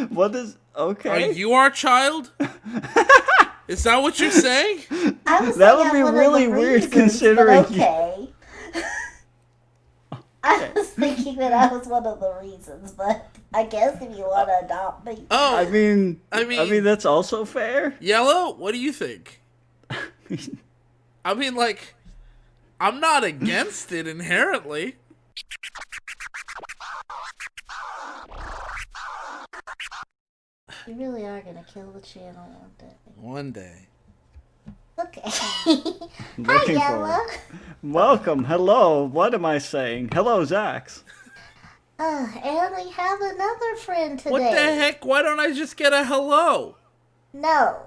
What is... Okay. Are you our child? Is that what you're saying? That would be really weird considering... Okay. I was thinking that I was one of the reasons, but I guess if you want to adopt me. Oh, I mean, that's also fair. Yellow, what do you think? I mean, like, I'm not against it inherently. You really are going to kill the channel one day. One day. Okay. Looking Hi, Jelle. forward. Welcome. Hello. What am I saying? Hello, Zax. And we have another friend today. What the heck? Why don't I just get a hello? No.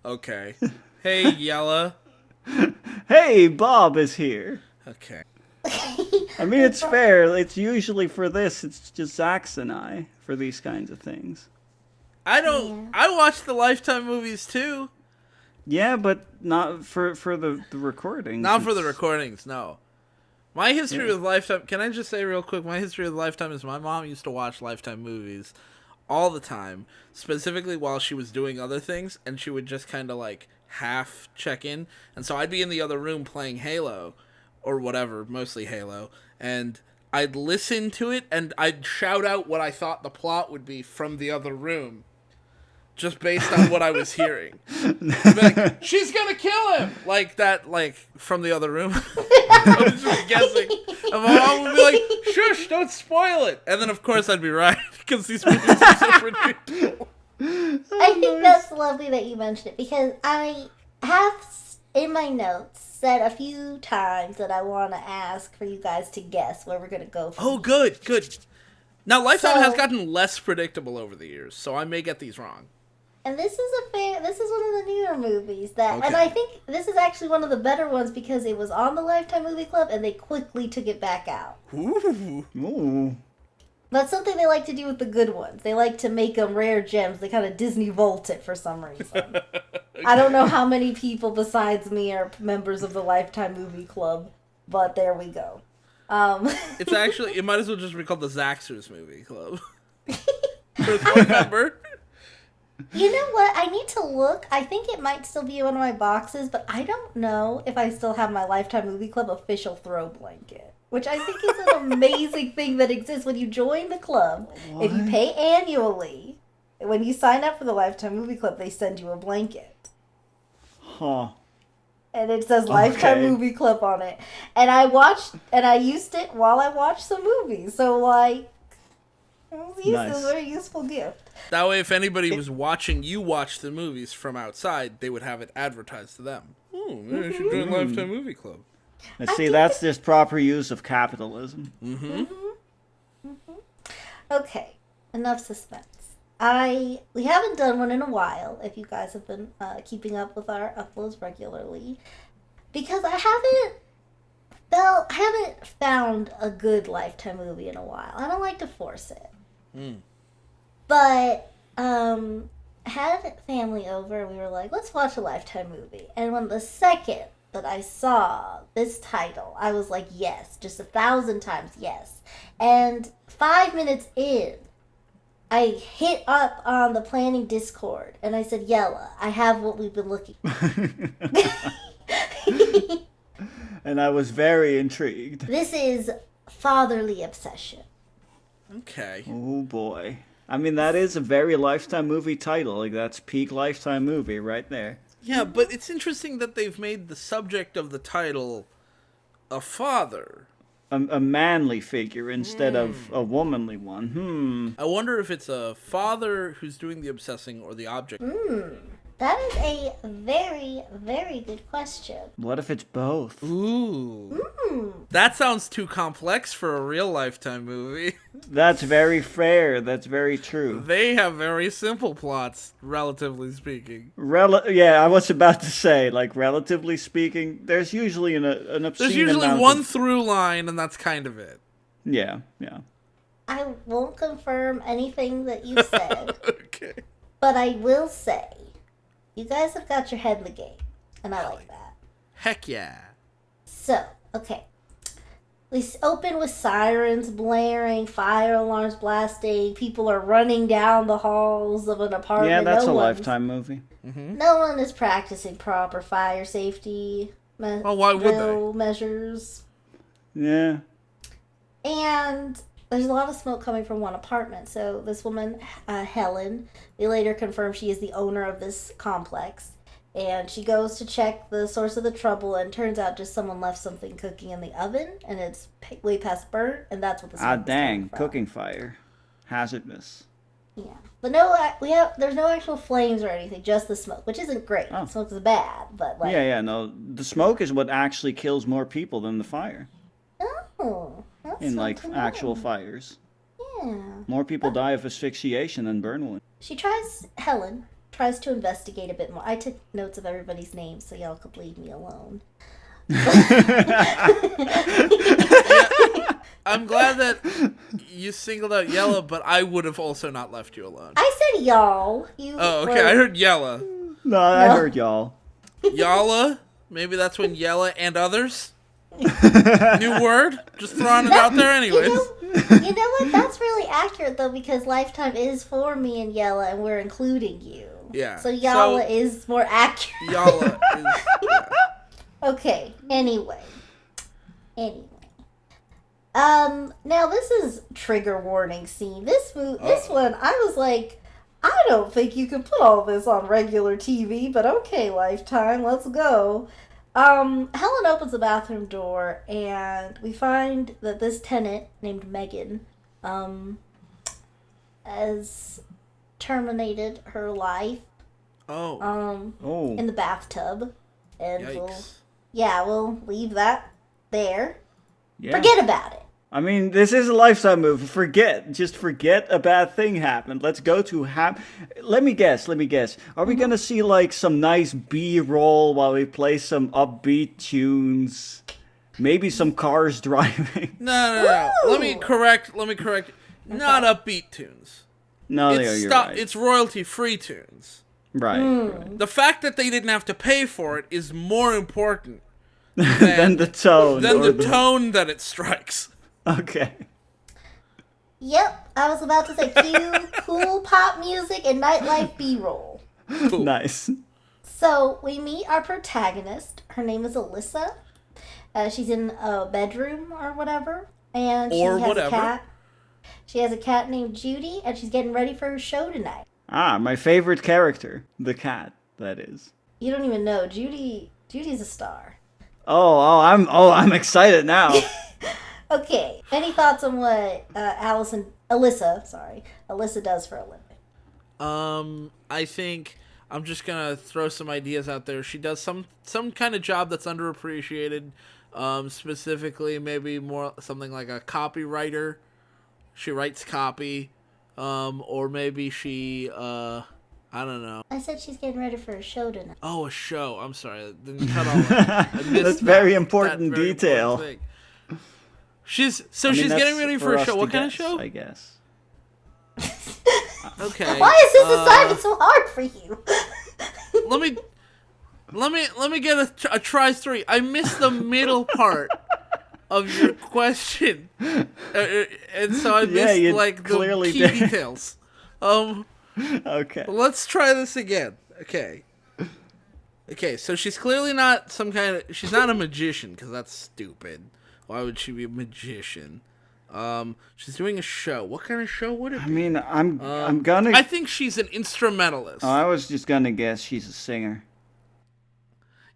Okay. Hey, Yella. Hey, Bob is here. Okay. I mean, it's fair. It's usually for this, it's just Zax and I for these kinds of things. I watch the Lifetime movies too. Yeah, but not for the recordings. Not for the recordings, no. My history with Lifetime, can I just say real quick, my history with Lifetime is my mom used to watch Lifetime movies all the time, specifically while she was doing other things, and she would just kind of like half check in. And so I'd be in the other room playing Halo, or whatever, mostly Halo, and I'd listen to it, and I'd shout out what I thought the plot would be from the other room. Just based on what I was hearing. Like, she's gonna kill him! Like that, like, from the other room. I was just guessing. And my mom would be like, shush, don't spoil it! And then, of course, I'd be right, because these movies are so predictable. I think that's lovely that you mentioned it, because I have, in my notes, said a few times that I want to ask for you guys to guess where we're gonna go from Oh, good, good. Now, Lifetime has gotten less predictable over the years, so I may get these wrong. And this is this is one of the newer movies that, and I think this is actually one of the better ones because it was on the Lifetime Movie Club and they quickly took it back out. Ooh. That's something they like to do with the good ones. They like to make them rare gems. They kind of Disney vault it for some reason. I don't know how many people besides me are members of the Lifetime Movie Club, but there we go. It's actually, it might as well just be called the Zaxxers Movie Club. First one member. You know what? I need to look. I think it might still be in one of my boxes, but I don't know if I still have my Lifetime Movie Club official throw blanket, which I think is an amazing thing that exists when you join the club. What? If you pay annually, when you sign up for the Lifetime Movie Club, they send you a blanket. Huh. And it says Lifetime Movie Club on it. And I used it while I watched some movies. So, like, it was a very useful gift. That way, if anybody was watching you watch the movies from outside, they would have it advertised to them. Oh, maybe I should join Lifetime Movie Club. And see, that's just proper use of capitalism. Okay, enough suspense. We haven't done one in a while, if you guys have been keeping up with our uploads regularly, because I haven't found a good Lifetime movie in a while. I don't like to force it. But had family over and we were like, let's watch a Lifetime movie. And when the second that I saw this title, I was like, yes, just 1,000 times yes. And 5 minutes in, I hit up on the planning Discord and I said, Yella, I have what we've been looking for. And I was very intrigued. This is Fatherly Obsession. Okay. Oh boy. I mean, that is a very Lifetime movie title. Like, that's peak Lifetime movie right there. Yeah, but it's interesting that they've made the subject of the title a father. A manly figure instead of a womanly one. I wonder if it's a father who's doing the obsessing or the object. That is a very, very good question. What if it's both? Ooh. That sounds too complex for a real Lifetime movie. That's very fair. That's very true. They have very simple plots, relatively speaking. Yeah, I was about to say, like, relatively speaking, there's usually an obscene There's usually one through line, and that's kind of it. Yeah. I won't confirm anything that you said. Okay. But I will say, you guys have got your head in the game, and I like that. Heck yeah. So, okay. We open with sirens blaring, fire alarms blasting. People are running down the halls of an apartment. Yeah, that's a Lifetime movie. No one is practicing proper fire safety Why would they? measures. Yeah. And there's a lot of smoke coming from one apartment. So this woman, Helen, we later confirm she is the owner of this complex. And she goes to check the source of the trouble, and turns out just someone left something cooking in the oven, and it's way past burnt, and that's what the smoke is coming from. Cooking fire. Hazardous. Yeah. But there's no actual flames or anything, just the smoke, which isn't great. Oh. Smoke is bad, but like... Yeah, no. The smoke is what actually kills more people than the fire. Oh, that's In, like, fun to actual know. fires. Yeah. More people die of asphyxiation than burn wounds. Helen tries to investigate a bit more. I took notes of everybody's names so y'all could leave me alone. I'm glad that you singled out Jelle, but I would have also not left you alone. I said y'all. Oh, okay. I heard Jelle. No, I heard y'all. Jelle? Maybe that's when Jelle and others? New word? Just throwing it out there anyways. You know what? That's really accurate, though, because Lifetime is for me and Jelle, and we're including you. Yeah. So Jelle is more accurate. Jelle is... Yeah. Okay, anyway. Now this is trigger warning scene. This one, I was like, I don't think you can put all this on regular TV, but okay, Lifetime, let's go. Helen opens the bathroom door, and we find that this tenant named Megan, has terminated her life. In the bathtub, and we'll leave that there. Yeah. Forget about it. I mean, this is a Lifetime movie. Just forget a bad thing happened. Let's go to Let me guess. Are we gonna see like some nice B-roll while we play some upbeat tunes? Maybe some cars driving. No. Let me correct. Not upbeat tunes. No, you're right. It's royalty-free tunes. Right. The fact that they didn't have to pay for it is more important than the tone. Than the tone that it strikes. Okay. Yep, I was about to say cue cool pop music and nightlife B-roll. Cool. Nice. So we meet our protagonist. Her name is Alyssa. She's in a bedroom or whatever, and she has a cat. She has a cat named Judy, and she's getting ready for her show tonight. My favorite character, the cat. That is. You don't even know Judy's a star. I'm excited now. Okay. Any thoughts on what Alyssa does for a living? I think I'm just gonna throw some ideas out there. She does some kind of job that's underappreciated. Specifically, maybe more something like a copywriter. She writes copy, or maybe she, I don't know. I said she's getting ready for a show tonight. Oh, a show. I'm sorry. Didn't cut all that. That's very important detail. Important she's getting ready for a show. What kind of show? I guess. Okay. Why is this assignment so hard for you? Let me get a try three. I missed the middle part of your question, and so I missed the key details. Okay. Let's try this again. Okay. So she's clearly not she's not a magician, because that's stupid. Why would she be a magician? She's doing a show. What kind of show would it be? I mean, I'm gonna... I think she's an instrumentalist. I was just gonna guess she's a singer.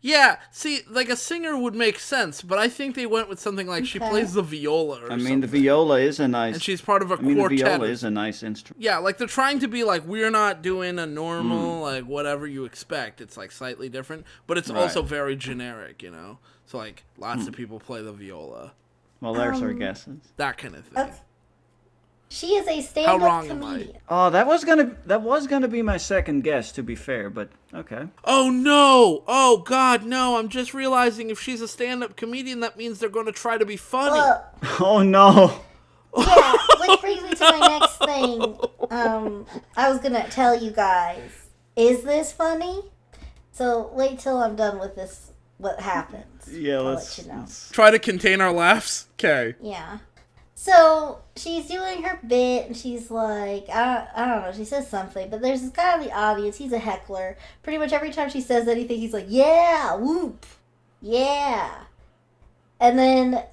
Yeah, see, like a singer would make sense, but I think they went with something like she plays the viola or something. I mean, the viola is a nice... And she's part of a quartet. The viola is a nice instrument. Yeah, like they're trying to be like, we're not doing a normal, like, whatever you expect. It's like slightly different, but it's also very generic, you know? So like, lots of people play the viola. Well, there's our guesses. That kind of thing. Okay. She is a stand-up comedian. Oh, that was gonna be my second guess, to be fair, but okay. Oh no! Oh god, no! I'm just realizing if she's a stand-up comedian, that means they're going to try to be funny. Oh no! Yeah, which brings me to my next thing. I was gonna tell you guys, is this funny? So wait till I'm done with this. What happens? Yeah, I'll let's, let you know. let's- Try to contain our laughs. Okay. Yeah. So she's doing her bit, and she's like, I don't know, she says something, but there's this guy in the audience, he's a heckler. Pretty much every time she says anything, he's like, yeah, whoop, yeah. And then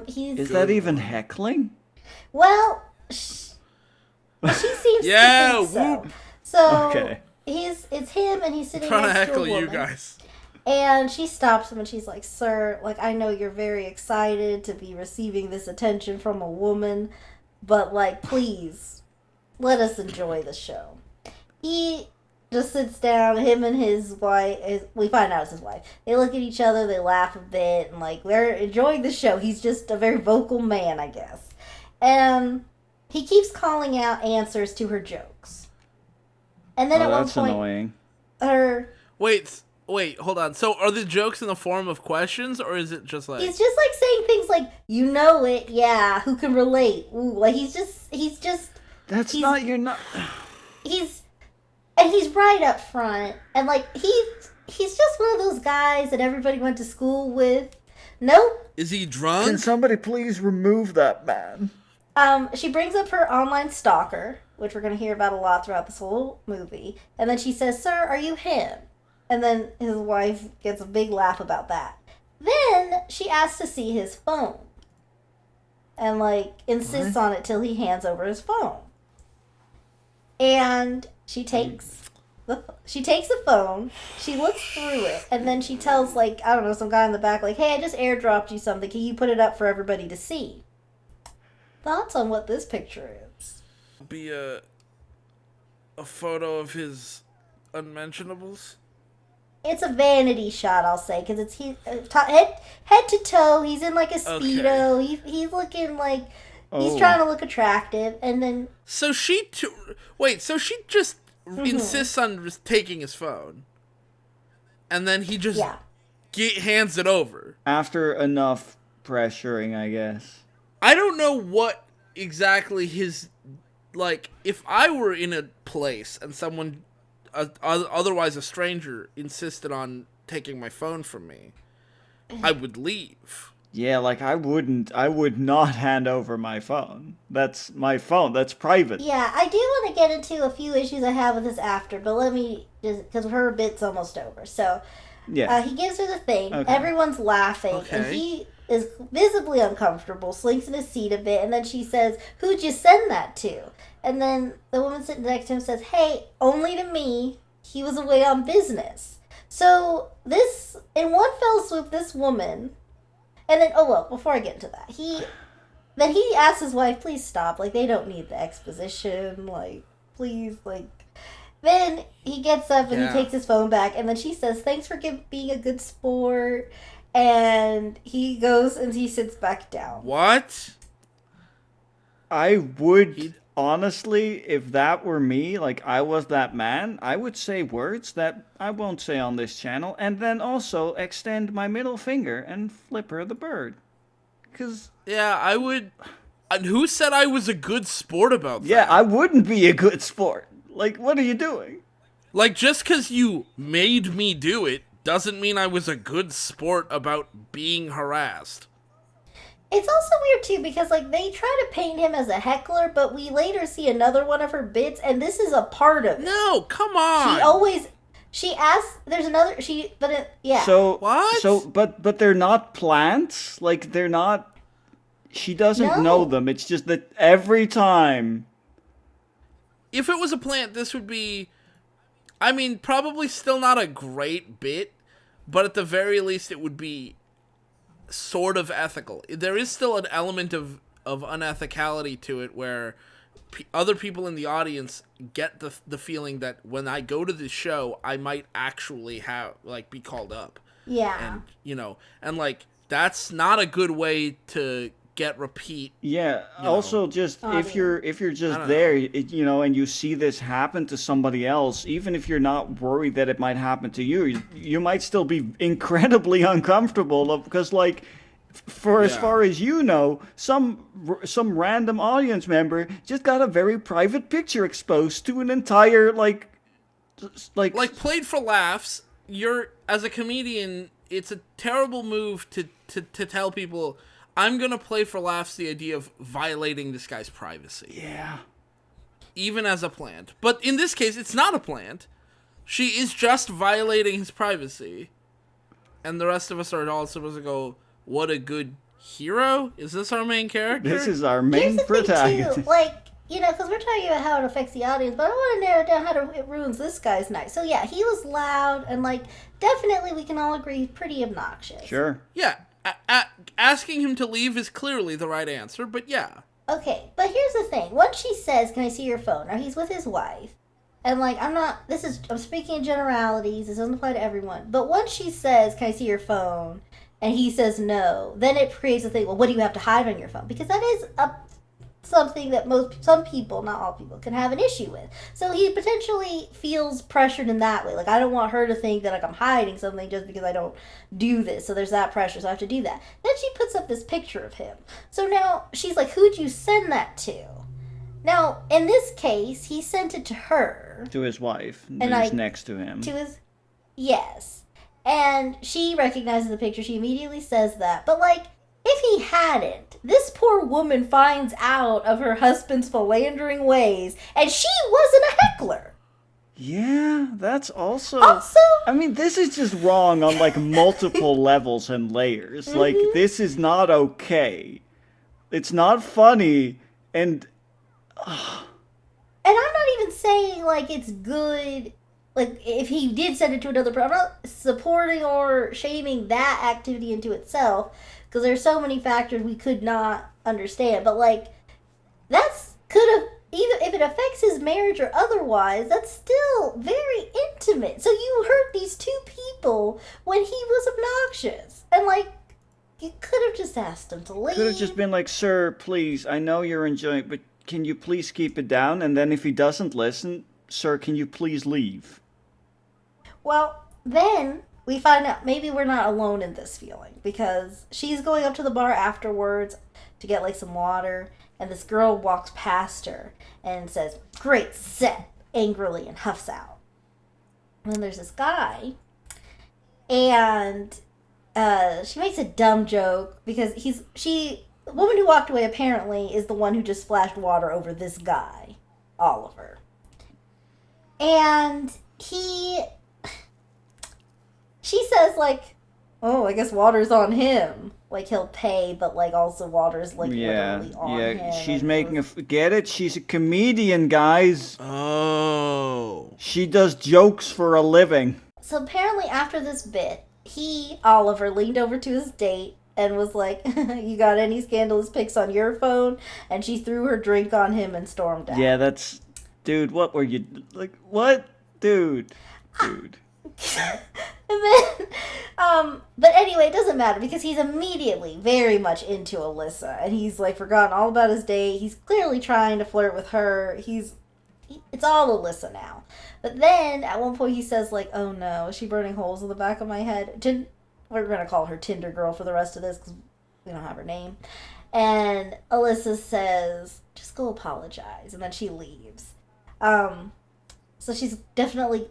he's... Is that even heckling? Well, she seems Yeah, to think so. whoop. So Okay. it's him, and he's sitting Trying to next to a heckle you woman. guys. And she stops him and she's like, "Sir, like, I know you're very excited to be receiving this attention from a woman, but, like, please, let us enjoy the show." He just sits down, him and his wife, we find out it's his wife. They look at each other, they laugh a bit, and, like, they're enjoying the show. He's just a very vocal man, I guess. And he keeps calling out answers to her jokes. And then Oh, at one that's point, annoying. Wait, hold on. So are the jokes in the form of questions, or is it just like... he's just like saying things like, "You know it, yeah, who can relate?" Ooh, like he's That's he's- not, you're not... he's right up front, and like he's just one of those guys that everybody went to school with. Nope. Is he Can drunk? somebody please remove that man? She brings up her online stalker, which we're gonna hear about a lot throughout this whole movie, and then she says, "Sir, are you him?" And then his wife gets a big laugh about that. Then she asks to see his phone. And, like, insists on it till he hands over his phone. And she takes the phone, she looks through it, and then she tells, like, I don't know, some guy in the back, like, "Hey, I just airdropped you something. Can you put it up for everybody to see?" Thoughts on what this picture is? Be a photo of his unmentionables? It's a vanity shot, I'll say, because it's head to toe. He's in like a speedo. He's looking like he's trying to look attractive, and then So she just insists on just taking his phone, and then he just hands it over. After enough pressuring, I guess. I don't know what exactly his, like, if I were in a place and someone, otherwise a stranger, insisted on taking my phone from me, I would leave. Yeah, like I would not hand over my phone. That's my phone. That's private. yeah, I do want to get into a few issues I have with this after, but let me just because her bit's almost over. So Yeah. he gives her the thing. Okay. Everyone's laughing, and Okay. he is visibly uncomfortable, slinks in his seat a bit, and then she says, "Who'd you send that to?" And then the woman sitting next to him says, "Hey, only to me. He was away on business." So this, in one fell swoop, this woman, and then, before I get into that, he asks his wife, "Please stop, like, they don't need the exposition, like, please, like." Then he gets up and he takes his phone back, and then she says, "Thanks for being a good sport," and he goes and he sits back down. What? I would honestly, if that were me, like I was that man, I would say words that I won't say on this channel, and then also extend my middle finger and flip her the bird. Cause Yeah, I would. And who said I was a good sport about that? yeah, I wouldn't be a good sport. Like, what are you doing? Like, just because you made me do it doesn't mean I was a good sport about being harassed. It's also weird too because like they try to paint him as a heckler, but we later see another one of her bits, and this is a part of it. No, come on. She asks. There's another. Yeah. So What? So, but they're not plants. Like they're not. She doesn't know them. It's just that every time. If it was a plant, this would be, I mean, probably still not a great bit, but at the very least it would be sort of ethical. There is still an element of unethicality to it where other people in the audience get the feeling that when I go to this show, I might actually be called up. Yeah. And, and like, that's not a good way to get repeat. Yeah. Also, just if you're just there, and you see this happen to somebody else, even if you're not worried that it might happen to you, you might still be incredibly uncomfortable because, like, for as far as you know, some random audience member just got a very private picture exposed to an entire like played for laughs. You're, as a comedian, it's a terrible move to tell people, I'm going to play for laughs the idea of violating this guy's privacy. Yeah. Even as a plant. But in this case, it's not a plant. She is just violating his privacy. And the rest of us are all supposed to go, what a good hero? Is this our main character? This is our main Here's the protagonist. thing, too. Like, you know, because we're talking about how it affects the audience, but I want to narrow down how it ruins this guy's night. So, yeah, he was loud and, like, definitely we can all agree pretty obnoxious. Sure. Yeah. Asking him to leave is clearly the right answer, but yeah. Okay, but here's the thing. Once she says, can I see your phone? Now, he's with his wife. And, like, I'm speaking in generalities. This doesn't apply to everyone. But once she says, can I see your phone? And he says no. Then it creates a thing, well, what do you have to hide on your phone? Because that is something that some people, not all people, can have an issue with. So he potentially feels pressured in that way. Like, I don't want her to think that, like, I'm hiding something just because I don't do this. So there's that pressure, so I have to do that. Then she puts up this picture of him. So now she's like, who'd you send that to? Now, in this case, he sent it to her. To his wife, And who's next to him. Yes. And she recognizes the picture. She immediately says that. But, like, if he hadn't, this poor woman finds out of her husband's philandering ways, and she wasn't a heckler. Yeah, that's also... I mean, this is just wrong on, like, multiple levels and layers. Mm-hmm. Like, this is not okay. It's not funny, and... And I'm not even saying, like, it's good... Like, if he did send it to another person, I'm not supporting or shaming that activity into itself, because there's so many factors we could not understand. But, like, that's could have, even if it affects his marriage or otherwise, that's still very intimate. So you hurt these two people when he was obnoxious. And, like, you could have just asked him to leave. Could have just been like, sir, please, I know you're enjoying it, but can you please keep it down? And then if he doesn't listen, sir, can you please leave? Well, then we find out maybe we're not alone in this feeling, because she's going up to the bar afterwards to get, like, some water, and this girl walks past her and says, great set, angrily, and huffs out. And then there's this guy, and she makes a dumb joke, because the woman who walked away apparently is the one who just splashed water over this guy, Oliver. And she says, like, oh, I guess water's on him. Like, he'll pay, but, like, also water's, like, literally on him. Yeah, she's making get it? She's a comedian, guys. Oh. She does jokes for a living. So apparently after this bit, Oliver, leaned over to his date and was like, you got any scandalous pics on your phone? And she threw her drink on him and stormed out. Yeah, that's... Dude, what were you... Like, what? Dude. And then, but anyway, it doesn't matter, because he's immediately very much into Alyssa, and he's, like, forgotten all about his date. He's clearly trying to flirt with her. It's all Alyssa now. But then, at one point, he says, like, oh no, is she burning holes in the back of my head? We're going to call her Tinder Girl for the rest of this, because we don't have her name. And Alyssa says, just go apologize, and then she leaves. So she's definitely...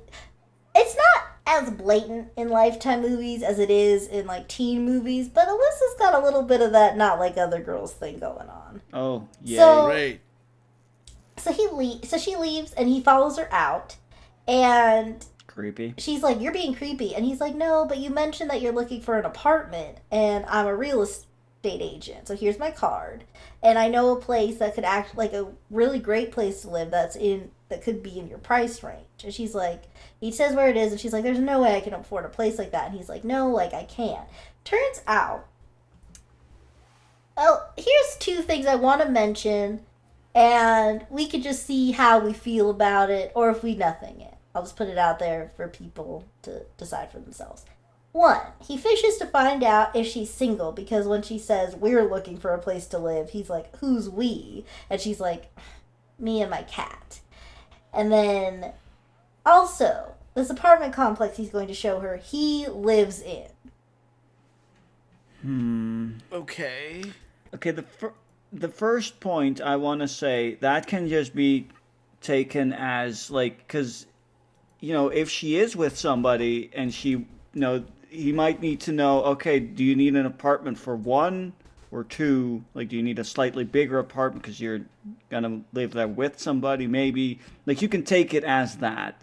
It's not as blatant in Lifetime movies as it is in, like, teen movies, but Alyssa's got a little bit of that not like other girls thing going on. Oh, yeah. So, Great. So she leaves, and he follows her out, and... Creepy. She's like, you're being creepy. And he's like, no, but you mentioned that you're looking for an apartment, and I'm a real estate agent, so here's my card. And I know a place that could act like a really great place to live that could be in your price range. And she's like, he says where it is, and she's like, there's no way I can afford a place like that. And he's like, no, like, I can't. Turns out, here's two things I want to mention, and we could just see how we feel about it, or if we nothing it. I'll just put it out there for people to decide for themselves. 1, he fishes to find out if she's single, because when she says, we're looking for a place to live, he's like, who's we? And she's like, me and my cat. And then, also, this apartment complex he's going to show her, he lives in. Okay. Okay, the first point I want to say, that can just be taken as, like, because, you know, if she is with somebody and she, you know, he might need to know, okay, do you need an apartment for one or two? Like, do you need a slightly bigger apartment because you're gonna live there with somebody, maybe? Like, you can take it as that.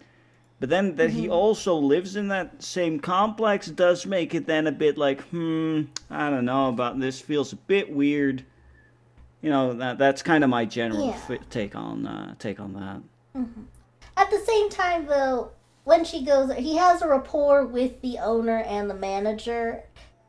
But then that he also lives in that same complex does make it then a bit like, I don't know about this. Feels a bit weird. You know, that's kind of my general take on that. At the same time, though, when she goes, he has a rapport with the owner and the manager,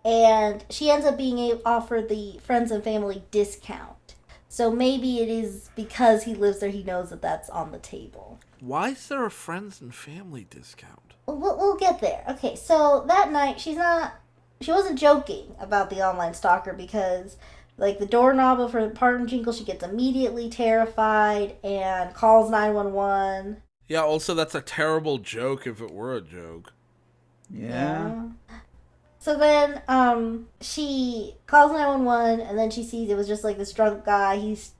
and she ends up being offered the friends and family discount. So maybe it is because he lives there, he knows that that's on the table. Why is there a friends and family discount? We'll get there. Okay, so that night, she wasn't joking about the online stalker because, like, the doorknob of her apartment jingles, she gets immediately terrified and calls 911. Yeah, also that's a terrible joke if it were a joke. Yeah. So then, she calls 911, and then she sees it was just like this drunk guy. He's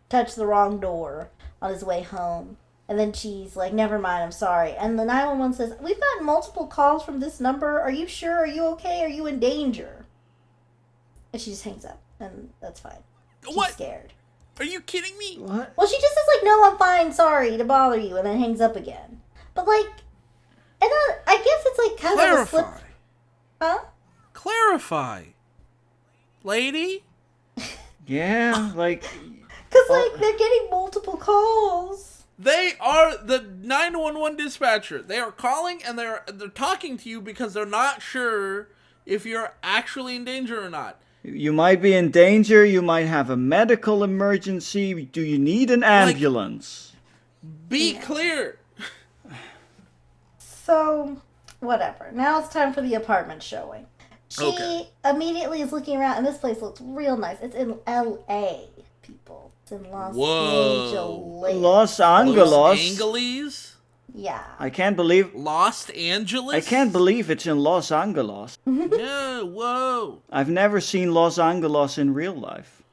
touched the wrong door on his way home. And then she's like, never mind, I'm sorry. And the 911 says, we've gotten multiple calls from this number. Are you sure? Are you okay? Are you in danger? And she just hangs up, and that's fine. She's scared. Are you kidding me? What? Well, she just says, like, no, I'm fine, sorry to bother you, and then hangs up again. But, like, and then I guess it's, like, kind of a slip. Huh? Clarify. Lady? Yeah, like... Because, like, they're getting multiple calls. They are the 911 dispatcher. They are calling and they're talking to you because they're not sure if you're actually in danger or not. You might be in danger. You might have a medical emergency. Do you need an ambulance? Be clear. So, whatever. Now it's time for the apartment showing. She immediately is looking around, and this place looks real nice. It's in L.A., people. It's in Los Angeles. Los Angeles. Los Angeles? Yeah. I can't believe... Los Angeles? I can't believe it's in Los Angeles. Yeah, whoa. I've never seen Los Angeles in real life.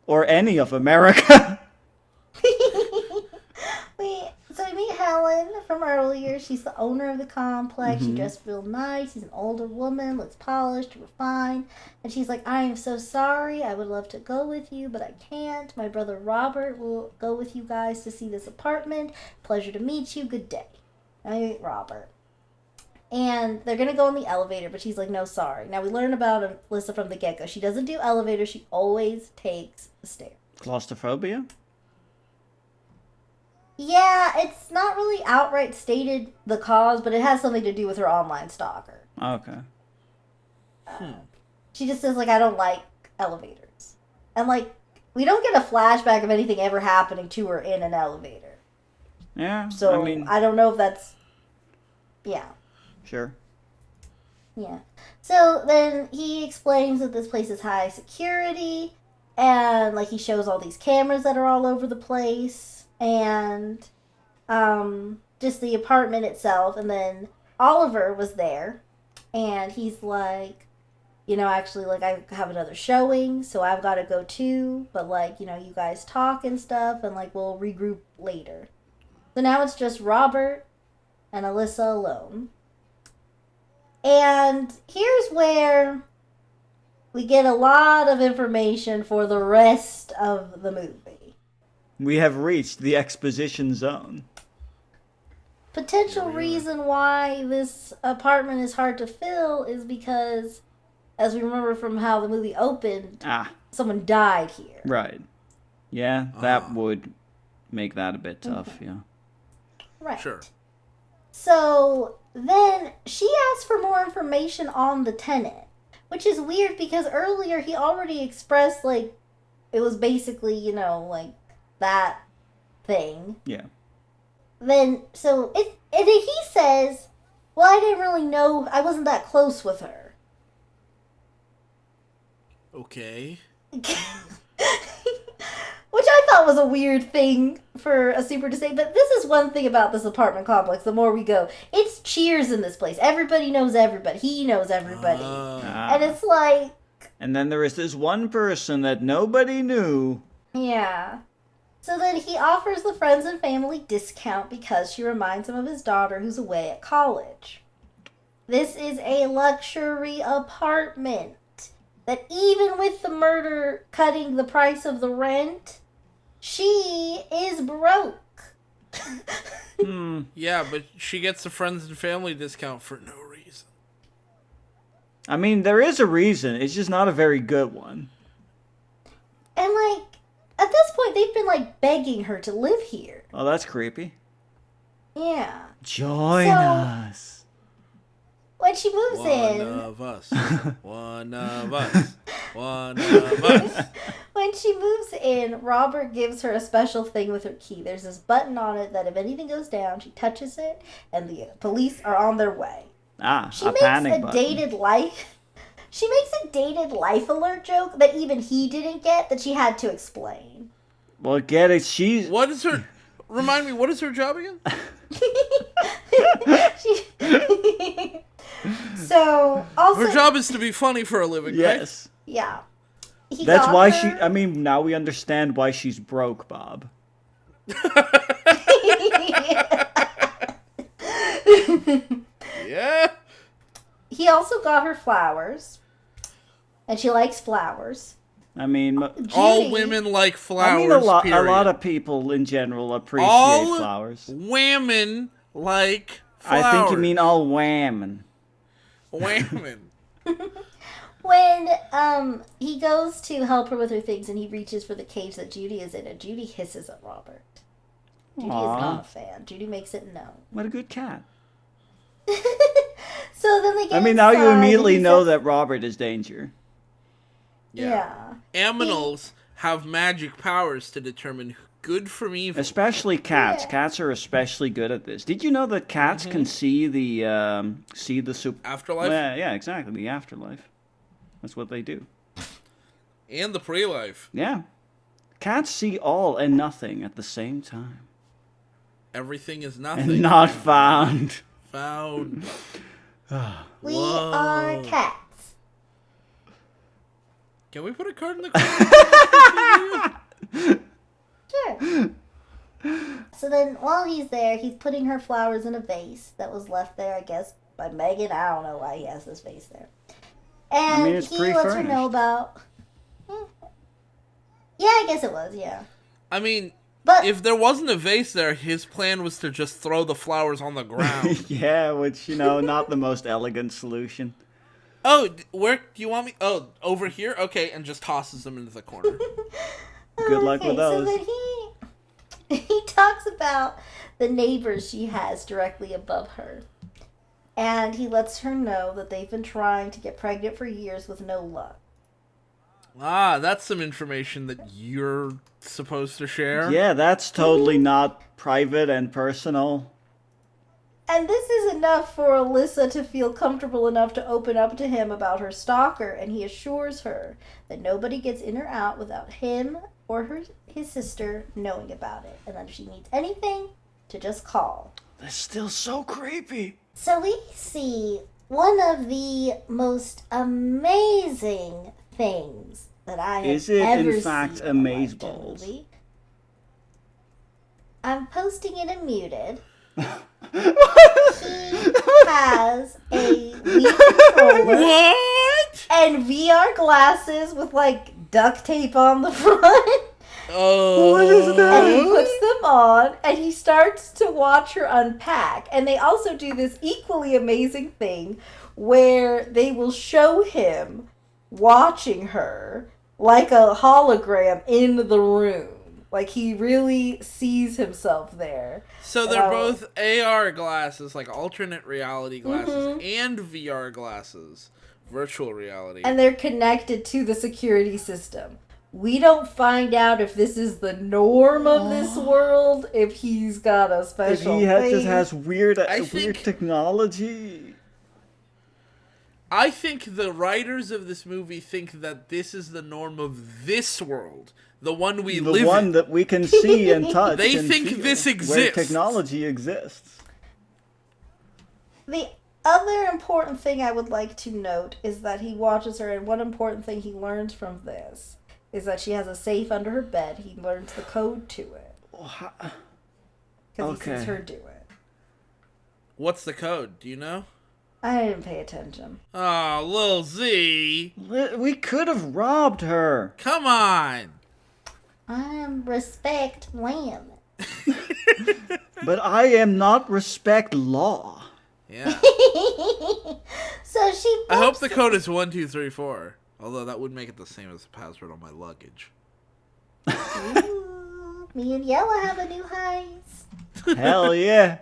Or any of America. So we meet Helen from earlier. She's the owner of the complex. She dressed real nice. She's an older woman, looks polished, refined. And she's like, I am so sorry. I would love to go with you, but I can't. My brother Robert will go with you guys to see this apartment. Pleasure to meet you. Good day. I meet Robert. And they're going to go in the elevator, but she's like, no, sorry. Now, we learn about Alyssa from the get-go. She doesn't do elevators. She always takes the stairs. Claustrophobia? Yeah, it's not really outright stated the cause, but it has something to do with her online stalker. Okay. She just says, like, I don't like elevators. And, like, we don't get a flashback of anything ever happening to her in an elevator. Yeah, So, I mean... I don't know if that's... Yeah. Sure. Yeah. So, then he explains that this place is high security, and, like, he shows all these cameras that are all over the place. And just the apartment itself. And then Oliver was there, and he's like, you know, actually, like, I have another showing, so I've got to go too, but, like, you know, you guys talk and stuff, and, like, we'll regroup later. So now it's just Robert and Alyssa alone. And here's where we get a lot of information for the rest of the movie. We have reached the exposition zone. Potential reason why this apartment is hard to fill is because, as we remember from how the movie opened, someone died here. Right. Yeah, that would make that a bit tough, yeah. Right. Sure. So then she asked for more information on the tenant, which is weird because earlier he already expressed, like, it was basically, you know, like, that thing. Yeah. Then, so, and he says, well, I didn't really know, I wasn't that close with her. Okay. Which I thought was a weird thing for a super to say, but this is one thing about this apartment complex, the more we go. It's Cheers in this place. Everybody knows everybody. He knows everybody. And it's like... And then there is this one person that nobody knew. Yeah. So then he offers the friends and family discount because she reminds him of his daughter who's away at college. This is a luxury apartment that even with the murder cutting the price of the rent, she is broke. Yeah, but she gets a friends and family discount for no reason. I mean, there is a reason. It's just not a very good one. And like, at this point, they've been like begging her to live here. Oh, that's creepy. Yeah. Join So- us. When she moves One in, of us. One of us. One of us. when she moves in, Robert gives her a special thing with her key. There's this button on it that if anything goes down, she touches it, and the police are on their way. She She makes a dated life. She makes a dated life alert joke that even he didn't get that she had to explain. Well, get it. She's... What is her... Remind me, what is her job again? So also, Her job is to be funny for a living, right? Yes. yeah. He That's got why her- she... I mean, now we understand why she's broke, Bob. Yeah. He also got her flowers, and she likes flowers. I mean... All Judy- women like flowers, I mean, a lot period. of people in general appreciate All flowers. women like flowers. I think you mean all women. women. When he goes to help her with her things and he reaches for the cage that Judy is in, and Judy hisses at Robert. Judy Aw. is not a fan. Judy makes it known. What a good cat. So then they get I mean, now you inside, and immediately he know says- that Robert is danger. Yeah. Aminals have magic powers to determine good from evil. Especially cats. Yeah. Cats are especially good at this. Did you know that cats can see the super... Afterlife Yeah, exactly. The afterlife. That's what they do. and the pre-life. Yeah. Cats see all and nothing at the same time. Everything is nothing. And not found. Found. We Whoa. are cats. Can we put a card in the card? Sure. So then while he's there, he's putting her flowers in a vase that was left there, I guess, by Megan. I don't know why he has this vase there. And mean, it's he lets her pre-furnished. know about... Yeah, I guess it was, yeah. I mean, But if there wasn't a vase there, his plan was to just throw the flowers on the ground. Yeah, which, not the most elegant solution. Oh, where do you want me? Oh, over here? Okay, and just tosses them into the corner. Good luck with So those. then he talks about the neighbors she has directly above her. And he lets her know that they've been trying to get pregnant for years with no luck. Ah, that's some information that you're supposed to share. Yeah, that's totally not private and personal. And this is enough for Alyssa to feel comfortable enough to open up to him about her stalker, and he assures her that nobody gets in or out without him or his sister knowing about it. And that if she needs anything, to just call. That's still so creepy. So we see one of the most amazing things that I have Is it, ever in fact, seen in a Lifetime amazeballs? movie. I'm posting it in muted. He has a Wii controller What? and VR glasses with like duct tape on the front. Oh. What is that? And he puts them on and he starts to watch her unpack. And they also do this equally amazing thing where they will show him watching her like a hologram in the room. Like he really sees himself there. So they're Oh. both AR glasses, like alternate reality glasses, Mm-hmm. and VR glasses, virtual reality. And they're connected to the security system. We don't find out if this is the norm of this world, if he's got a If special he thing. just has weird think- technology. I think the writers of this movie think that this is the norm of this world, the one we The live one in. that we can see and touch. They and think feel, this Where exists. technology exists. The other important thing I would like to note is that he watches her, and one important thing he learns from this is that she has a safe under her bed. He learns the code to it. Because he Okay. sees her do it. What's the code? Do you know? I didn't pay attention. Oh, Lil Z. We could have robbed her. Come on. Respect women. But I am not respect law. Yeah. So she I hope bumps the code is 1234. Although that would make it the same as the password on my luggage. Ooh, me and Jelle have a new heist. Hell yeah.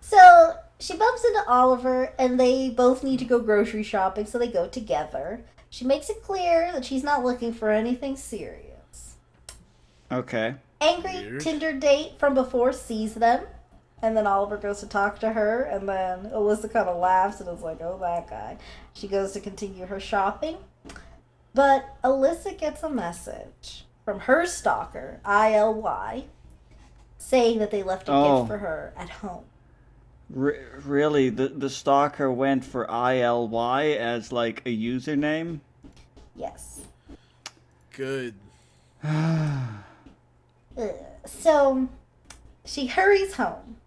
So she bumps into Oliver, and they both need to go grocery shopping, so they go together. She makes it clear that she's not looking for anything serious. Okay. Angry Weird. Tinder date from before sees them, and then Oliver goes to talk to her, and then Alyssa kind of laughs and is like, oh, that guy. She goes to continue her shopping, but Alyssa gets a message from her stalker, ILY, saying that they left a gift for her at home. Really? The stalker went for ILY as like a username? Yes. Good. So she hurries home.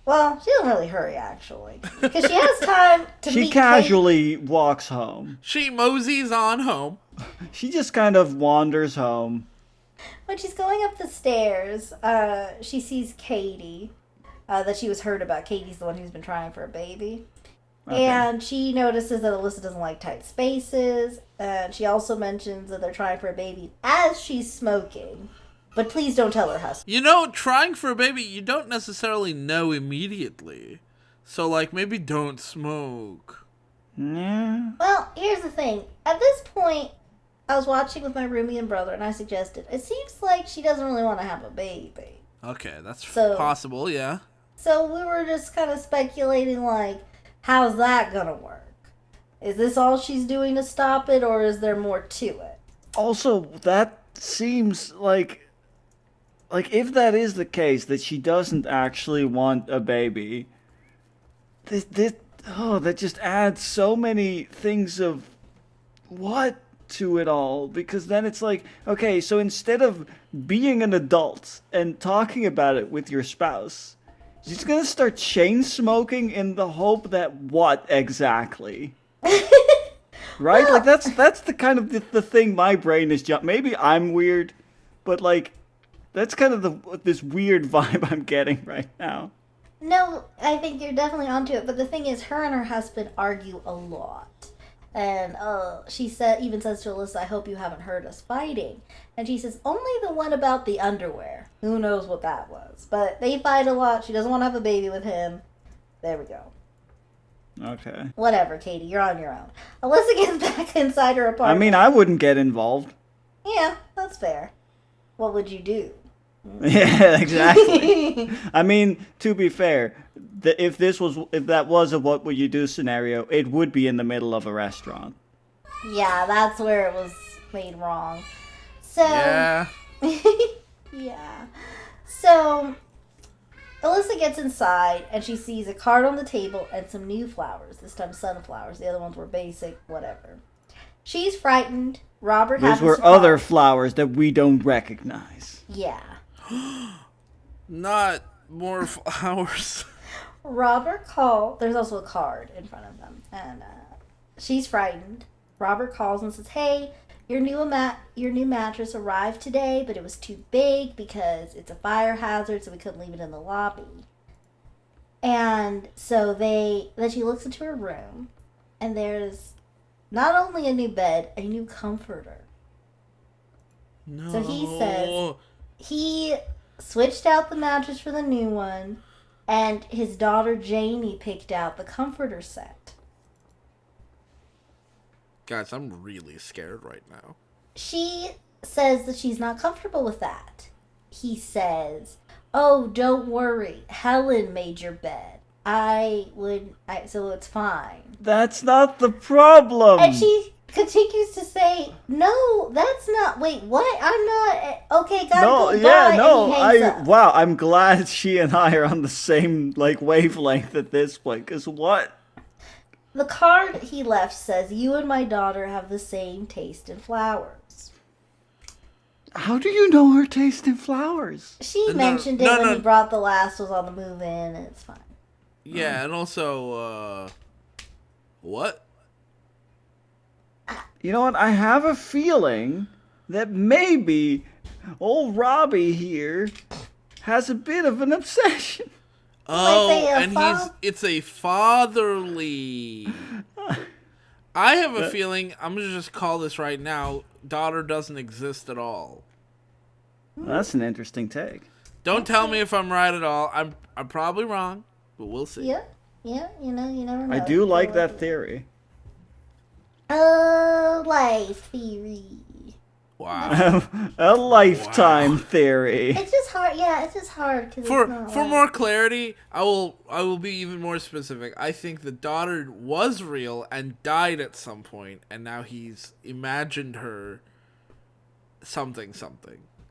Well, she doesn't really hurry, actually, because she has time to She meet casually walks home. She moseys on home. She just kind of wanders home. When she's going up the stairs, she sees Katie, that she was heard about. Katie's the one who's been trying for a baby. Okay. And she notices that Alyssa doesn't like tight spaces, and she also mentions that they're trying for a baby as she's smoking. But please don't tell her husband. You know, trying for a baby, you don't necessarily know immediately. So, like, maybe don't smoke. Yeah. Well, here's the thing. At this point, I was watching with my roomie and brother, and I suggested, it seems like she doesn't really want to have a baby. Okay, that's So- possible, yeah. So we were just kind of speculating, like, how's that gonna work? Is this all she's doing to stop it, or is there more to it? Also, that seems like if that is the case, that she doesn't actually want a baby, that just adds so many things of what to it all, because then it's like, okay, so instead of being an adult and talking about it with your spouse, she's gonna start chain smoking in the hope that what exactly? Right? Well- Like that's the kind of the thing my brain is maybe I'm weird, but like that's kind of this weird vibe I'm getting right now. No, I think you're definitely onto it. But the thing is, her and her husband argue a lot. And she even says to Alyssa, I hope you haven't heard us fighting. And she says, only the one about the underwear. Who knows what that was. But they fight a lot. She doesn't want to have a baby with him. There we go. Okay. Whatever, Katie, you're on your own. Alyssa gets back inside her apartment. I mean, I wouldn't get involved. Yeah, that's fair. What would you do? Yeah, exactly. I mean, to be fair, if that was a what would you do scenario, it would be in the middle of a restaurant. Yeah, that's where it was made wrong. So Yeah. yeah. So Alyssa gets inside and she sees a card on the table and some new flowers. This time sunflowers. The other ones were basic, whatever. She's frightened. Robert Those happens were to call. other flowers that we don't recognize. Yeah. Not more flowers. Robert called. There's also a card in front of them, and she's frightened. Robert calls and says, "Hey, your new mattress arrived today, but it was too big because it's a fire hazard, so we couldn't leave it in the lobby." And so then she looks into her room, and there's not only a new bed, a new comforter. No. So he says he switched out the mattress for the new one, and his daughter Janie picked out the comforter set. Guys, I'm really scared right now. She says that she's not comfortable with that. He says, "Oh, don't worry. Helen made your bed. So it's fine." That's not the problem. And she continues to say, "No, that's not. Wait, what? I'm not. Okay, gotta No, go. yeah, Bye," no. and he hangs up. Wow, I'm glad she and I are on the same like wavelength at this point. Cause what? The card he left says, "You and my daughter have the same taste in flowers." How do you know her taste in flowers? She No, mentioned no, it when no. he brought the last was on the move in, and it's fine. Yeah, and also, what? You know what? I have a feeling that maybe old Robbie here has a bit of an obsession. Oh, say a and it's a fatherly. I have a feeling, I'm gonna just call this right now, daughter doesn't exist at all. That's an interesting take. Don't tell me if I'm right at all. I'm probably wrong, but we'll see. Yeah, you never know. I do like that theory. Oh, life theory. Wow. A lifetime theory. It's just hard. Yeah, it's just hard For more clarity, I will be even more specific. I think the daughter was real and died at some point, and now he's imagined her something.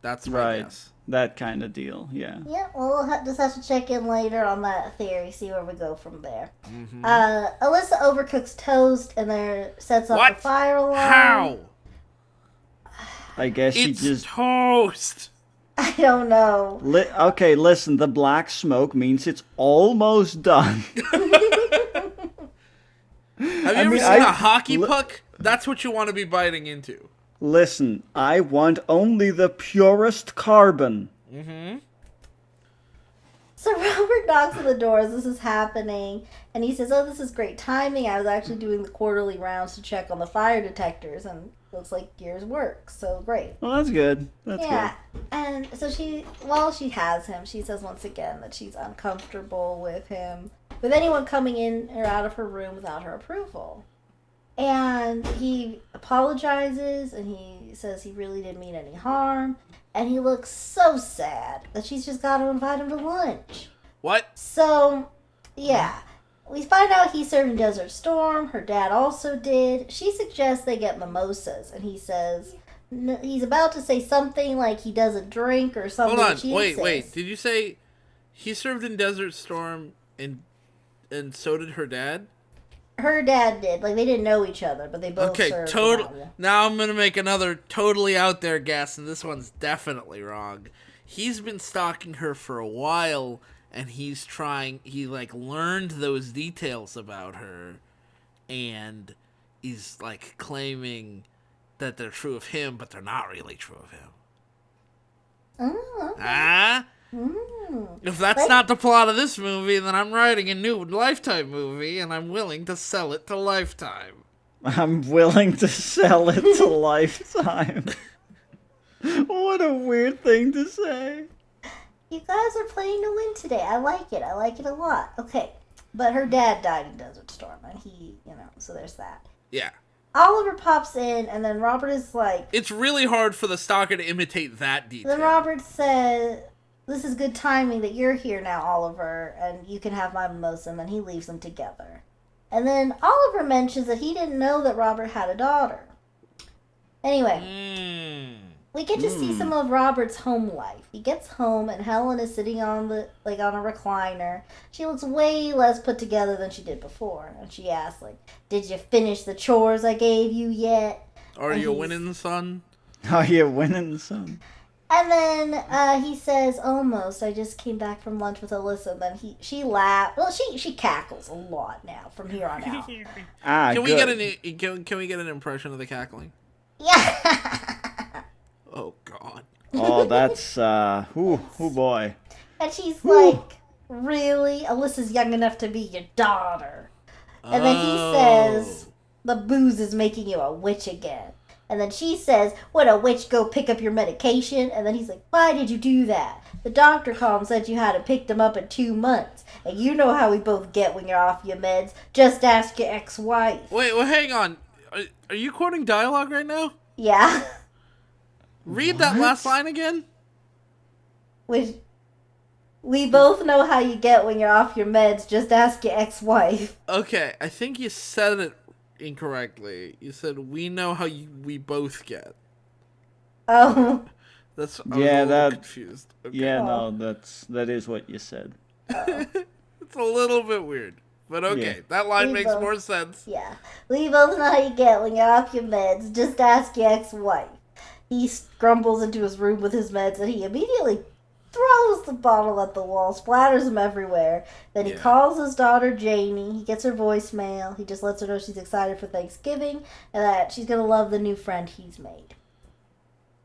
That's my guess. That kind of deal, yeah. Yeah, well, we'll just have to check in later on that theory, see where we go from there. Mm-hmm. Alyssa overcooks toast and there sets off the fire alarm. How? I guess she It's just... toast. I don't know. Okay, listen, the black smoke means it's almost done. Have you ever seen a hockey puck? That's what you want to be biting into. Listen, I want only the purest carbon. Mm-hmm. So Robert knocks on the door as this is happening, and he says, "Oh, this is great timing. I was actually doing the quarterly rounds to check on the fire detectors, and looks like yours works. So great." Well, that's good. That's yeah, and so while she has him, she says once again that she's uncomfortable with anyone coming in or out of her room without her approval. And he apologizes, and he says he really didn't mean any harm. And he looks so sad that she's just got to invite him to lunch. What? So, yeah. We find out he served in Desert Storm. Her dad also did. She suggests they get mimosas. And he says, he's about to say something like he doesn't drink or something. Hold on. Wait. Did you say he served in Desert Storm and so did her dad? Her dad did. Like, they didn't know each other, but they both served. Okay, now I'm going to make another totally out there guess, and this one's definitely wrong. He's been stalking her for a while, and he learned those details about her, and he's, like, claiming that they're true of him, but they're not really true of him. Oh, okay. Ah? If that's not the plot of this movie, then I'm writing a new Lifetime movie, and I'm willing to sell it to Lifetime. I'm willing to sell it to Lifetime. What a weird thing to say. You guys are playing to win today. I like it. I like it a lot. Okay, but her dad died in Desert Storm, and he, so there's that. Yeah. Oliver pops in, and then Robert is like... It's really hard for the stalker to imitate that detail. Then Robert says... This is good timing that you're here now, Oliver, and you can have my mimosa, and then he leaves them together. And then Oliver mentions that he didn't know that Robert had a daughter. Anyway, we get to see some of Robert's home life. He gets home, and Helen is sitting on a recliner. She looks way less put together than she did before. And she asks, did you finish the chores I gave you yet? Are you winning, son? Are you winning, son? And then he says, almost. I just came back from lunch with Alyssa. And then she laughs. Well, she cackles a lot now from here on out. Can we get an impression of the cackling? Yeah. Oh God. Oh, that's oh boy. And she's like, really? Alyssa's young enough to be your daughter. And then he says, the booze is making you a witch again. And then she says, would a witch go pick up your medication? And then he's like, why did you do that? The doctor called and said you had to pick them up in 2 months. And you know how we both get when you're off your meds. Just ask your ex-wife. Wait, well, hang on. Are you quoting dialogue right now? Yeah. Read that last line again. We both know how you get when you're off your meds. Just ask your ex-wife. Okay, I think you said it incorrectly. You said we know how we both get. Oh. I was a little confused. Okay. Yeah, no, that is what you said. It's a little bit weird, but okay, that line makes more sense. Yeah, we both know how you get when you're off your meds. Just ask your ex-wife. He grumbles into his room with his meds, and he immediately throws throws the bottle at the wall, splatters him everywhere. Then he calls his daughter Janie. He gets her voicemail. He just lets her know she's excited for Thanksgiving and that she's going to love the new friend he's made.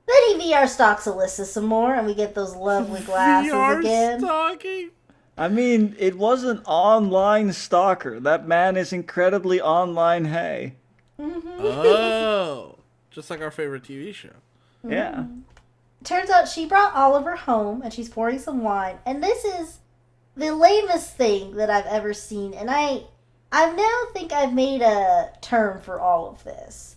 Then he VR stalks Alyssa some more, and we get those lovely glasses VR again. stalking? I mean, it was an online stalker. That man is incredibly online, hey. Oh. Just like our favorite TV show. Yeah. Turns out she brought Oliver home, and she's pouring some wine. And this is the lamest thing that I've ever seen. And I now think I've made a term for all of this.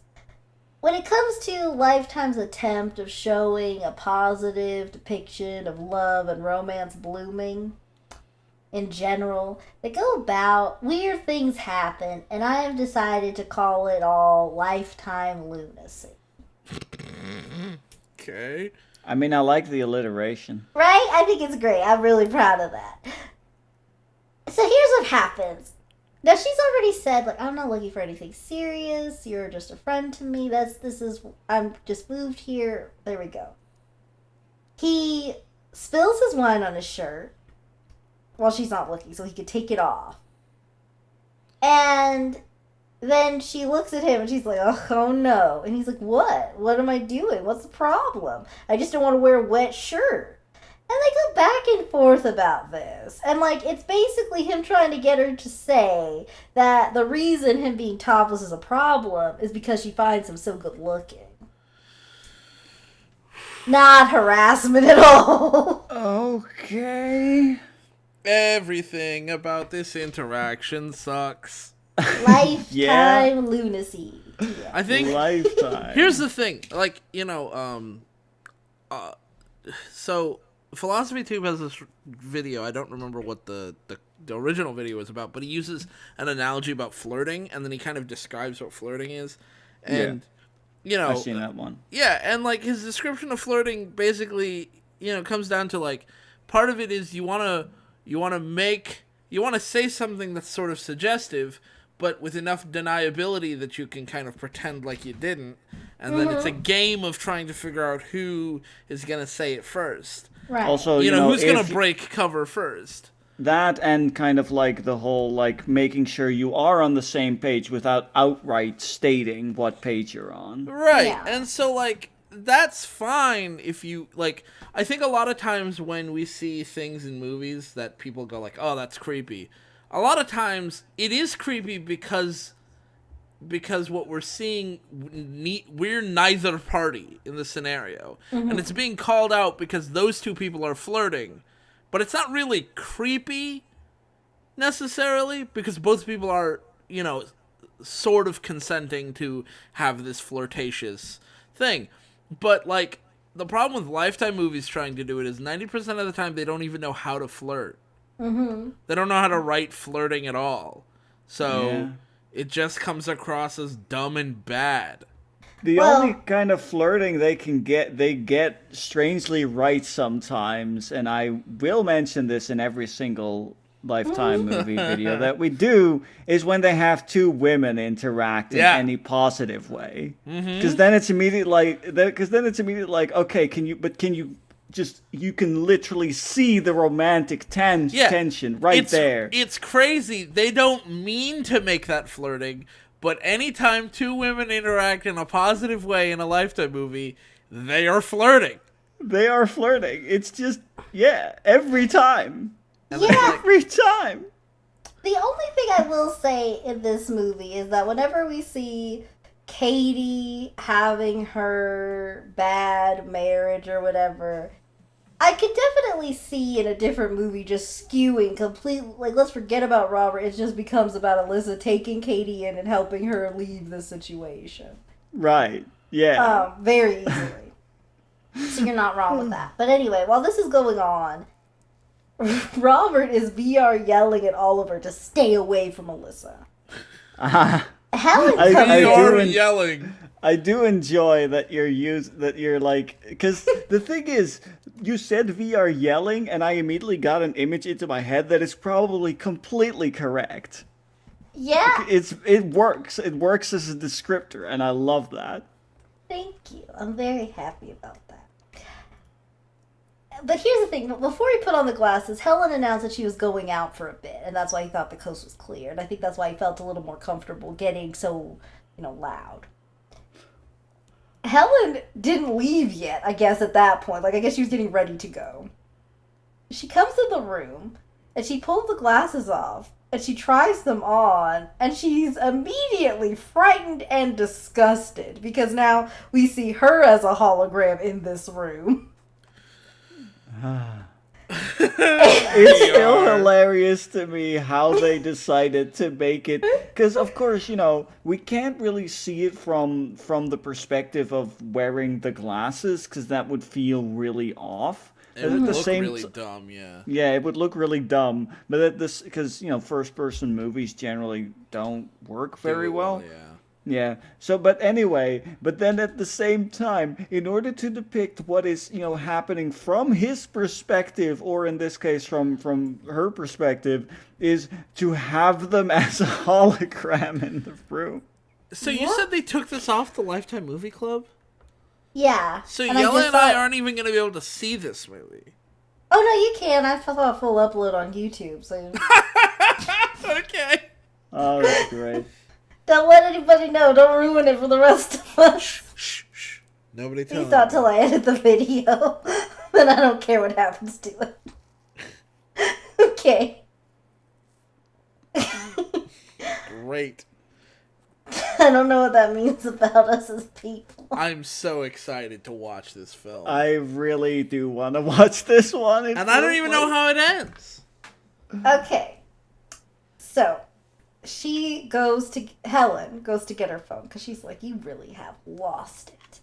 When it comes to Lifetime's attempt of showing a positive depiction of love and romance blooming in general, they go about, weird things happen, and I have decided to call it all Lifetime lunacy. Okay. I mean, I like the alliteration. Right? I think it's great. I'm really proud of that. So here's what happens. Now, she's already said, like, I'm not looking for anything serious. You're just a friend to me. I'm just moved here. There we go. He spills his wine on his shirt while she's not looking, so he could take it off. And then she looks at him and she's like, oh no. And he's like, what? What am I doing? What's the problem? I just don't want to wear a wet shirt. And they go back and forth about this. And, like, it's basically him trying to get her to say that the reason him being topless is a problem is because she finds him so good looking. Not harassment at all. Okay. Everything about this interaction sucks. Lifetime lunacy. Yeah. I think Lifetime. here's the thing, like, so Philosophy Tube has this video. I don't remember what the original video was about, but he uses an analogy about flirting, and then he kind of describes what flirting is, and I've seen that one. Yeah, and like his description of flirting basically, comes down to like part of it is you want to say something that's sort of suggestive, but with enough deniability that you can kind of pretend like you didn't, and then it's a game of trying to figure out who is going to say it first. Right. Also, Who's going to break cover first. That and kind of like the whole, like, making sure you are on the same page without outright stating what page you're on. Right. Yeah. And so, like, that's fine if you, like, I think a lot of times when we see things in movies that people go like, oh, that's creepy. A lot of times it is creepy because what we're seeing, we're neither party in the scenario. Mm-hmm. And it's being called out because those two people are flirting. But it's not really creepy, necessarily, because both people are, sort of consenting to have this flirtatious thing. But, like, the problem with Lifetime movies trying to do it is 90% of the time they don't even know how to flirt. Mm-hmm. They don't know how to write flirting at all. So it just comes across as dumb and bad. The only kind of flirting they get strangely right sometimes, and I will mention this in every single Lifetime movie video that we do, is when they have two women interact in any positive way. Because then it's immediately like, okay, you can literally see the romantic tension there. It's crazy. They don't mean to make that flirting. But anytime two women interact in a positive way in a Lifetime movie, they are flirting. They are flirting. It's just, every time. Yeah. Every time. The only thing I will say in this movie is that whenever we see Katie having her bad marriage or whatever, I could definitely see in a different movie just skewing completely. Like, let's forget about Robert. It just becomes about Alyssa taking Katie in and helping her leave the situation. Right. Yeah. Very easily. So you're not wrong with that. But anyway, while this is going on, Robert is VR yelling at Oliver to stay away from Alyssa. Helen comes yelling. I do enjoy that you're like, because the thing is, you said VR yelling, and I immediately got an image into my head that is probably completely correct. Yeah. It works. It works as a descriptor, and I love that. Thank you. I'm very happy about that. But here's the thing: before he put on the glasses, Helen announced that she was going out for a bit, and that's why he thought the coast was clear. And I think that's why he felt a little more comfortable getting so, loud. Helen didn't leave yet, I guess, at that point. Like, I guess she was getting ready to go. She comes in the room, and she pulls the glasses off, and she tries them on, and she's immediately frightened and disgusted, because now we see her as a hologram in this room. It's still hilarious to me how they decided to make it, because of course, we can't really see it from the perspective of wearing the glasses, because that would feel really off. It would look really dumb, yeah. Yeah, it would look really dumb, but because first person movies generally don't work very well. Yeah. Yeah. So, but then at the same time, in order to depict what is, happening from his perspective, or in this case from her perspective, is to have them as a hologram in the room. So you said they took this off the Lifetime Movie Club? Yeah. So Jelle and I aren't even going to be able to see this movie. Oh, no, you can. I thought full upload on YouTube, so... Okay. Oh, that's great. Don't let anybody know. Don't ruin it for the rest of us. Shh. Nobody tell me. Please not till I edit the video. Then I don't care what happens to it. Okay. Great. I don't know what that means about us as people. I'm so excited to watch this film. I really do want to watch this one. And I don't even know how it ends. Okay. So... Helen goes to get her phone, because she's like, you really have lost it.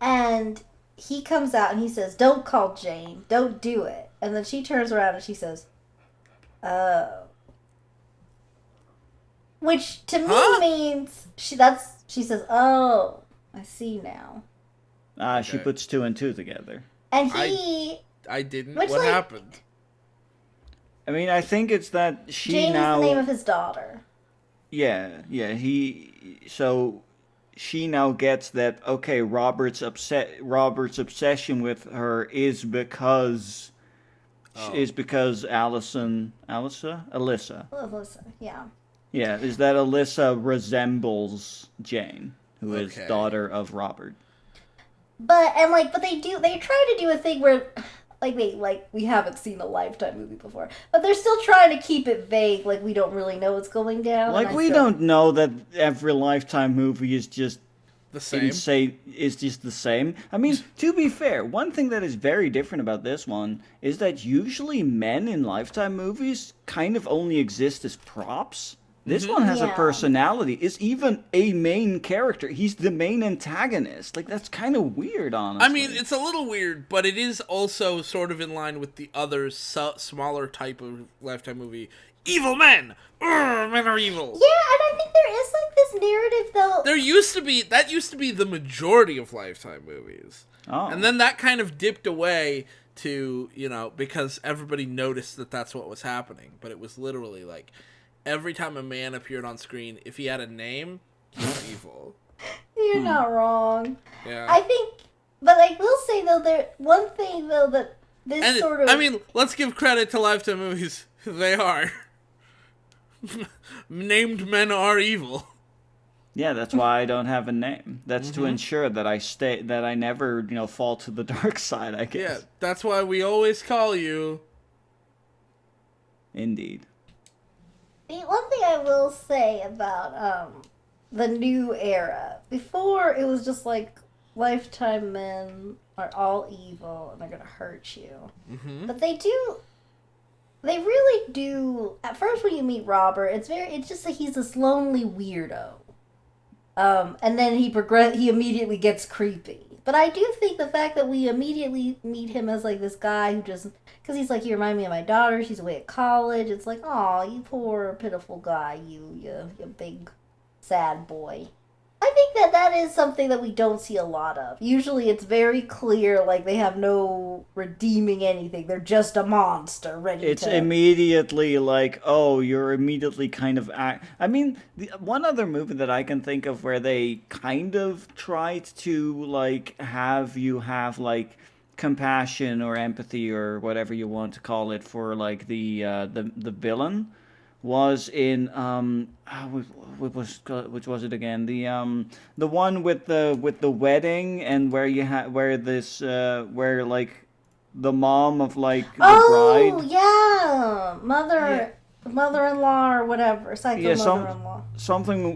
And he comes out and he says, don't call Jane, don't do it. And then she turns around and she says, oh. Which to me means, she says, oh, I see now. She puts two and two together. And I didn't. What happened? I mean, I think it's that she Jane now... is the name of his daughter. Yeah, so she now gets that, okay, Robert's obsession with her is because Alyssa, yeah. Yeah, is that Alyssa resembles Jane, who is daughter of Robert. But they try to do a thing where... we haven't seen a Lifetime movie before. But they're still trying to keep it vague, like we don't really know what's going down. We don't know that every Lifetime movie is just the same. Is just the same. I mean, to be fair, one thing that is very different about this one is that usually men in Lifetime movies kind of only exist as props. This one has a personality. Is even a main character. He's the main antagonist. That's kind of weird, honestly. I mean, it's a little weird, but it is also sort of in line with the other smaller type of Lifetime movie. Evil men! Men are evil! Yeah, and I think there is, this narrative, though... That used to be the majority of Lifetime movies. Oh. And then that kind of dipped away to, because everybody noticed that that's what was happening. But it was literally, every time a man appeared on screen, if he had a name, he was evil. You're not wrong. Yeah. I think, but I will say though, one thing though that this sort of... I mean, let's give credit to Lifetime movies. They are. Named men are evil. Yeah, that's why I don't have a name. That's to ensure that I never, fall to the dark side, I guess. Yeah, that's why we always call you... Indeed. One thing I will say about the new era, before it was just Lifetime men are all evil and they're gonna hurt you. Mm-hmm. But they really do. At first, when you meet Robert, it's just he's this lonely weirdo. And then he immediately gets creepy. But I do think the fact that we immediately meet him as this guy who just... Because he's you remind me of my daughter. She's away at college. It's aw, you poor, pitiful guy. You big, sad boy. I think that is something that we don't see a lot of. Usually it's very clear, they have no redeeming anything. They're just a monster ready It's immediately you're immediately kind of... I mean, one other movie that I can think of where they kind of tried to, have you have, compassion or empathy or whatever you want to call it for like the villain was in which was it again, the one with the wedding and where you had where like the mom of like the Oh, bride. yeah. Mother-in-law or whatever. Psycho Yeah, mother-in-law.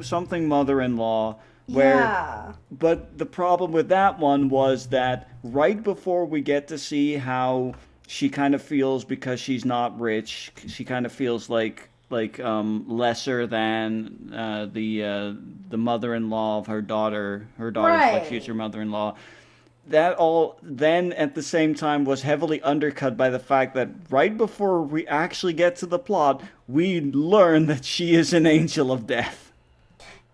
something mother-in-law where. Yeah. But the problem with that one was that right before we get to see how she kind of feels because she's not rich, she kind of feels like lesser than the mother-in-law of her daughter's like Right. future mother-in-law. That all then at the same time was heavily undercut by the fact that right before we actually get to the plot, we learn that she is an angel of death.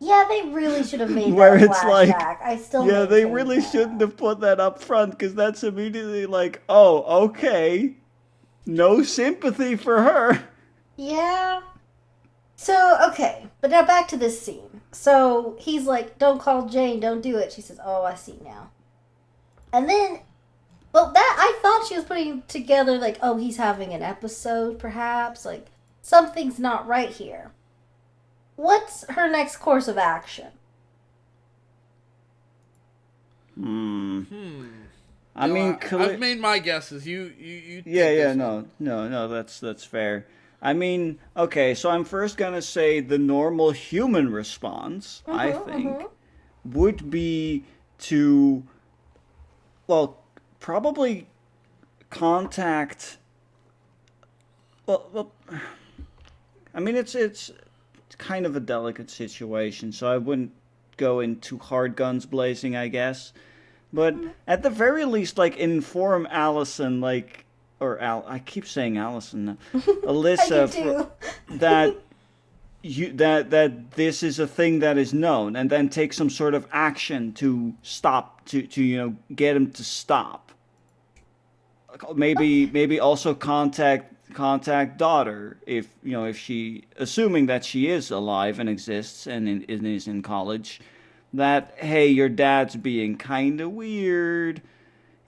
Yeah, they really should have made Where that a it's like, flashback. I still yeah, they maintain really that. shouldn't have put that up front because that's immediately like, oh, okay, no sympathy for her. Yeah. So, okay. But now back to this scene. So, he's like, don't call Jane, don't do it. She says, oh, I see now. And then, well, that, I thought she was putting together, like, oh, he's having an episode, perhaps. Like, something's not right here. What's her next course of action? I mean, I've made my guesses. You yeah, take yeah, this one. no, that's fair. I mean, okay, so I'm first gonna say the normal human response, I think, would be to, well, probably contact. Well, I mean, it's kind of a delicate situation, so I wouldn't go into hard guns blazing, I guess. But at the very least, like inform Allison, like I keep saying Allison now, Alyssa, I do too. that that this is a thing that is known, and then take some sort of action to stop to get him to stop. Maybe also contact daughter if she, assuming that she is alive and exists and is in college, that hey, your dad's being kind of weird.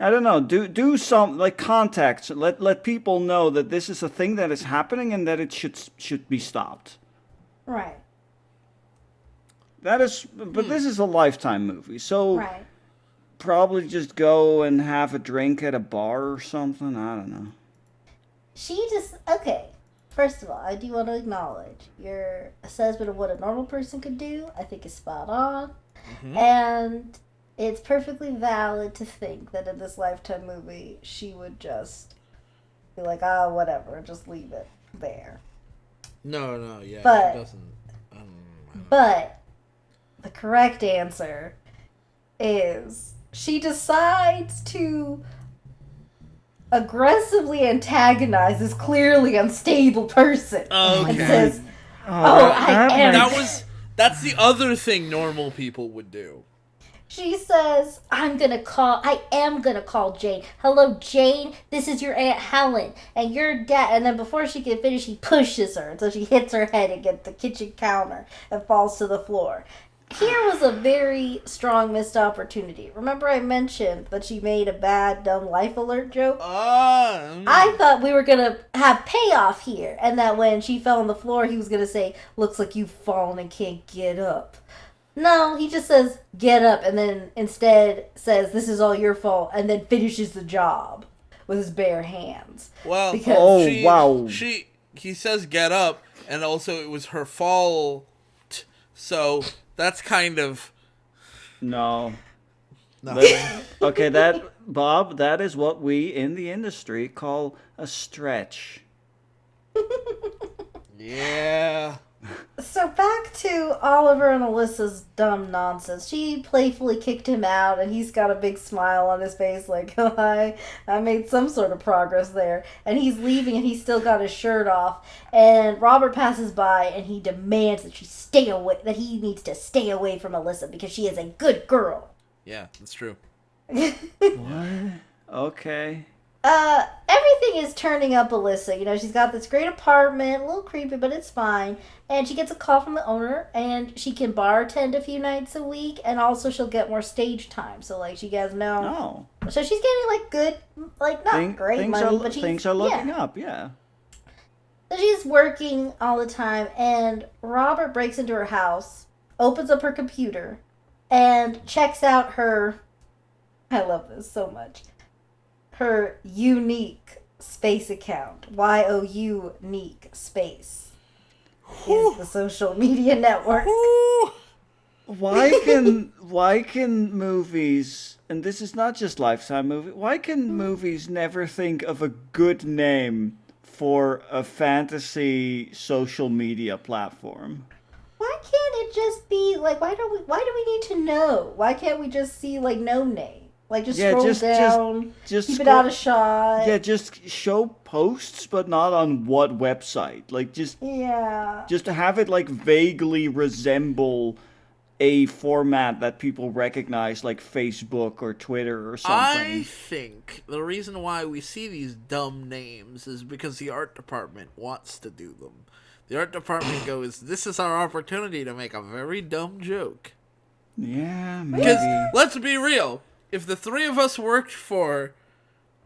I don't know. Do some like contacts. Let people know that this is a thing that is happening and that it should be stopped. Right. That is, but this is a Lifetime movie, so Right. probably just go and have a drink at a bar or something. I don't know. She just, okay. First of all, I do want to acknowledge your assessment of what a normal person could do. I think is spot on. And it's perfectly valid to think that in this Lifetime movie, she would just be like, ah, whatever, just leave it there. No, yeah, But- she doesn't. But the correct answer is she decides to aggressively antagonize this clearly unstable person. Okay. And says, I am. That's the other thing normal people would do. She says, I am gonna call Jane. Hello, Jane, this is your Aunt Helen, and your dad, and then before she can finish, he pushes her until she hits her head against the kitchen counter and falls to the floor. Here was a very strong missed opportunity. Remember I mentioned that she made a bad, dumb life alert joke? I thought we were gonna have payoff here, and that when she fell on the floor, he was gonna say, looks like you've fallen and can't get up. No, he just says, get up, and then instead says, this is all your fault, and then finishes the job with his bare hands. Well, Because- wow. He says get up, and also it was her fault, so that's kind of... No. No. Okay, Bob, that is what we in the industry call a stretch. Yeah. So back to Oliver and Alyssa's dumb nonsense. She playfully kicked him out, and he's got a big smile on his face like, oh, I made some sort of progress there. And he's leaving, and he's still got his shirt off. And Robert passes by, and he demands that that he needs to stay away from Alyssa because she is a good girl. Yeah, that's true. What? Okay. Everything is turning up Alyssa. You know, she's got this great apartment, a little creepy, but it's fine. And she gets a call from the owner, and she can bartend a few nights a week, and also she'll get more stage time. So, like, she gets Oh. So she's getting, like, good, like, not great money, but things are looking up, yeah. So she's working all the time, and Robert breaks into her house, opens up her computer, and checks out her, I love this so much, her unique space account. YOU-NEEK space is the social media network. Why can movies, and this is not just Lifetime movie, why can movies never think of a good name for a fantasy social media platform? Why can't it just be like, why do we need to know? Why can't we just see like no name? Like just scroll down, just keep it out of shot. Yeah, just show posts, but not on what website. Like just have it like vaguely resemble a format that people recognize, like Facebook or Twitter or something. I think the reason why we see these dumb names is because the art department wants to do them. The art department goes, this is our opportunity to make a very dumb joke. Yeah, maybe. Because, let's be real, if the three of us worked for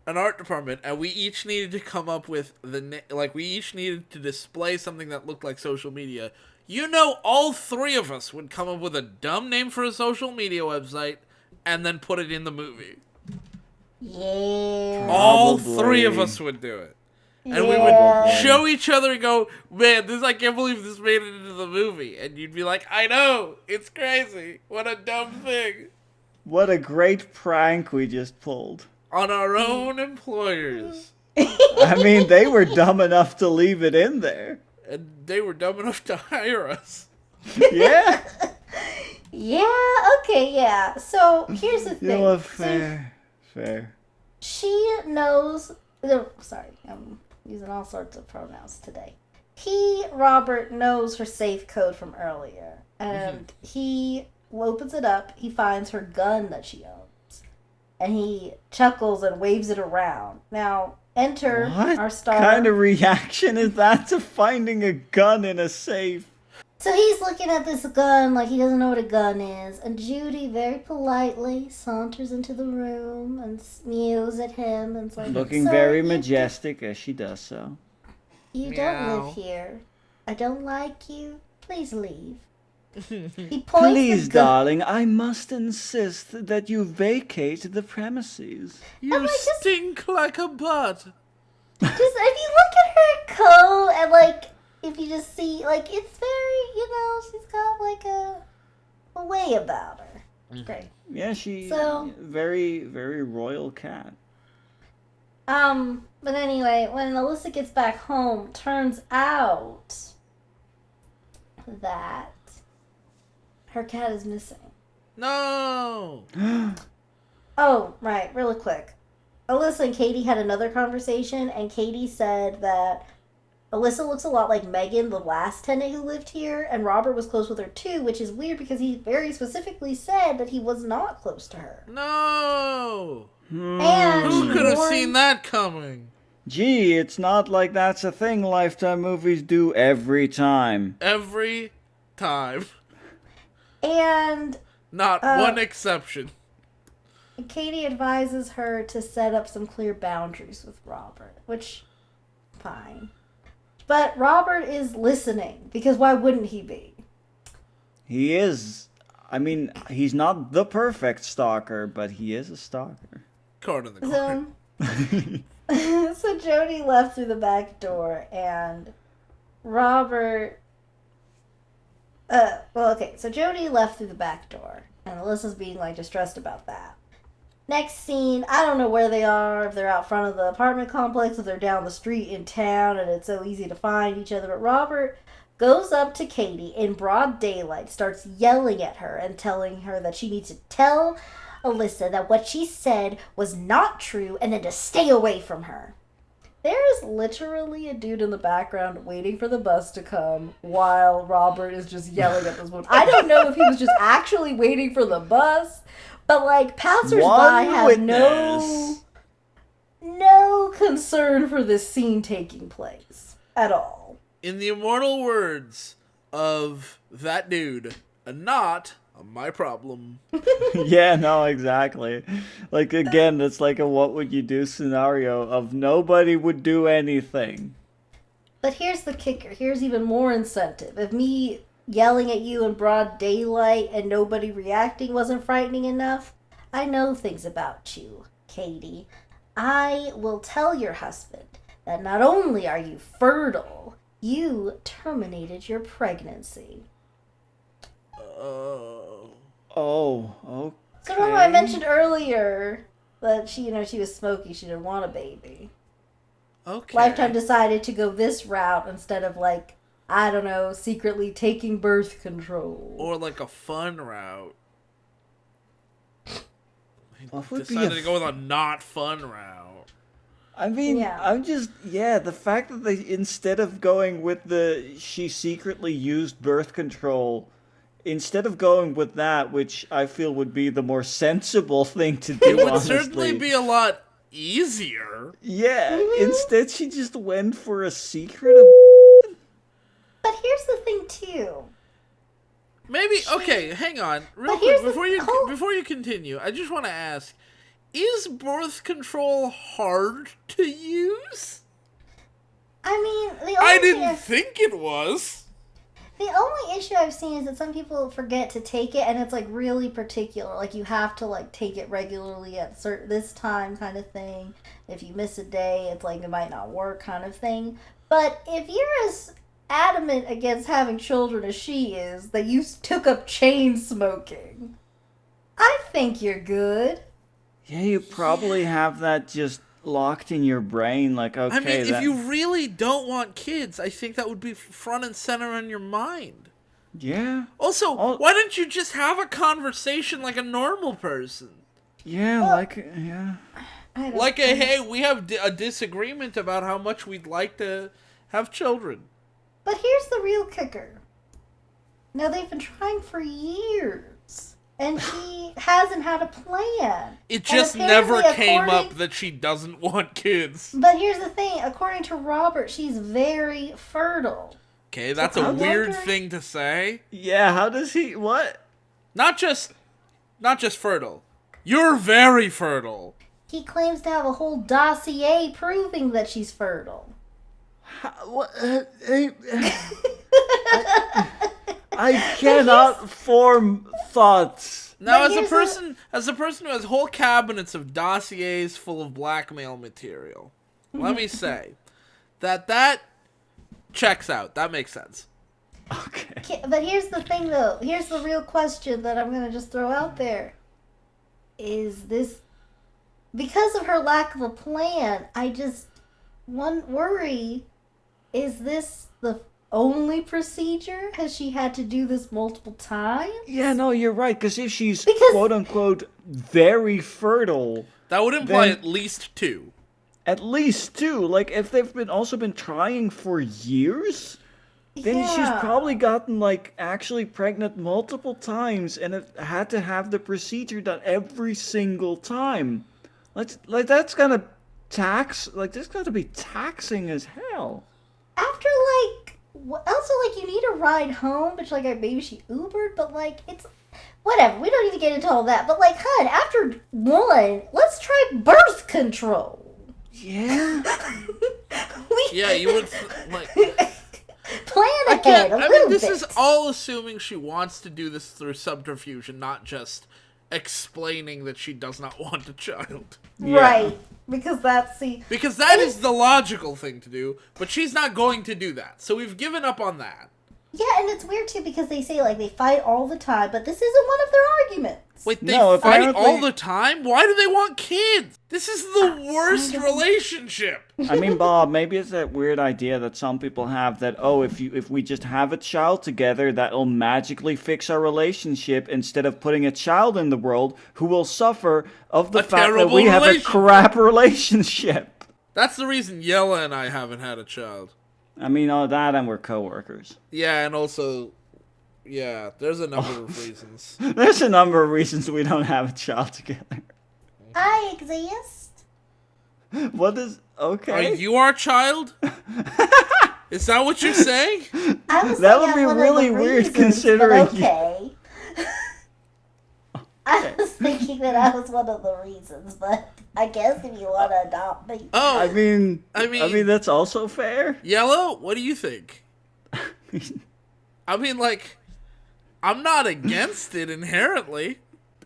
an art department and we each needed to come up with we each needed to display something that looked like social media, you know all three of us would come up with a dumb name for a social media website and then put it in the movie. Yeah. All three of us would do it. And we would show each other and go, man, I can't believe this made it into the movie. And you'd be like, I know, it's crazy. What a dumb thing. What a great prank we just pulled. On our own employers. I mean, they were dumb enough to leave it in there. And they were dumb enough to hire us. Yeah. Yeah. So, here's the thing. You know, fair. She knows... Sorry, I'm using all sorts of pronouns today. Robert, knows her safe code from earlier. And he opens it up. He finds her gun that she owns. And he chuckles and waves it around. Now, enter our star. What kind of reaction is that to finding a gun in a safe? So he's looking at this gun like he doesn't know what a gun is. And Judy very politely saunters into the room and mews at him. And is like, looking very majestic as she does so. You don't live here. I don't like you. Please leave. He points Please, darling, I must insist that you vacate the premises. You stink like a butt. Just, if you look at her coat and, like, if you just see, like, it's very, she's got, like, a way about her. It's great. Yeah, very, very royal cat. But anyway, when Alyssa gets back home, turns out that her cat is missing. No! Oh, right, really quick. Alyssa and Katie had another conversation, and Katie said that Alyssa looks a lot like Megan, the last tenant who lived here, and Robert was close with her too, which is weird because he very specifically said that he was not close to her. No! And who could have seen that coming? Gee, it's not like that's a thing Lifetime movies do every time. Every time. And not one exception. Katie advises her to set up some clear boundaries with Robert, which, fine. But Robert is listening, because why wouldn't he be? He is. I mean, he's not the perfect stalker, but he is a stalker. Card in the corner. So Jody left through the back door, and Robert... So Jody left through the back door, and Alyssa's being, like, distressed about that. Next scene, I don't know where they are, if they're out front of the apartment complex, if they're down the street in town, and it's so easy to find each other, but Robert goes up to Katie in broad daylight, starts yelling at her and telling her that she needs to tell Alyssa that what she said was not true, and then to stay away from her. There is literally a dude in the background waiting for the bus to come while Robert is just yelling at this woman. I don't know if he was just actually waiting for the bus, but, like, passersby have no... no concern for this scene taking place at all. In the immortal words of that dude, not my problem. Yeah, no, exactly. Like, again, it's like a what would you do scenario of nobody would do anything. But here's the kicker. Here's even more incentive. If me yelling at you in broad daylight and nobody reacting wasn't frightening enough, I know things about you, Katie. I will tell your husband that not only are you fertile, you terminated your pregnancy. Oh, okay. So remember I mentioned earlier that she was smoky, she didn't want a baby. Okay. Lifetime decided to go this route instead of like, I don't know, secretly taking birth control. Or like a fun route. What would be Decided to go with a not fun route. I mean, Yeah. the fact that they, instead of going with she secretly used birth control, instead of going with that, which I feel would be the more sensible thing to do, It would honestly. certainly be a lot easier. Yeah, Mm-hmm. instead she just went for a secret. But here's the thing too. Maybe okay. Hang on, real But here's quick the- before you continue. I just want to ask: is birth control hard to use? I mean, the only I thing didn't think it was. The only issue I've seen is that some people forget to take it, and it's like really particular. Like you have to like take it regularly at this time, kind of thing. If you miss a day, it's like it might not work, kind of thing. But if you're as adamant against having children as she is, that you took up chain smoking, I think you're good. Yeah, you probably have that just locked in your brain, like, okay, I mean, that, if you really don't want kids, I think that would be front and center on your mind. yeah, Also, why don't you just have a conversation like a normal person? yeah, Well, like, yeah. I don't Like a, hey, we have a disagreement about how much we'd like to have children. But here's the real kicker. Now, they've been trying for years, and she hasn't had a plan. It And just never apparently, came according- up that she doesn't want kids. But here's the thing. According to Robert, she's very fertile. Okay, that's So a I'm weird wondering- thing to say. Yeah, how does he, what? Not just fertile. You're very fertile. He claims to have a whole dossier proving that she's fertile. What? I cannot form thoughts. Now, But as a here's person who has whole cabinets of dossiers full of blackmail material, let me say that checks out. That makes sense. Okay. But here's the thing, though. Here's the real question that I'm going to just throw out there. Is this... Because of her lack of a plan, I just... One worry... Is this the only procedure? Has she had to do this multiple times? Yeah, no, you're right, because if she's Because- quote-unquote very fertile, That would imply Then- at least 2. at least two, like, if they've also been trying for years, then she's Yeah. probably gotten, like, actually pregnant multiple times and have had to have the procedure done every single time. That's gonna that's gotta be taxing as hell. After, like... Also, like, you need a ride home, but, like, maybe she Ubered, but, like, it's... Whatever, we don't need to get into all that. But, like, hun, after one, let's try birth control. Yeah. Yeah, you would like. Plan ahead a I little mean, this bit. is all assuming she wants to do this through subterfuge and not just explaining that she does not want a child. Yeah. Right. Because that's, Because that is the logical thing to do, but she's not going to do that. So we've given up on that. Yeah, and it's weird, too, because they say, like, they fight all the time, but this isn't one of their arguments. Wait, they No, fight apparently- all the time? Why do they want kids? This is the worst relationship. I mean, Bob, maybe it's that weird idea that some people have that, oh, if we just have a child together, that'll magically fix our relationship instead of putting a child in the world who will suffer of the A fact that terrible we have a relationship. crap relationship. That's the reason Jelle and I haven't had a child. I mean, all that and we're coworkers. Yeah, and also, yeah, there's a number of reasons. There's a number of reasons we don't have a child together. I exist. What is Are okay? you our child? Is that what you're saying? I was That like, would be one of really the weird reasons, considering but okay. I was thinking that I was one of the reasons, but I guess if you want to adopt me. Oh, I mean, I mean, that's also fair. Yellow, what do you think? I mean, like, I'm not against it inherently.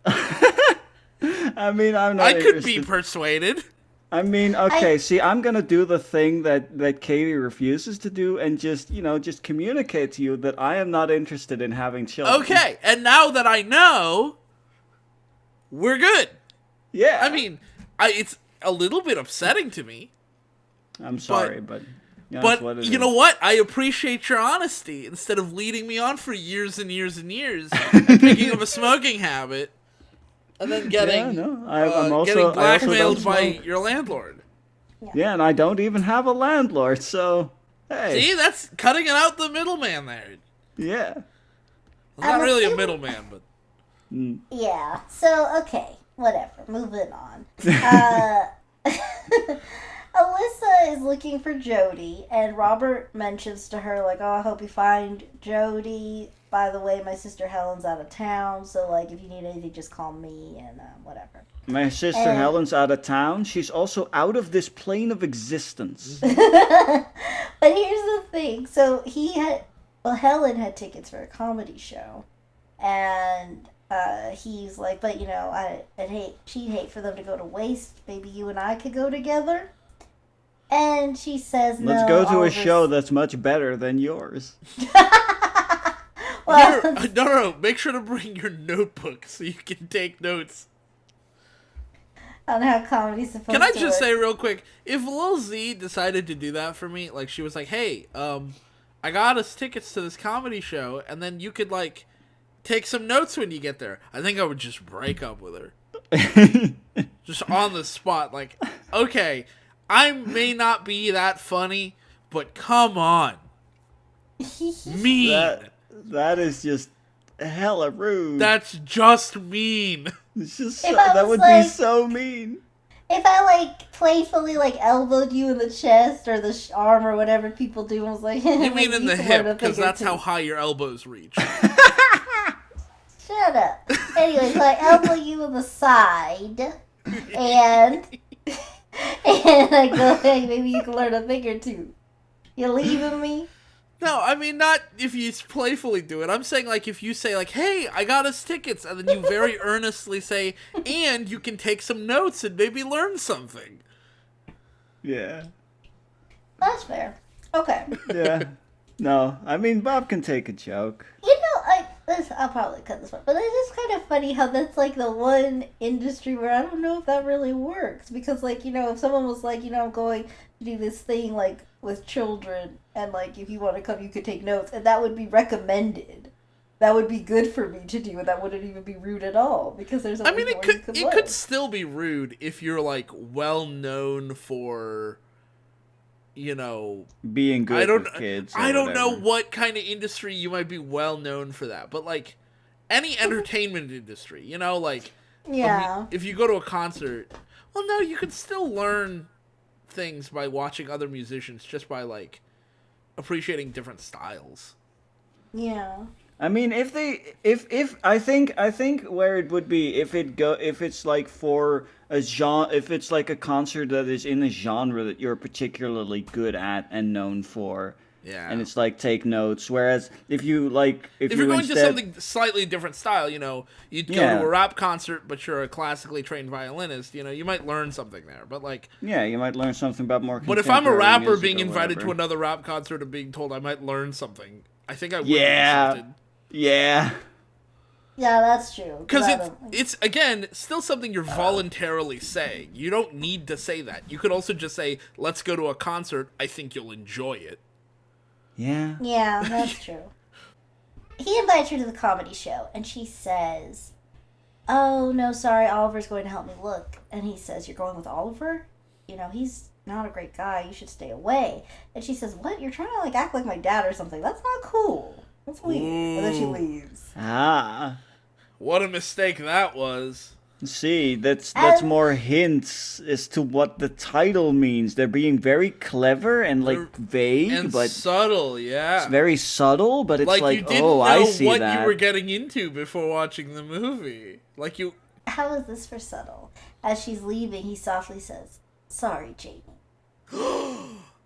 I mean, I'm not. I could be interested. persuaded. I mean, okay. See, I'm gonna do the thing that Katie refuses to do, and just just communicate to you that I am not interested in having children. Okay, and now that I know, we're good. Yeah. I mean, it's a little bit upsetting to me, I'm sorry, but but what it you is. know what? I appreciate your honesty. Instead of leading me on for years and years and years, and picking up a smoking habit, and then getting Yeah, no, I'm also getting I also blackmailed don't by smoke. your landlord. Yeah, and I don't even have a landlord, so hey. See, that's cutting it out the middleman there. Yeah. Well, not I'm really a assuming- middleman, but Yeah. So okay, whatever. Moving on. Alyssa is looking for Jody, and Robert mentions to her like, "Oh, I hope you find Jody. By the way, my sister Helen's out of town, so like, if you need anything, just call me and whatever." My sister And- Helen's out of town. She's also out of this plane of existence. But here's the thing. So Helen had tickets for a comedy show, and he's like, but she'd hate for them to go to waste. Maybe you and I could go together. And she says, Let's no, go to a Oliver's- show that's much better than yours. Well, Here, no. Make sure to bring your notebook so you can take notes. on how comedy's supposed Can I to just work. say real quick, if Lil Z decided to do that for me, like she was like, "Hey, I got us tickets to this comedy show, and then you could like take some notes when you get there," I think I would just break up with her, just on the spot. Like, okay, I may not be that funny, but come on, mean. That is just hella rude. That's just mean. It's just If so, I that was would like- be so mean. If I like playfully like elbowed you in the chest or the arm or whatever people do, and was like, You mean in the hip, because that's how high your elbows reach. Shut up. Anyway, so I elbow you in the side, and I go, hey, maybe you can learn a thing or two. You leaving me? No, I mean, not if you playfully do it. I'm saying, like, if you say, like, hey, I got us tickets, and then you very earnestly say, and you can take some notes and maybe learn something. Yeah. That's fair. Okay. Yeah. No, I mean, Bob can take a joke. You know, I'll probably cut this one, but it's just kind of funny how that's like the one industry where I don't know if that really works, because like, if someone was like, I'm going to do this thing like with children, and like if you want to come you could take notes, and that would be recommended, that would be good for me to do, and that wouldn't even be rude at all, because there's I mean, it it could still be rude if you're, like, well known for, Being good I don't, with kids. or I don't know whatever. what kind of industry you might be well known for that, but, like, any entertainment industry, like, Yeah. if you go to a concert, well, no, you can still learn things by watching other musicians, just by like appreciating different styles. Yeah. I mean, if I think where it would be if it's like for a genre, if it's like a concert that is in a genre that you're particularly good at and known for. Yeah. And it's like take notes. Whereas if you like, if you you're going instead, to something slightly different style, you'd go Yeah. to a rap concert, but you're a classically trained violinist. You might learn something there. But like, yeah, you might learn something about more. but if I'm a contemporary rapper music being or invited whatever. to another rap concert and being told I might learn something, I think I would Yeah. be accepted. Yeah. Yeah, that's true. Because I don't- it's again still something you're voluntarily saying. You don't need to say that. You could also just say, "Let's go to a concert. I think you'll enjoy it." Yeah. Yeah, that's true. He invites her to the comedy show, and she says, "Oh, no, sorry, Oliver's going to help me look." And he says, "You're going with Oliver? He's not a great guy. You should stay away." And she says, "What? You're trying to, like, act like my dad or something. That's not cool. That's weird." And then she Ooh. leaves. Ah. What a mistake that was. See, that's And more hints as to what the title means. They're being very clever and like They're- vague, and but subtle, it's yeah. very subtle. But it's Like like, you didn't oh, know I see what that. you were getting into before watching the movie. Like you, how is this for subtle? As she's leaving, he softly says, "Sorry, Jamie."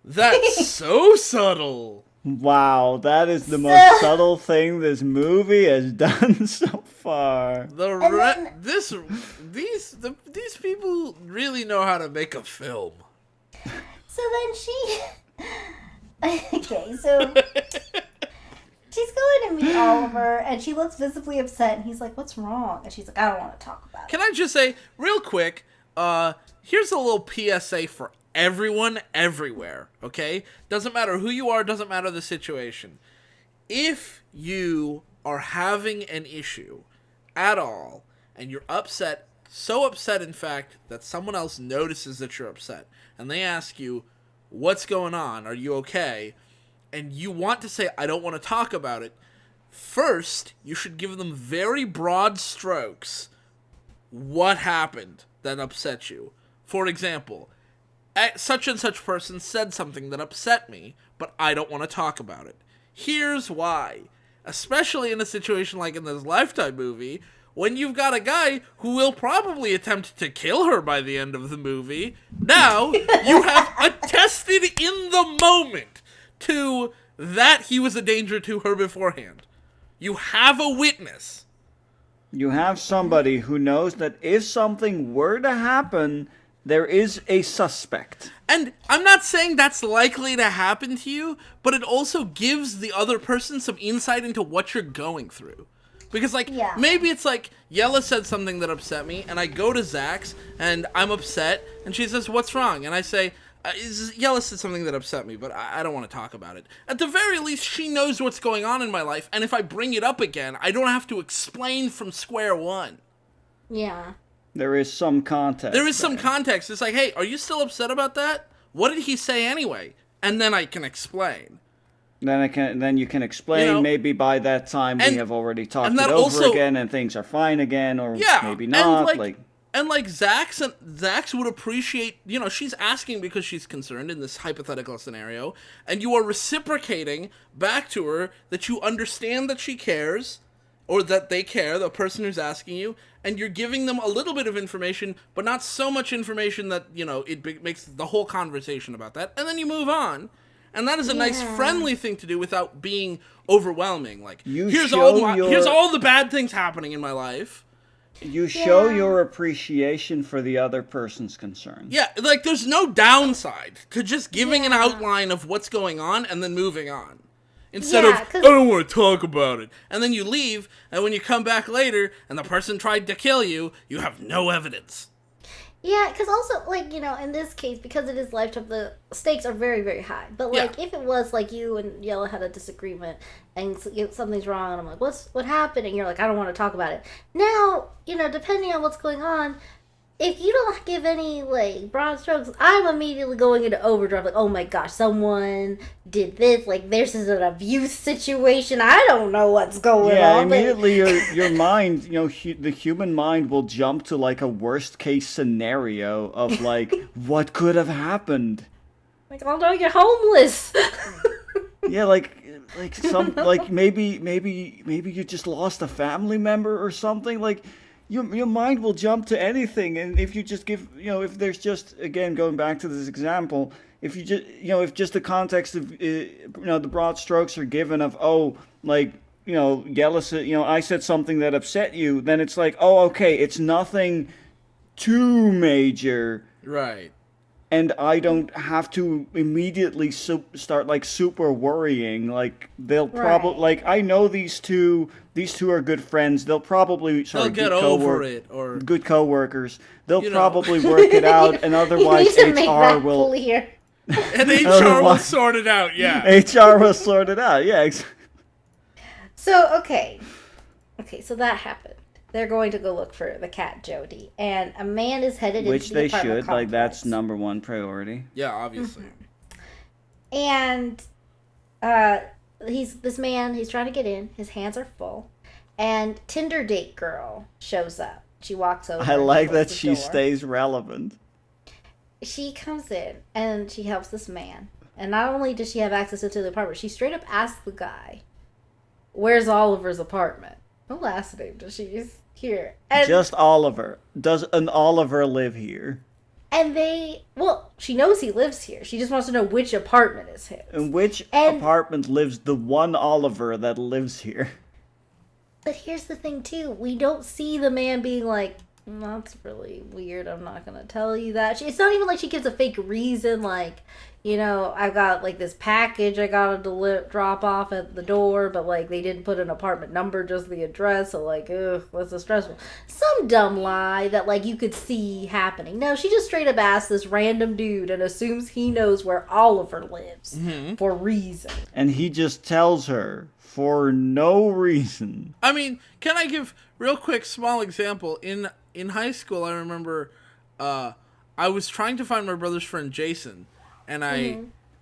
that's so subtle. Wow, that is the So- most subtle thing this movie has done so far. then- These people really know how to make a film. So then she. Okay, so she's going to meet Oliver, and she looks visibly upset, and he's like, "What's wrong?" And she's like, "I don't want to talk about it." Can I just say, real quick, here's a little PSA for everyone, everywhere, okay? Doesn't matter who you are, doesn't matter the situation. If you are having an issue at all, and you're upset, so upset, in fact, that someone else notices that you're upset, and they ask you, what's going on? Are you okay? And you want to say, I don't want to talk about it. First, you should give them very broad strokes. What happened that upset you? For example, such and such person said something that upset me, but I don't want to talk about it. Here's why. Especially in a situation like in this Lifetime movie, when you've got a guy who will probably attempt to kill her by the end of the movie, now you have attested in the moment to that he was a danger to her beforehand. You have a witness. You have somebody who knows that if something were to happen, there is a suspect. And I'm not saying that's likely to happen to you, but it also gives the other person some insight into what you're going through. Because, like, Yeah. maybe it's like, Jelle said something that upset me, and I go to Zach's, and I'm upset, and she says, what's wrong? And I say, Jelle said something that upset me, but I don't want to talk about it. At the very least, she knows what's going on in my life, and if I bring it up again, I don't have to explain from square one. Yeah. There is some context. There is some there. context. It's like, hey, are you still upset about that? What did he say anyway? And then I can explain. Then you can explain. You know, maybe by that time we and- have already talked and it that over also- again, and things are fine again, or Yeah, maybe not. And like Zach's would appreciate, she's asking because she's concerned in this hypothetical scenario, and you are reciprocating back to her that you understand that she cares, or that they care, the person who's asking you, and you're giving them a little bit of information, but not so much information that, makes the whole conversation about that, and then you move on. And that is a nice, friendly thing to do without being overwhelming. Like, here's all the bad things happening in my life. You show your appreciation for the other person's concern. Yeah, like, there's no downside to just giving an outline of what's going on and then moving on. Instead of, 'cause- I don't want to talk about it. And then you leave, and when you come back later and the person tried to kill you, you have no evidence. Yeah, because also, like, in this case, because it is Lifetime, the stakes are very, very high. But, like, if it was, like, you and Jelle had a disagreement and something's wrong, and I'm like, what happened? And you're like, I don't want to talk about it. Now, depending on what's going on, if you don't give any, like, broad strokes, I'm immediately going into overdrive. Like, oh my gosh, someone did this. Like, this is an abuse situation. I don't know what's going on. Immediately your mind, the human mind will jump to like a worst case scenario of like what could have happened. Like, oh no, you're homeless. Yeah, like some like maybe you just lost a family member or something. Like your mind will jump to anything, and if you just give, if there's just, again, going back to this example, if you just, if just the context of, the broad strokes are given of, Jelle said, I said something that upset you, then it's like, oh, okay, it's nothing too major. Right. And I don't have to immediately start like super worrying. Like they'll probably like, I know these two are good friends. They'll probably get over it, or good coworkers. They'll probably work it out, and otherwise HR will. Clear. And HR will sort it out. Yeah. HR will sort it out. Yeah. So okay, so that happened. They're going to go look for the cat Jody, and a man is headed Which into the they apartment should. Like complex. that's number one priority. Yeah, obviously. And he's trying to get in. His hands are full, and Tinder date girl shows up. She walks over. I like that closes she the door. stays relevant. She comes in and she helps this man. And not only does she have access into the apartment, she straight up asks the guy, "Where's Oliver's apartment?" No last name does she use here. And, Just Oliver. Does an Oliver live here? and she knows he lives here. She just wants to know which apartment is his. In which And- apartment lives the one Oliver that lives here? But here's the thing, too. We don't see the man being like, "That's really weird. I'm not going to tell you that." It's not even like she gives a fake reason, like, I've got, like, this package I got to drop off at the door, but, like, they didn't put an apartment number, just the address, so, like, ugh, what's so stressful? Some dumb lie that, like, you could see happening. No, she just straight up asks this random dude and assumes he knows where Oliver lives for a reason. And he just tells her for no reason. I mean, can I give real quick small example? In high school, I remember I was trying to find my brother's friend Jason, and I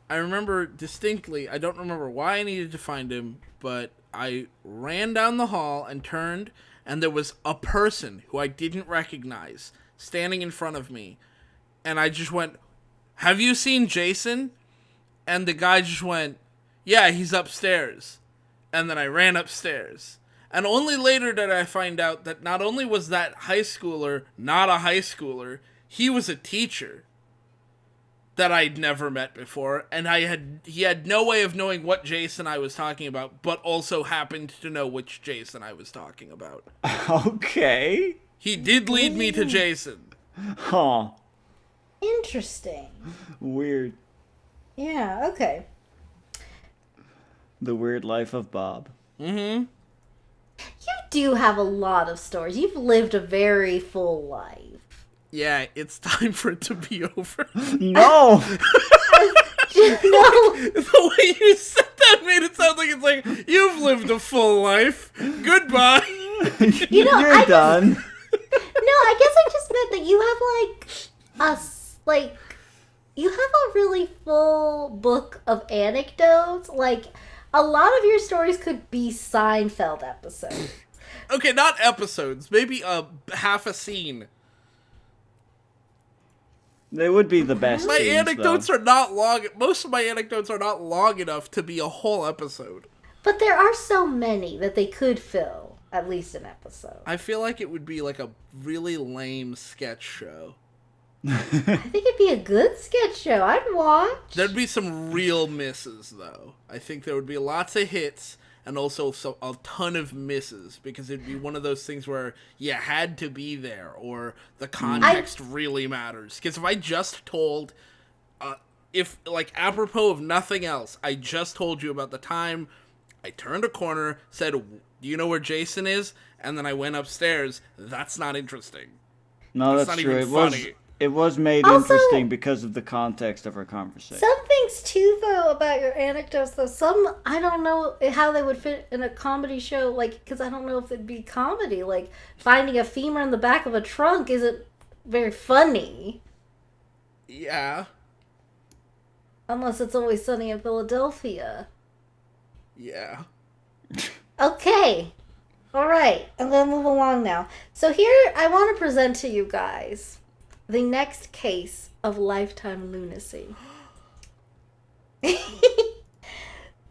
remember distinctly, I don't remember why I needed to find him, but I ran down the hall and turned, and there was a person who I didn't recognize standing in front of me, and I just went, "Have you seen Jason?" And the guy just went, "Yeah, he's upstairs." And then I ran upstairs. And only later did I find out that not only was that high schooler not a high schooler, he was a teacher that I'd never met before, and he had no way of knowing what Jason I was talking about, but also happened to know which Jason I was talking about. Okay. He did lead me to Jason. Huh. Interesting. Weird. Yeah, okay. The Weird Life of Bob. You do have a lot of stories. You've lived a very full life. Yeah, it's time for it to be over. No! No, The way you said that made it sound like it's like, you've lived a full life. Goodbye. You know, You're done. no, I guess I just meant that you have you have a really full book of anecdotes. Like, a lot of your stories could be Seinfeld episodes. Okay, not episodes. Maybe half a scene. They would be the best. My scenes, anecdotes though. are not long. Most of my anecdotes are not long enough to be a whole episode. But there are so many that they could fill at least an episode. I feel like it would be like a really lame sketch show. I think it'd be a good sketch show. I'd watch. There'd be some real misses, though. I think there would be lots of hits and also a ton of misses, because it'd be one of those things where you had to be there, or the context really matters. Because if I just told, apropos of nothing else, I just told you about the time I turned a corner, said, "Do you know where Jason is?" And then I went upstairs, that's not interesting. No, That's that's not true. even It was. funny. It was made Also- interesting because of the context of our conversation. Some things too, though, about your anecdotes. Though some, I don't know how they would fit in a comedy show. Like, because I don't know if it'd be comedy. Like, finding a femur in the back of a trunk isn't very funny, Yeah. unless it's Always Sunny in Philadelphia. Yeah. Okay, all right. I'm gonna move along now. So here, I want to present to you guys the next case of lifetime lunacy.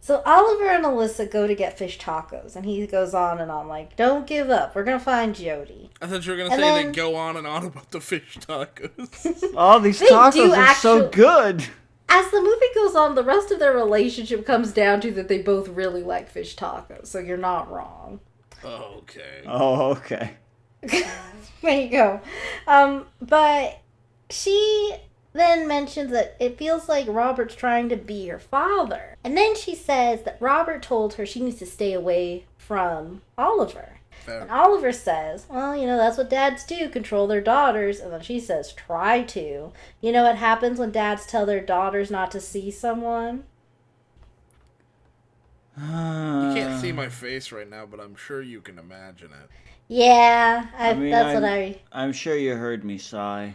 So Oliver and Alyssa go to get fish tacos, and he goes on and on like, "Don't give up. We're gonna find Jody." I thought you were going to And say then- they go on and on about the fish tacos. Oh, these They do tacos are so actually- good. As the movie goes on, the rest of their relationship comes down to that they both really like fish tacos. So you're not wrong. Okay. Oh, okay. There you go. But she then mentions that it feels like Robert's trying to be her father. And then she says that Robert told her she needs to stay away from Oliver. Fair. And Oliver says, "Well, that's what dads do, control their daughters." And then she says, "Try to." You know what happens when dads tell their daughters not to see someone? You can't see my face right now, but I'm sure you can imagine it. Yeah, I'm sure you heard me sigh.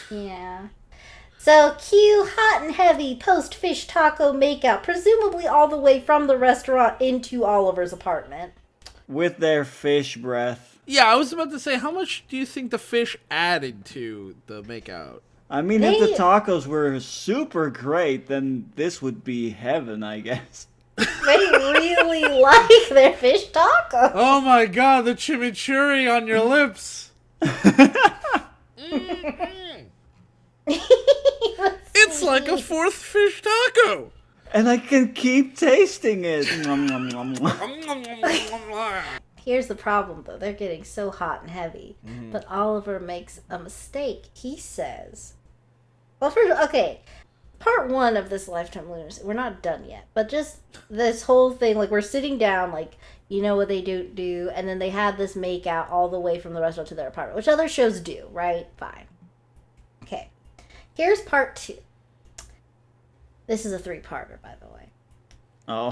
Yeah. So, cue hot and heavy post-fish taco makeout, presumably all the way from the restaurant into Oliver's apartment. With their fish breath. Yeah, I was about to say, how much do you think the fish added to the makeout? I mean, if the They- tacos were super great, then this would be heaven, I guess. They really like their fish tacos. Oh my god, the chimichurri on your lips. It's like a fourth fish taco. And I can keep tasting it. Nom, nom, nom, nom. Here's the problem, though. They're getting so hot and heavy. But Oliver makes a mistake. He says, well, first, okay, part one of this Lifetime Lunacy, we're not done yet. But just this whole thing, like, we're sitting down, like, you know what they do, and then they have this make out all the way from the restaurant to their apartment, which other shows do, right? Fine. Okay. Here's part two. This is a three-parter, by the way. Oh.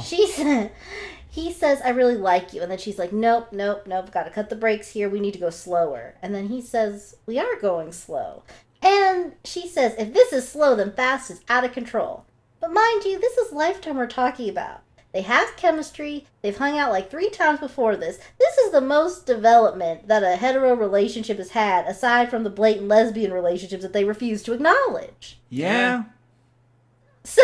He says, I really like you. And then she's like, nope. Got to cut the brakes here. We need to go slower. And then he says, we are going slow. And she says, if this is slow, then fast is out of control. But mind you, this is Lifetime we're talking about. They have chemistry. They've hung out like 3 times before this. This is the most development that a hetero relationship has had, aside from the blatant lesbian relationships that they refuse to acknowledge. Yeah. So,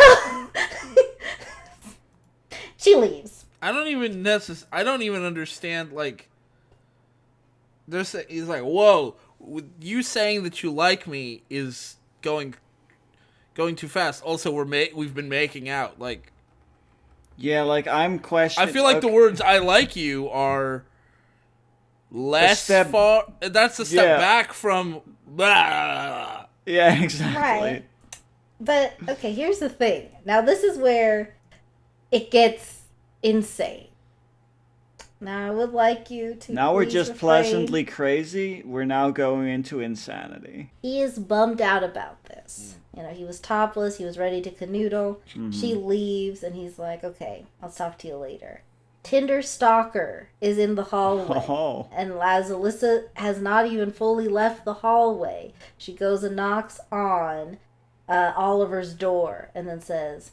she leaves. I don't even understand, like, he's like, whoa, you saying that you like me is going too fast. Also, we've been making out, like. Yeah, like, I'm questioning. I feel like the words "I like you" are less far. That's a step back from. Blah. Yeah, exactly. Right. But, okay, here's the thing. Now, this is where it gets insane. Now, I would like you to. Now we're please just refrain. pleasantly crazy. We're now going into insanity. He is bummed out about this. You know, he was topless. He was ready to canoodle. She leaves, and he's like, okay, I'll talk to you later. Tinder stalker is in the hallway. Oh. And as Alyssa has not even fully left the hallway, she goes and knocks on Oliver's door and then says,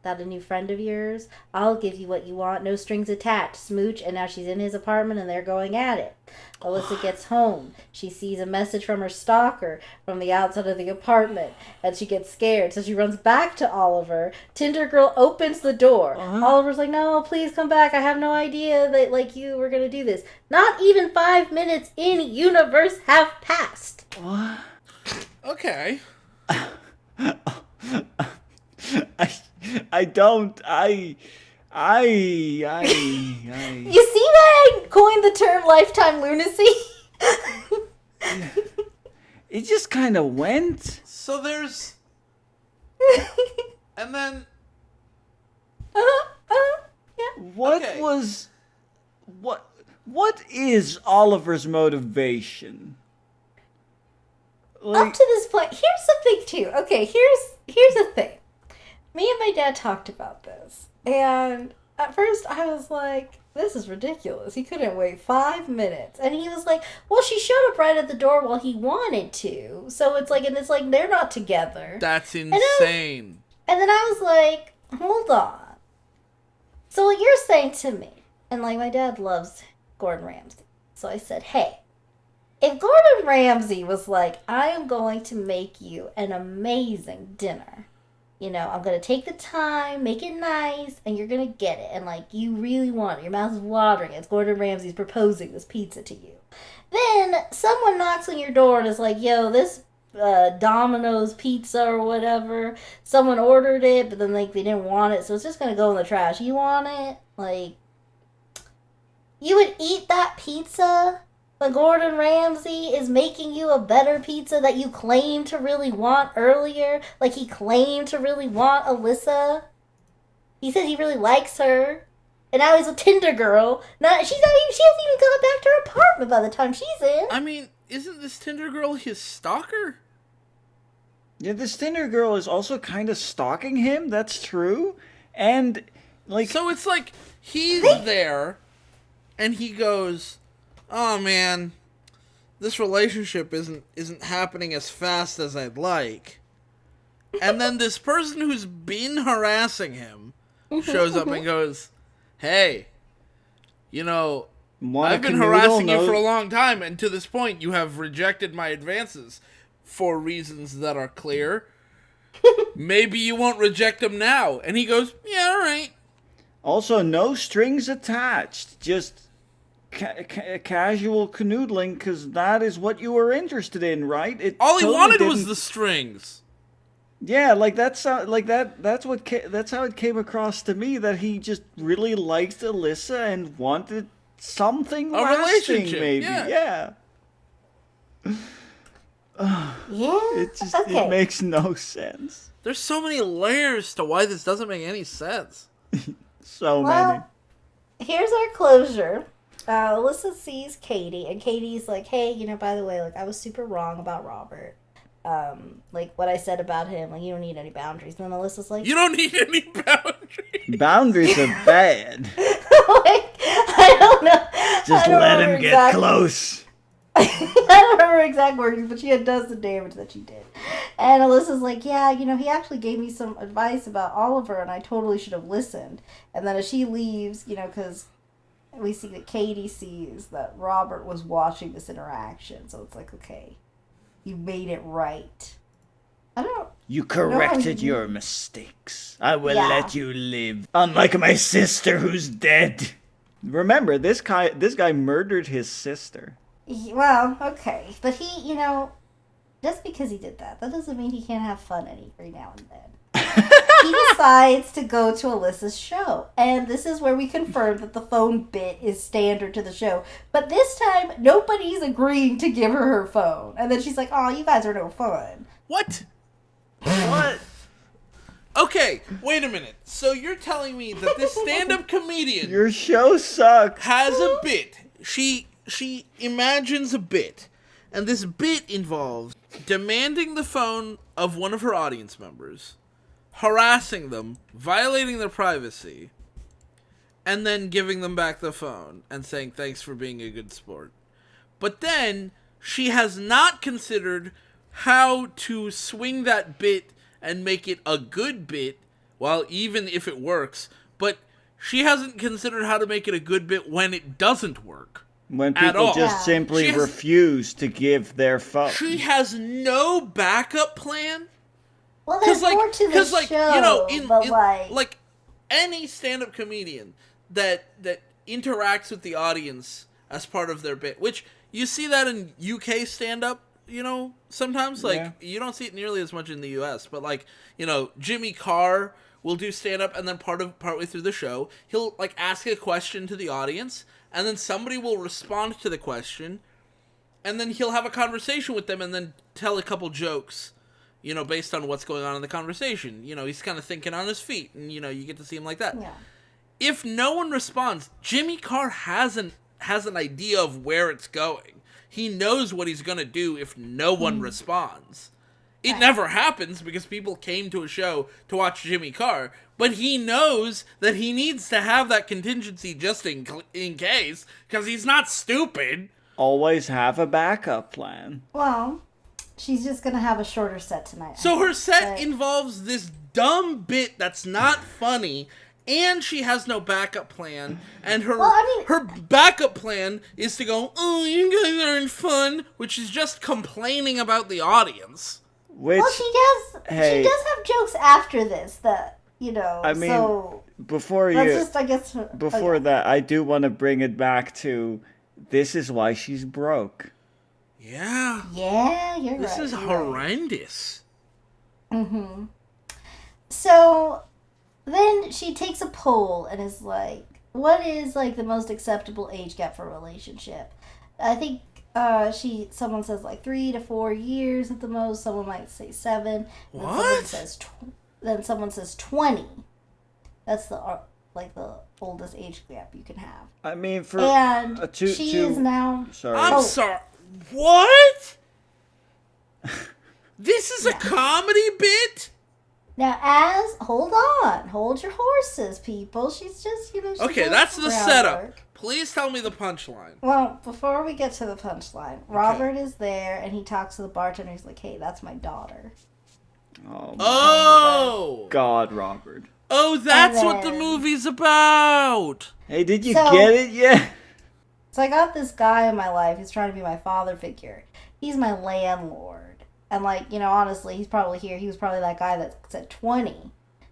that a new friend of yours? I'll give you what you want, no strings attached. Smooch, and now she's in his apartment and they're going at it. Alyssa gets home. She sees a message from her stalker from the outside of the apartment, and she gets scared, so she runs back to Oliver. Tinder girl opens the door. Oliver's like, no, please come back. I have no idea that, like, you were going to do this. Not even 5 minutes in universe have passed. What? Okay. I don't. I. You see why I coined the term Lifetime Lunacy? It just kind of went. So there's, and then Yeah. What Okay. was. What is Oliver's motivation? Up to this point, here's something too. Okay, here's the thing. Me and my dad talked about this, and at first I was like, this is ridiculous. He couldn't wait 5 minutes. And he was like, well, she showed up right at the door while he wanted to. So it's like they're not together. that's insane. And then I was like, hold on. So what you're saying to me, and like my dad loves Gordon Ramsay. So I said, hey, if Gordon Ramsay was like, I am going to make you an amazing dinner. You know, I'm going to take the time, make it nice, and you're going to get it. And, like, you really want it. Your mouth is watering. It's Gordon Ramsay's proposing this pizza to you. Then someone knocks on your door and is like, yo, this Domino's pizza or whatever, someone ordered it, but then, like, they didn't want it, so it's just going to go in the trash. You want it? Like, you would eat that pizza? But Gordon Ramsay is making you a better pizza that you claimed to really want earlier. Like he claimed to really want Alyssa. He said he really likes her. And now he's a Tinder girl. She hasn't even gone back to her apartment by the time she's in. I mean, isn't this Tinder girl his stalker? Yeah, this Tinder girl is also kind of stalking him. That's true. And, like... So it's like, he's there, and he goes, oh man, this relationship isn't happening as fast as I'd like. And then this person who's been harassing him shows up and goes, hey, you know, Want a I've been canoodle? harassing you No- for a long time, and to this point, you have rejected my advances for reasons that are clear. Maybe you won't reject them now. And he goes, yeah, all right. Also, no strings attached. Just casual canoodling, because that is what you were interested in, right? It All he totally wanted was didn't- the strings. Yeah, like that's like that. That's how it came across to me, that he just really liked Alyssa and wanted something A lasting, relationship, maybe. yeah. Yeah. It just okay. it makes no sense. There's so many layers to why this doesn't make any sense. So Well, many. Here's our closure. Alyssa sees Katie, and Katie's like, "Hey, by the way, like I was super wrong about Robert. Like what I said about him. Like you don't need any boundaries." And then Alyssa's like, You don't need any boundaries. Boundaries are bad. like, I don't know. Just I don't let remember him get exactly- close. I don't remember exact words, but she does the damage that she did. And Alyssa's like, yeah, he actually gave me some advice about Oliver, and I totally should have listened. And then as she leaves, because we see that Katie sees that Robert was watching this interaction, so it's like, okay, you made it right. I don't. You corrected No, your mistakes. I will Yeah. let you live. Unlike my sister who's dead. Remember, this guy murdered his sister. Well, okay, but he, just because he did that doesn't mean he can't have fun every now and then. He decides to go to Alyssa's show, and this is where we confirm that the phone bit is standard to the show. But this time, nobody's agreeing to give her phone, and then she's like, "Oh, you guys are no fun." What? What? Okay, wait a minute. So you're telling me that this stand-up comedian Your show sucks. has a bit. She imagines a bit, and this bit involves demanding the phone of one of her audience members, harassing them, violating their privacy, and then giving them back the phone and saying thanks for being a good sport. But then she has not considered how to swing that bit and make it a good bit, well, even if it works, but she hasn't considered how to make it a good bit when it doesn't work. When At people all. just Yeah. simply She has- refuse to give their phone. She has no backup plan. Well, there's more to the show, but like any stand-up comedian that interacts with the audience as part of their bit, which you see that in UK stand-up, sometimes, like, Yeah. you don't see it nearly as much in the US, but, like, Jimmy Carr will do stand-up, and then partway through the show, he'll, like, ask a question to the audience, and then somebody will respond to the question, and then he'll have a conversation with them, and then tell a couple jokes, based on what's going on in the conversation. He's kind of thinking on his feet, and, you get to see him like that. yeah. If no one responds, Jimmy Carr has an idea of where it's going. He knows what he's going to do if no one responds. It never happens because people came to a show to watch Jimmy Carr, but he knows that he needs to have that contingency just in case, because he's not stupid. Always have a backup plan. Well, she's just gonna have a shorter set tonight. So her set But- involves this dumb bit that's not funny, and she has no backup plan, and her Well, I mean- her backup plan is to go, "Oh, you guys aren't fun," which is just complaining about the audience. Which, Well, she does. hey. She does have jokes after this that I mean, So before that's you, just, I guess. before that, I do want to bring it back to, this is why she's broke. Yeah, Yeah, you're this right. is you're right. horrendous. So then she takes a poll and is like, "What is like the most acceptable age gap for a relationship?" I think someone says like 3 to 4 years at the most. Someone might say 7. And What? Then someone says 20. That's the oldest age gap you can have. I mean, for And two, she two, is now. sorry. I'm Oh. sorry. What? This is a comedy bit? Now, hold your horses, people. She's just, she's Okay, doing that's some the groundwork. setup. Please tell me the punchline. Well, before we get to the punchline, Robert is there and he talks to the bartender. He's like, "Hey, that's my daughter." Oh my Oh! God, Robert. Oh, that's And what the then- movie's about! Hey, did you So- get it yet? So I got this guy in my life who's trying to be my father figure. He's my landlord. And like, honestly, he's probably here. He was probably that guy that's at 20.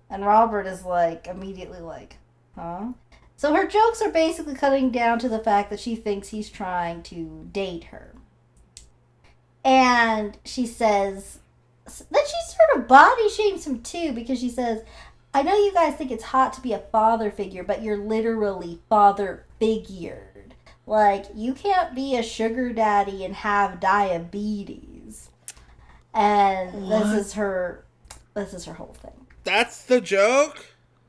And Robert is like, immediately like, huh? So her jokes are basically cutting down to the fact that she thinks he's trying to date her. And she says, then she sort of body shames him too, because she says, I know you guys think it's hot to be a father figure, but you're literally father figured. Like, you can't be a sugar daddy and have diabetes. And What? this is her whole thing. That's the joke?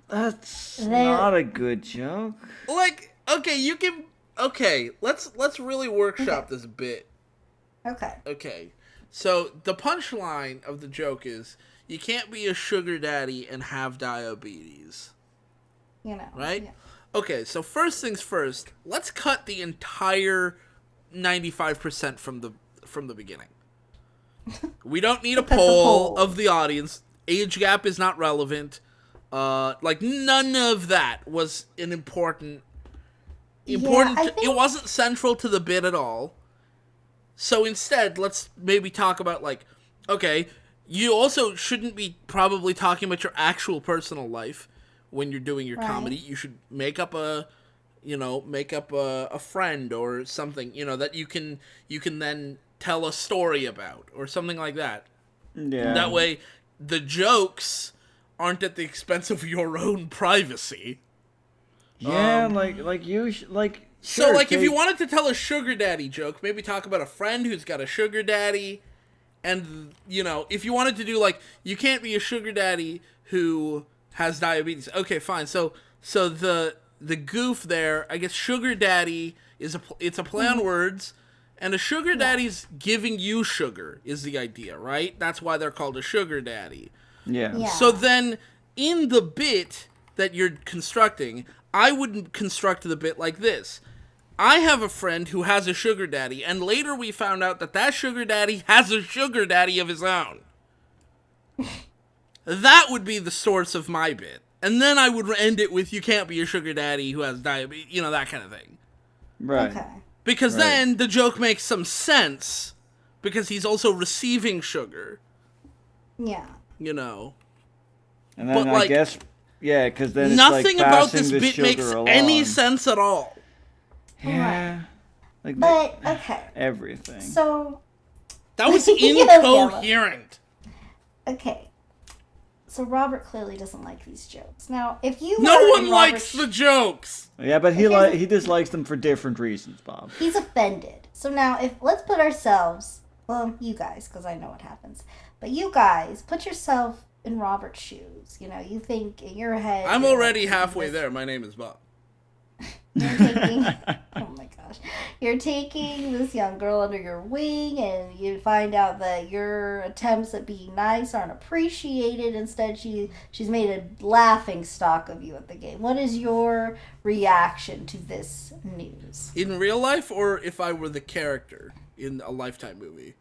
That's not a good joke. Like, okay, you can... Okay, let's really workshop this bit. Okay. Okay, so the punchline of the joke is, you can't be a sugar daddy and have diabetes. Right? Yeah. Okay, so first things first, let's cut the entire 95% from the beginning. We don't need a poll of the audience. Age gap is not relevant. Like, none of that was an important. It wasn't central to the bit at all. So instead, let's maybe talk about, like, okay, you also shouldn't be probably talking about your actual personal life when you're doing your comedy. You should make up a friend or something, that you can then tell a story about or something like that. Yeah. That way, the jokes aren't at the expense of your own privacy. Yeah, Sure, so, like, if you wanted to tell a sugar daddy joke, maybe talk about a friend who's got a sugar daddy. And, if you wanted to do, like, you can't be a sugar daddy who has diabetes. Okay, fine. So the goof there, I guess sugar daddy it's a play on words. And a sugar daddy's giving you sugar is the idea, right? That's why they're called a sugar daddy. Yeah. So then, in the bit that you're constructing, I would construct the bit like this. I have a friend who has a sugar daddy, and later we found out that sugar daddy has a sugar daddy of his own. That would be the source of my bit. And then I would end it with, you can't be a sugar daddy who has diabetes, that kind of thing. Right. Okay. Because then the joke makes some sense, because he's also receiving sugar. Yeah. And then I guess, because then nothing it's like about this the bit makes along. any sense at all. Yeah. Like But, okay. Everything. So. That was incoherent. Okay. So Robert clearly doesn't like these jokes. Now, if you No one likes the jokes. Yeah, but he dislikes them for different reasons, Bob. He's offended. So now, let's put ourselves, well, you guys, because I know what happens, but you guys, put yourself in Robert's shoes. You think in your head. I'm already halfway there. My name is Bob. You're taking, oh my gosh, you're taking this young girl under your wing, and you find out that your attempts at being nice aren't appreciated. Instead, she's made a laughing stock of you at the game. What is your reaction to this news? In real life, or if I were the character in a Lifetime movie?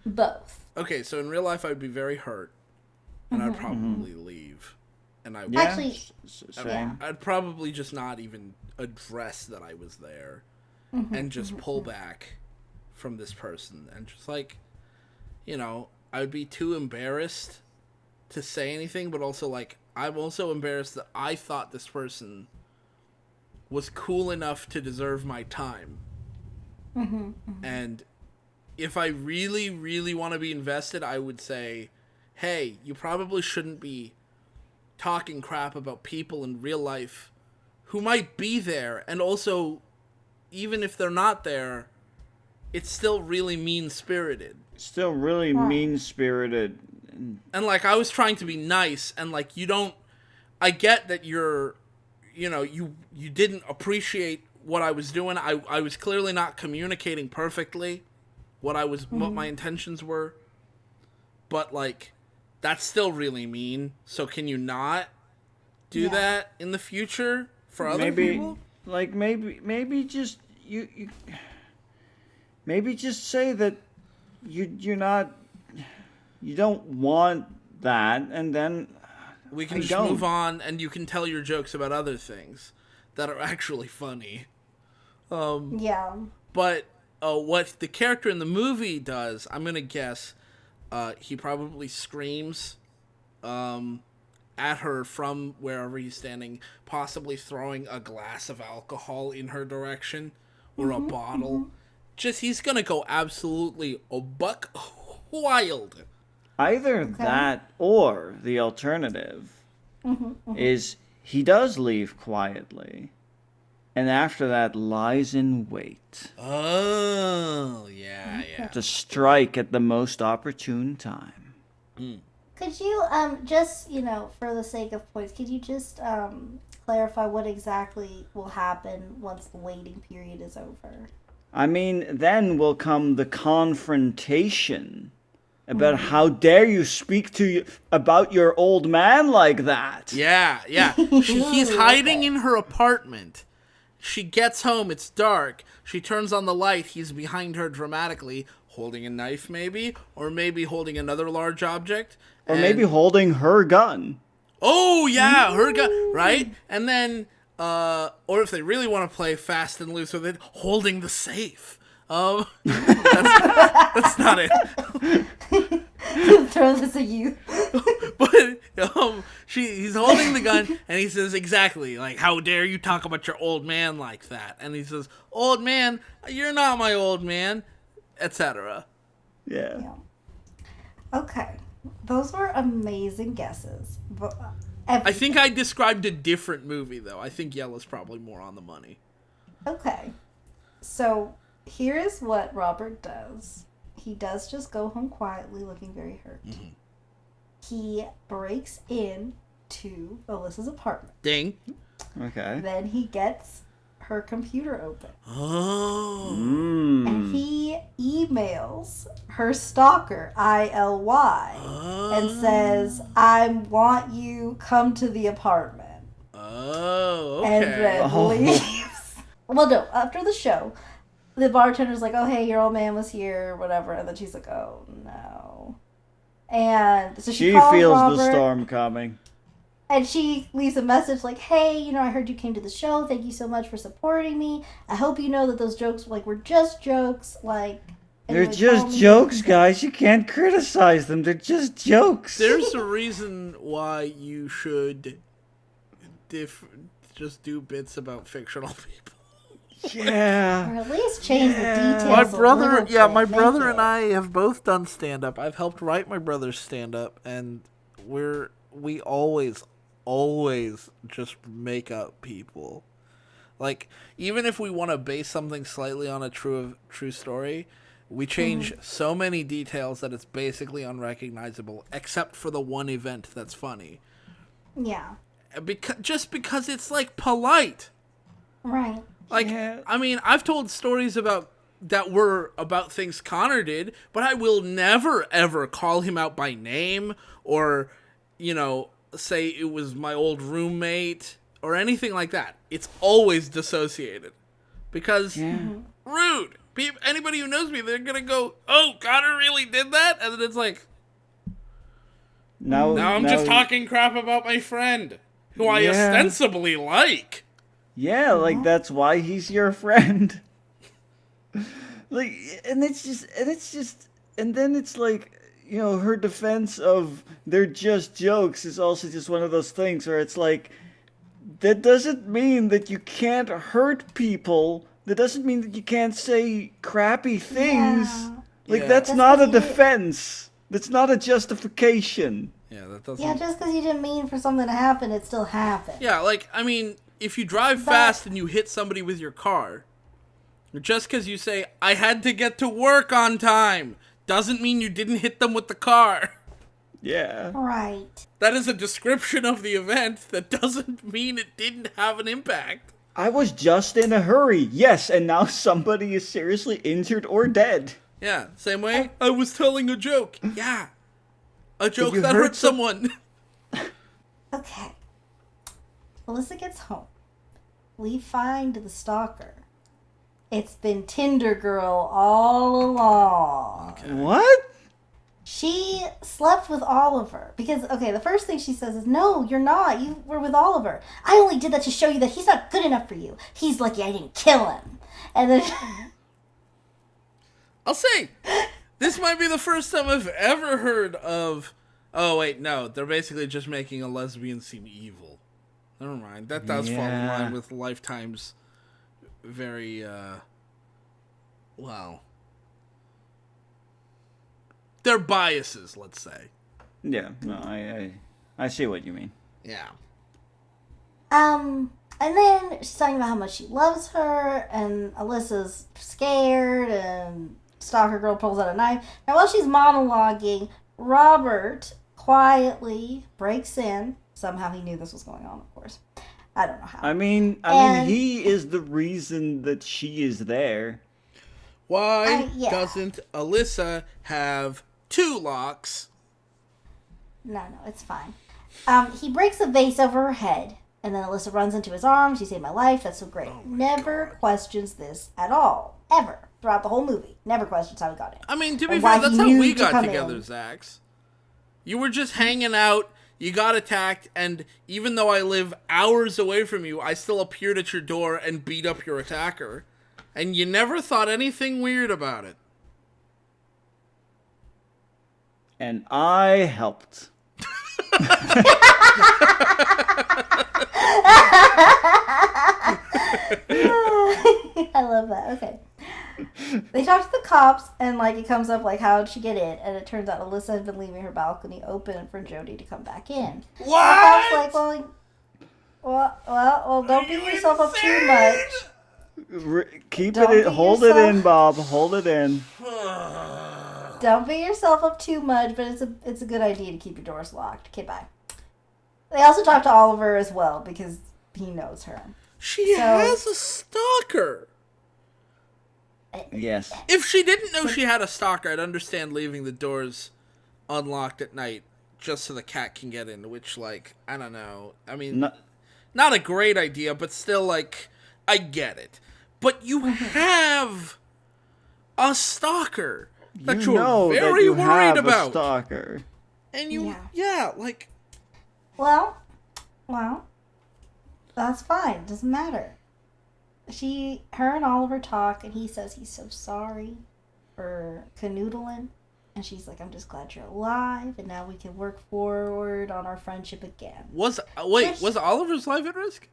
Both. Okay, so in real life, I'd be very hurt, and I'd probably leave. And I would, Actually, I'd probably just not even address that I was there, and just pull back from this person, and just like, I would be too embarrassed to say anything, but also like, I'm also embarrassed that I thought this person was cool enough to deserve my time. And if I really, really want to be invested, I would say, hey, you probably shouldn't be talking crap about people in real life who might be there, and also, even if they're not there, it's still really mean-spirited. Still really mean-spirited. And, like, I was trying to be nice, and, like, I get that you didn't appreciate what I was doing. I was clearly not communicating perfectly what my intentions were. But, like, that's still really mean. So can you not do that in the future for other people? Like, maybe just you maybe just say that you don't want that, and then we can just move on, and you can tell your jokes about other things that are actually funny. Yeah. But what the character in the movie does, I'm gonna guess, he probably screams at her from wherever he's standing, possibly throwing a glass of alcohol in her direction or a bottle. Just he's gonna go absolutely buck wild. Either that or the alternative is he does leave quietly, and after that lies in wait Oh, yeah. to strike at the most opportune time. Could you, just, for the sake of points, could you just clarify what exactly will happen once the waiting period is over? I mean, then will come the confrontation about how dare you speak to you about your old man like that. Yeah. He's hiding in her apartment. She gets home, it's dark. She turns on the light, he's behind her dramatically, holding a knife maybe, or maybe holding another large object. Or maybe holding her gun. Oh, yeah, her gun, right? And then, or if they really want to play fast and loose with it, holding the safe. That's not it. Throw this at you. But he's holding the gun, and he says exactly, like, how dare you talk about your old man like that? And he says, old man, you're not my old man, etc. Yeah. Okay. Those were amazing guesses. I think I described a different movie, though. I think Jelle's probably more on the money. Okay. So, here is what Robert does. He does just go home quietly, looking very hurt. He breaks in to Alyssa's apartment. Ding. Okay. Then he gets her computer open. Oh. And he emails her stalker, ILY, and says, I want you, come to the apartment. Oh, okay. And then leaves. Well, no, after the show, the bartender's like, oh, hey, your old man was here, or whatever. And then she's like, oh, no. And so she calls feels Robert, the storm coming. and she leaves a message like, hey, I heard you came to the show. Thank you so much for supporting me. I hope you know that those jokes, were just jokes. They're just jokes, guys. You can't criticize them. They're just jokes. There's a reason why you should just do bits about fictional people. Yeah. Or at least change the details. My a brother, little yeah, bit. my Make brother it- and I have both done stand-up. I've helped write my brother's stand-up, and we always just make up people. Like, even if we want to base something slightly on a true story, we change so many details that it's basically unrecognizable, except for the one event that's funny. Yeah. Because it's, polite. Right. Yeah. I mean, I've told stories that were about things Connor did, but I will never, ever call him out by name or, say it was my old roommate or anything like that. It's always dissociated. Because, rude. Anybody who knows me, they're going to go, oh, Connor really did that? And then it's like, now I'm just talking crap about my friend, who I ostensibly like. Yeah, that's why he's your friend. And then it's her defense of they're just jokes is also just one of those things where it's like, that doesn't mean that you can't hurt people. That doesn't mean that you can't say crappy things. Yeah. That's not a defense. That's not a justification. Yeah, that doesn't... Yeah, just because you didn't mean for something to happen, it still happened. Yeah, if you drive fast and you hit somebody with your car, just because you say, I had to get to work on time, doesn't mean you didn't hit them with the car. Yeah. Right. That is a description of the event. That doesn't mean it didn't have an impact. I was just in a hurry. Yes, and now somebody is seriously injured or dead. Yeah, same way. I was telling a joke. Yeah. A joke you that hurt hurt someone. Okay. Alyssa gets home. We find the stalker. It's been Tinder Girl all along. What? She slept with Oliver. Because, the first thing she says is, no, you're not. You were with Oliver. I only did that to show you that he's not good enough for you. He's lucky I didn't kill him. And then I'll say, this might be the first time I've ever heard of... Oh, wait, no. They're basically just making a lesbian seem evil. Never mind. That does fall in line with Lifetime's very, well... Their biases, let's say. Yeah, no, I see what you mean. Yeah. and then she's talking about how much she loves her, and Alyssa's scared, and Stalker Girl pulls out a knife. Now, while she's monologuing, Robert quietly breaks in. Somehow he knew this was going on, of course. I don't know how. I mean, he is the reason that she is there. Why doesn't Alyssa have 2 locks? No, it's fine. He breaks a vase over her head, and then Alyssa runs into his arms. You saved my life. That's so great. Never questions this at all. Ever. Throughout the whole movie. Never questions how he got in. I mean, to be fair, that's how we got together, Zax. You were just hanging out, you got attacked, and even though I live hours away from you, I still appeared at your door and beat up your attacker. And you never thought anything weird about it. And I helped. I love that. Okay. They talk to the cops, and like it comes up like, how did she get in? And it turns out Alyssa had been leaving her balcony open for Jody to come back in. What? The cops like, well, don't beat yourself up too much. Hold it in, Bob. Hold it in. Don't beat yourself up too much, but it's a good idea to keep your doors locked. Okay, bye. They also talk to Oliver as well because he knows her. She has a stalker. Yes. If she didn't know she had a stalker, I'd understand leaving the doors unlocked at night just so the cat can get in, which, like, I don't know. I mean, not a great idea, but still, like, I get it. But you have a stalker that you're very worried about. A stalker. And you, like... Well, that's fine. It doesn't matter. Her and Oliver talk, and he says he's so sorry for canoodling. And she's like, I'm just glad you're alive, and now we can work forward on our friendship again. Was Oliver's life at risk?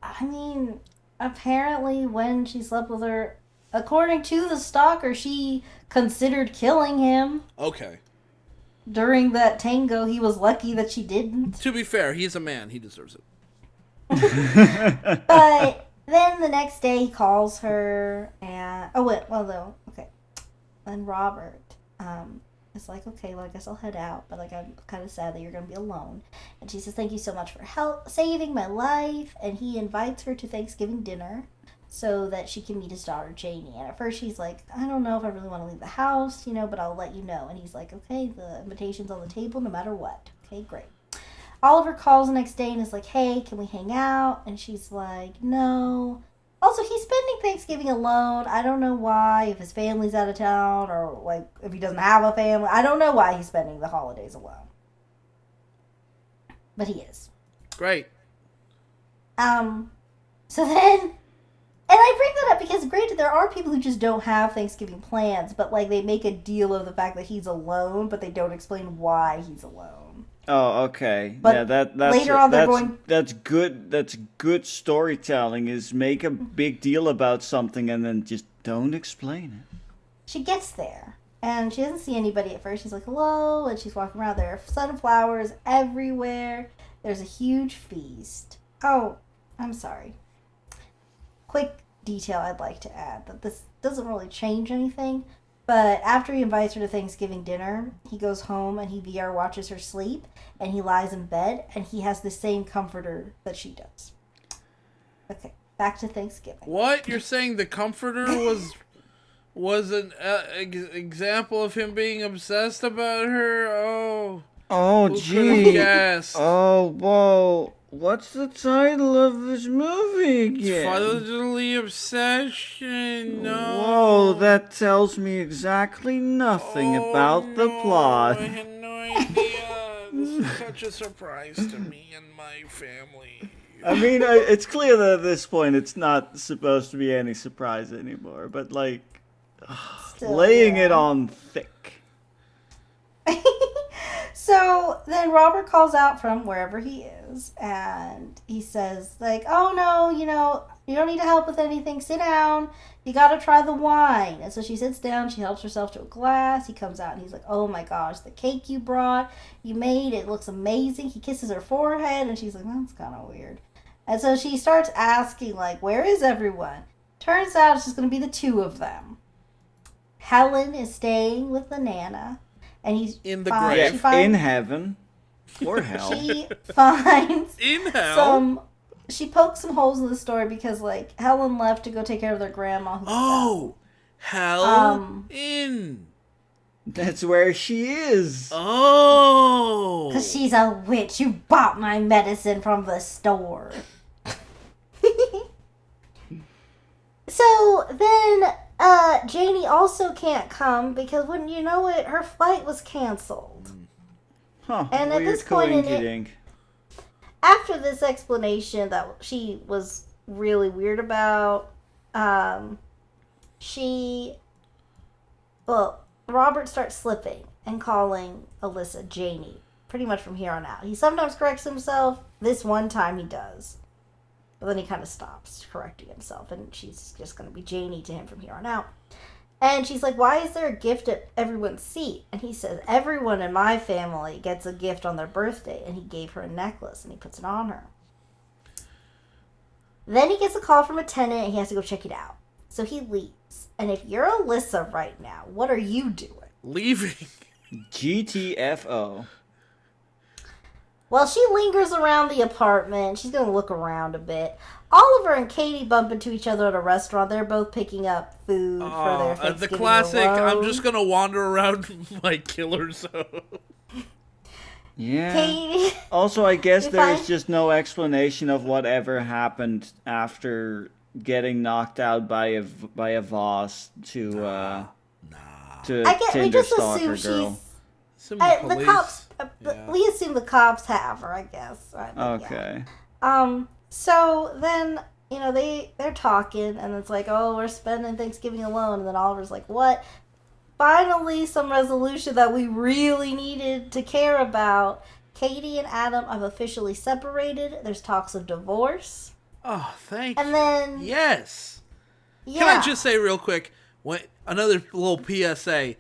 I mean, apparently when she slept with her, according to the stalker, she considered killing him. Okay. During that tango, he was lucky that she didn't. To be fair, he's a man. He deserves it. But then the next day he calls her and then Robert is like, okay, well, I guess I'll head out, but like I'm kind of sad that you're gonna be alone. And she says, thank you so much for saving my life. And he invites her to Thanksgiving dinner so that she can meet his daughter Janie. And at first she's like, I don't know if I really want to leave the house, but I'll let you know. And he's like, okay, the invitation's on the table no matter what. Okay, great. Oliver calls the next day and is like, hey, can we hang out? And she's like, no. Also, he's spending Thanksgiving alone. I don't know why, if his family's out of town or like if he doesn't have a family. I don't know why he's spending the holidays alone. But he is. Great. So then, and I bring that up because granted, there are people who just don't have Thanksgiving plans, but like they make a deal of the fact that he's alone, but they don't explain why he's alone. Oh, okay. But yeah, that's later on they're going... That's good. That's good storytelling. Is make a big deal about something and then just don't explain it. She gets there and she doesn't see anybody at first. She's like, hello, and she's walking around. There are sunflowers everywhere. There's a huge feast. Oh, I'm sorry. Quick detail I'd like to add that this doesn't really change anything. But after he invites her to Thanksgiving dinner, he goes home and he VR watches her sleep, and he lies in bed, and he has the same comforter that she does. Okay, back to Thanksgiving. What? You're saying the comforter was an example of him being obsessed about her? Oh. Oh, gee. Yes. Oh, whoa. What's the title of this movie again? Fatherly Obsession. No. Whoa, that tells me exactly nothing about the plot. I had no idea. This is such a surprise to me and my family. I mean, it's clear that at this point it's not supposed to be any surprise anymore, but like, Still, laying yeah. it on thick. So then Robert calls out from wherever he is, and he says, like, oh no, you don't need to help with anything. Sit down. You gotta try the wine. And so she sits down. She helps herself to a glass. He comes out and he's like, oh my gosh, the cake you made, it looks amazing. He kisses her forehead, and she's like, that's kind of weird. And so she starts asking, like, where is everyone? Turns out it's just gonna be the two of them. Helen is staying with the Nana. And he's In the finds- grave. In heaven or hell. She finds In hell. she pokes some holes in the story because, like, Helen left to go take care of their grandma who Oh, hell in. That's where she is. Oh. because she's a witch who bought my medicine from the store. So then Janie also can't come because, wouldn't you know it, her flight was canceled. Huh. And at Weird this point in coinky-dink. After this explanation that she was really weird about, Robert starts slipping and calling Alyssa Janie pretty much from here on out. He sometimes corrects himself. This one time he does. But then he kind of stops correcting himself, and she's just going to be Janie to him from here on out. And she's like, why is there a gift at everyone's seat? And he says, everyone in my family gets a gift on their birthday. And he gave her a necklace, and he puts it on her. Then he gets a call from a tenant, and he has to go check it out. So he leaves. And if you're Alyssa right now, what are you doing? Leaving. GTFO. Well, she lingers around the apartment. She's going to look around a bit. Oliver and Katie bump into each other at a restaurant. They're both picking up food for their Thanksgiving the classic, I'm alone. just going to wander around my killer zone. Yeah. Katie. Also, I guess If there's I- just no explanation of whatever happened after getting knocked out by a Voss to I get. We Tinder just stalker assume girl. she's. Some The police. cops. Yeah. We assume the cops have her, I guess. Right? But yeah. Okay. So then, they're talking, and it's like, oh, we're spending Thanksgiving alone. And then Oliver's like, what? Finally, some resolution that we really needed to care about. Katie and Adam have officially separated. There's talks of divorce. Oh, thank And you. then, Yes. yeah. Can I just say real quick, another little PSA.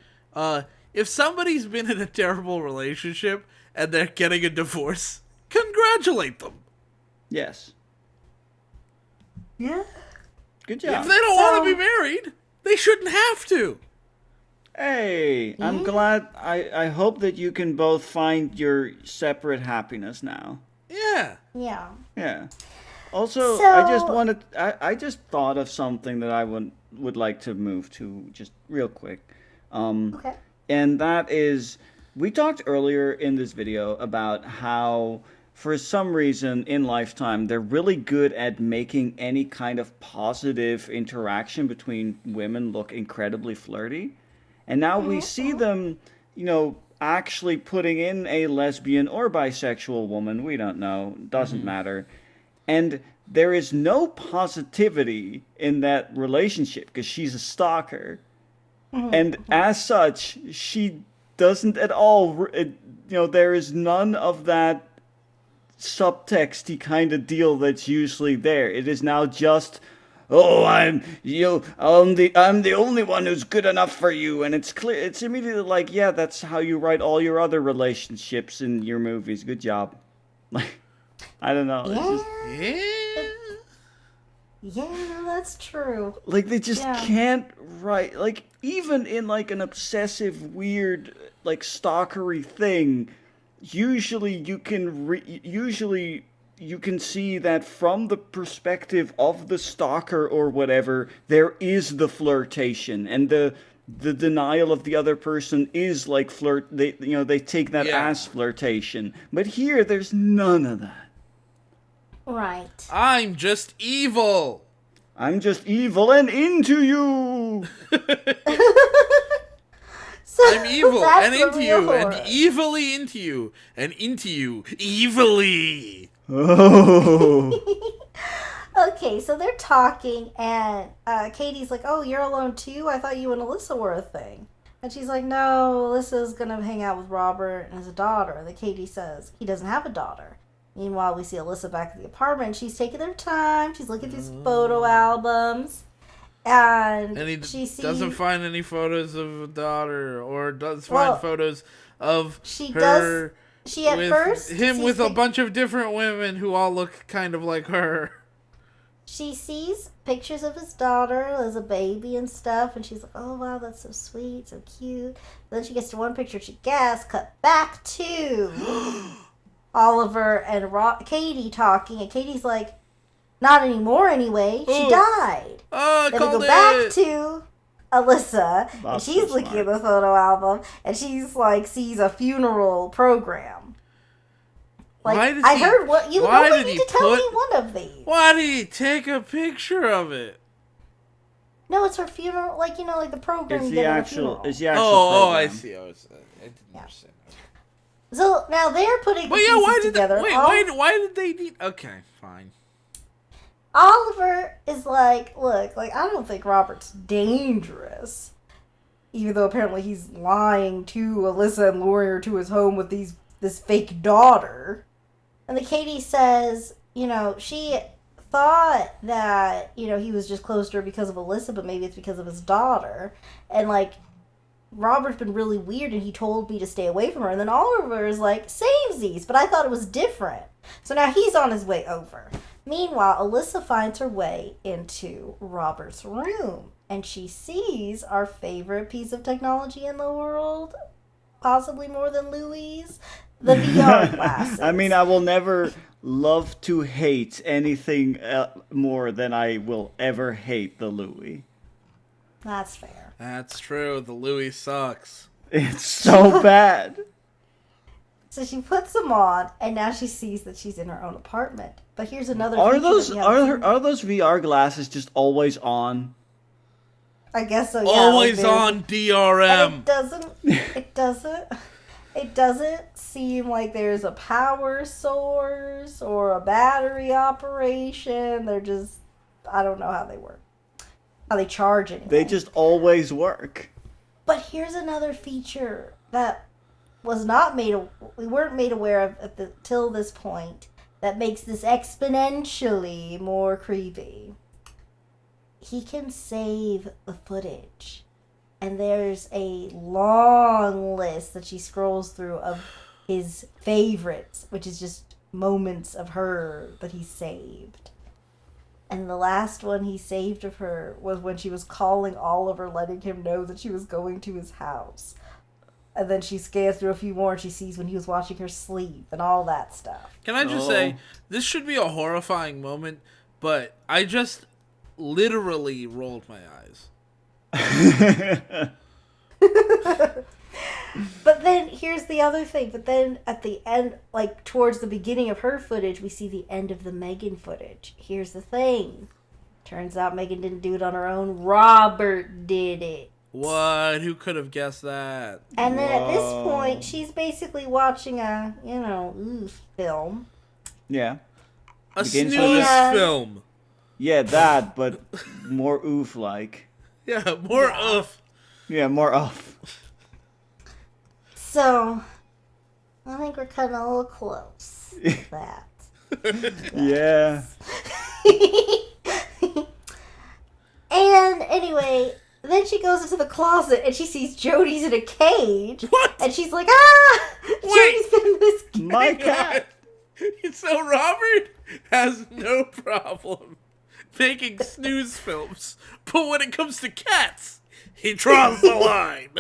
If somebody's been in a terrible relationship and they're getting a divorce, congratulate them. Yes. Yeah. Good If job. they don't want to be married, they shouldn't have to. Hey, I'm glad. I hope that you can both find your separate happiness now. Yeah. Yeah. Yeah. Also, So- I just thought of something that I would like to move to just real quick. Okay. And that is, we talked earlier in this video about how, for some reason in Lifetime, they're really good at making any kind of positive interaction between women look incredibly flirty. And now we see them, actually putting in a lesbian or bisexual woman. We don't know. Doesn't matter. And there is no positivity in that relationship because she's a stalker. And as such, she doesn't at all, there is none of that subtexty kind of deal that's usually there. It is now just, oh, I'm the only one who's good enough for you. And it's clear, it's immediately like, yeah, that's how you write all your other relationships in your movies. Good job. Like, I don't know. It's just, Yeah. Yeah, that's true. like, they just Yeah. can't write, like, even in like an obsessive, weird, like, stalkery thing, usually you can see that from the perspective of the stalker or whatever, there is the flirtation and the denial of the other person is like they take that Yeah. as flirtation. But here there's none of that. Right. I'm just evil. I'm just evil and into you. So I'm evil that's and the into real you and horror. evilly into you and into you evilly. Oh. Okay, so they're talking, and Katie's like, "Oh, you're alone too? I thought you and Alyssa were a thing." And she's like, "No, Alyssa's gonna hang out with Robert and his daughter." And then Katie says, "He doesn't have a daughter." Meanwhile, we see Alyssa back at the apartment. She's taking her time. She's looking through these photo albums. And she sees, doesn't find any photos of a daughter, or does find photos of she her. She at first him with a bunch of different women who all look kind of like her. She sees pictures of his daughter as a baby and stuff, and she's like, "Oh wow, that's so sweet, so cute." Then she gets to one picture she gets cut back to Oliver and Katie talking, and Katie's like, "Not anymore anyway. She died." Oh, I then called we go back it. to Alyssa, and That's she's so looking smart. at the photo album, and she's like, sees a funeral program. Like, Why did I he- heard what you why only did need he to tell me put- one of these. Why did he take a picture of it? No, it's her funeral, like, you know, like the program It's you the get at a actual. funeral. It's the actual. Oh, I program. see. I didn't understand. So now they're putting the But yeah, pieces why did together. why did they need? Okay, fine. Oliver is like, "Look, like, I don't think Robert's dangerous. Even though apparently he's lying to Alyssa and luring her to his home with this fake daughter." And the Katie says, you know, she thought that, you know, he was just close to her because of Alyssa, but maybe it's because of his daughter. And, like, Robert's been really weird and he told me to stay away from her. And then Oliver is like, "Samesies, but I thought it was different." So now he's on his way over. Meanwhile, Alyssa finds her way into Robert's room, and she sees our favorite piece of technology in the world, possibly more than Louis, the VR glasses. I mean, I will never love to hate anything more than I will ever hate the Louis. That's fair. That's true. The Louis sucks. It's so bad. So she puts them on, and now she sees that she's in her own apartment. But here's another Are feature those that we haven't seen. are those VR glasses just always on? I guess so. Yeah, Always like on And DRM. it doesn't seem like there's a power source or a battery operation. They're just, I don't know how they work. How they charge anyway. They just always work. But here's another feature that was not made, we weren't made aware of till this point, that makes this exponentially more creepy. He can save the footage. And there's a long list that she scrolls through of his favorites, which is just moments of her that he saved. And the last one he saved of her was when she was calling Oliver, letting him know that she was going to his house. And then she scans through a few more and she sees when he was watching her sleep and all that stuff. Can I just say, this should be a horrifying moment, but I just literally rolled my eyes. But then here's the other thing. But then at the end, like towards the beginning of her footage, we see the end of the Megan footage. Here's the thing. Turns out Megan didn't do it on her own. Robert did it. What? Who could have guessed that? And then at this point, she's basically watching a, film. Yeah. A Begins snooze with film. Yeah, that, but more oof-like. Yeah, more oof. Yeah, more oof. So, I think we're cutting a little close with that. Yeah. And anyway, then she goes into the closet and she sees Jody's in a cage. What? And she's like, "Ah! Jody's been in this cage." My cat. So Robert has no problem making snooze films, but when it comes to cats, he draws the line.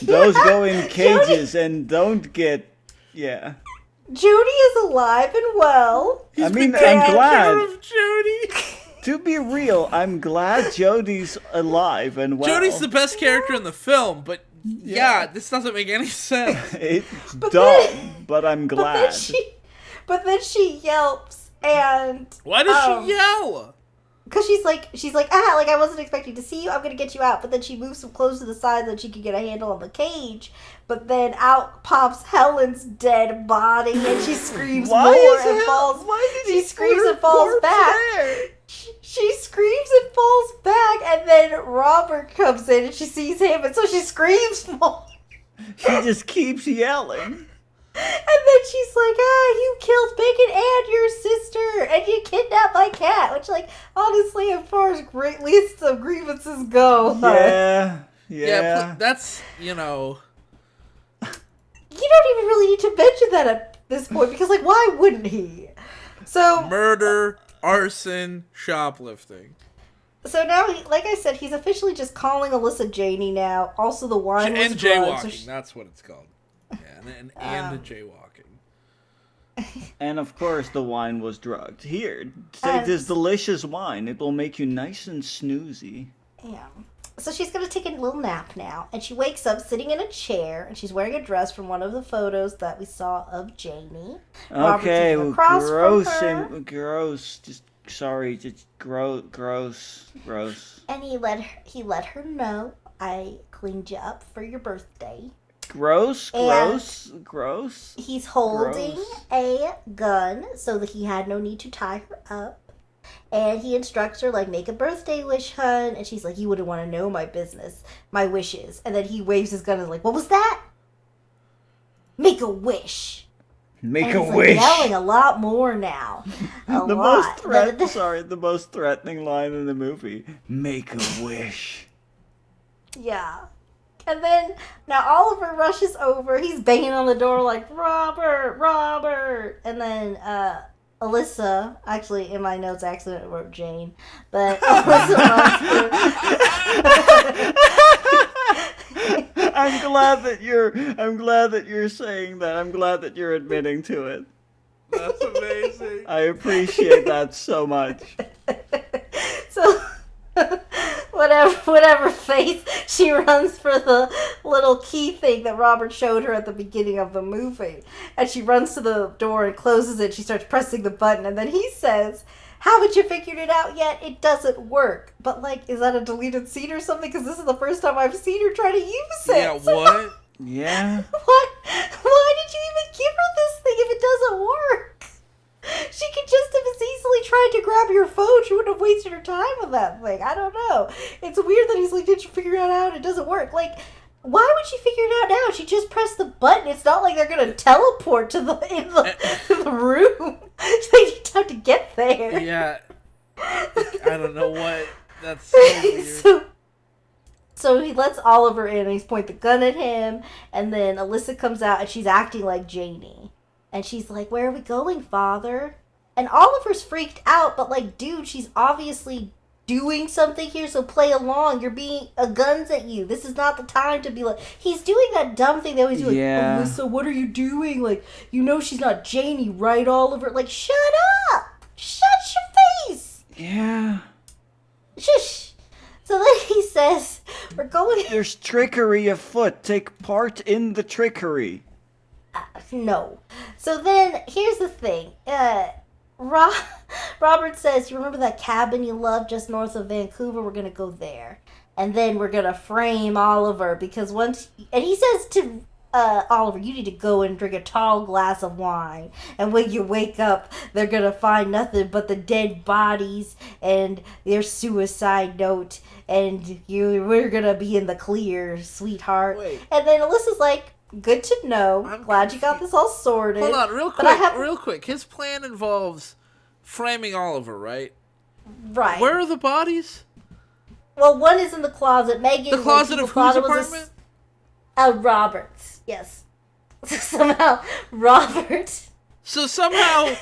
Those go in cages and don't get... Yeah. Jody is alive and well. I mean, Been taking I'm care glad. of Jody. To be real, I'm glad Jody's alive and well. Jody's the best character in the film, but yeah, this doesn't make any sense. It's But dumb, then- but I'm But glad. then she yelps and Why does she yell? Because she's like, like, I wasn't expecting to see you. I'm going to get you out. But then she moves some clothes to the side so that she can get a handle on the cage. But then out pops Helen's dead body, and she screams more and falls. Why did she screams and falls back. She screams and falls back, and then Robert comes in, and she sees him, and so she screams more. She just keeps yelling. And then she's like, you killed Bacon and your sister, and you kidnapped my cat. Which, like, honestly, as far as great lists of grievances go. Yeah. That's, you know... You don't even really need to mention that at this point, because, like, why wouldn't he? So... Murder, arson, shoplifting. So now, like I said, he's officially just calling Alyssa Janie now. Also, the wine was and drugged, jaywalking, that's what it's called. Yeah, and jaywalking. And of course, the wine was drugged. Here, take this delicious wine. It will make you nice and snoozy. Yeah. So she's going to take a little nap now. And she wakes up sitting in a chair. And she's wearing a dress from one of the photos that we saw of Janie. Okay, well, gross. Just gross. And he let her know, I cleaned you up for your birthday. Gross. He's holding a gun so that he had no need to tie her up. And he instructs her, like, make a birthday wish, hun. And she's like, you wouldn't want to know my business, my wishes. And then he waves his gun and is like, what was that? Make a wish. Make and a he's, wish. Like, yelling a lot more now. The most threatening line in the movie. Make a wish. Yeah. And then, now Oliver rushes over. He's banging on the door like, Robert. And then, Alyssa, actually, in my notes, I accidentally wrote Jane. But Alyssa I'm glad that you're saying that. I'm glad that you're admitting to it. That's amazing. I appreciate that so much. So, whatever face, she runs for the little key thing that Robert showed her at the beginning of the movie. And she runs to the door and closes it. She starts pressing the button. And then he says, haven't you figured it out yet? It doesn't work. But, like, is that a deleted scene or something? Because this is the first time I've seen her try to use it. Yeah, what? Yeah. Why did you even give her this thing if it doesn't work? She could just have as easily tried to grab your phone. She wouldn't have wasted her time with that thing. I don't know. It's weird that he's like, did you figure it out? It doesn't work. Like, why would she figure it out now? She just pressed the button. It's not like they're going to teleport to the room. They need time to get there. Yeah. I don't know what. That's so weird. So he lets Oliver in and he's pointing the gun at him. And then Alyssa comes out and she's acting like Janie. And she's like, where are we going, father? And Oliver's freaked out, but like, dude, she's obviously doing something here, so play along. You're being a guns at you. This is not the time to be like, he's doing that dumb thing they always do, like, Alyssa, what are you doing? Like, you know she's not Janie, right, Oliver? Like, shut up! Shut your face! Yeah. Shush! So then he says, we're going... There's trickery afoot. Take part in the trickery. No. So then, here's the thing. Robert says, you remember that cabin you loved just north of Vancouver? We're going to go there. And then we're going to frame Oliver because once... And he says to Oliver, you need to go and drink a tall glass of wine. And when you wake up, they're going to find nothing but the dead bodies and their suicide note. And we're going to be in the clear, sweetheart. Wait. And then Alyssa's like, good to know. I'm glad you got this all sorted. Hold on, real quick. His plan involves framing Oliver, right? Right. Where are the bodies? Well, one is in the closet. Megan. The closet of whose apartment? Robert's. Yes. Somehow, Robert. So somehow,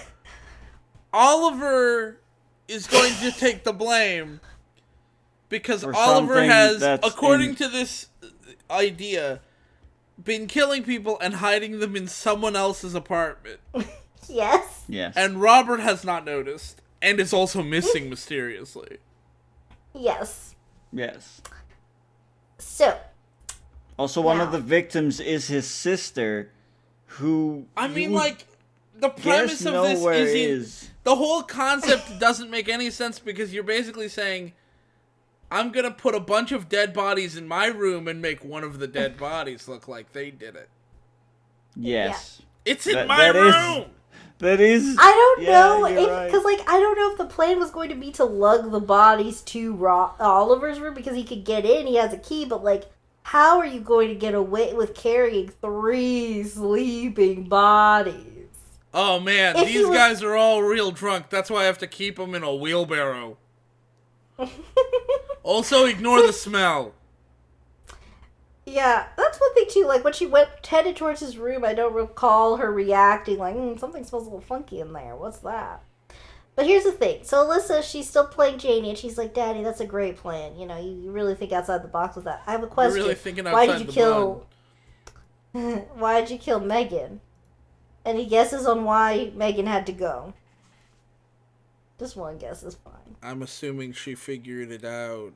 Oliver is going to take the blame because For Oliver something has, that's according to this idea, been killing people and hiding them in someone else's apartment. Yes. Yes. And Robert has not noticed and is also missing mysteriously. Yes. Yes. So. Also, one of the victims is his sister, who... I mean, like, the premise Guess of this nowhere is the whole concept doesn't make any sense because you're basically saying, I'm gonna put a bunch of dead bodies in my room and make one of the dead bodies look like they did it. Yes. It's in That- my that is- room! That is. I don't yeah, know you're if, right. because like I don't know if the plan was going to be to lug the bodies to Oliver's room because he could get in, he has a key, but like, how are you going to get away with carrying 3 sleeping bodies? Oh man, If these he was- guys are all real drunk. That's why I have to keep them in a wheelbarrow. Also, ignore the smell. Yeah, that's one thing too. Like when she headed towards his room, I don't recall her reacting like, something smells a little funky in there. What's that? But here's the thing. So Alyssa, she's still playing Janie, and she's like, "Daddy, that's a great plan. You know, you really think outside the box with that." I have a question. You're really thinking Why outside did you the kill? Why did you kill Megan? Any guesses on why Megan had to go? Just one guess is fine. I'm assuming she figured it out.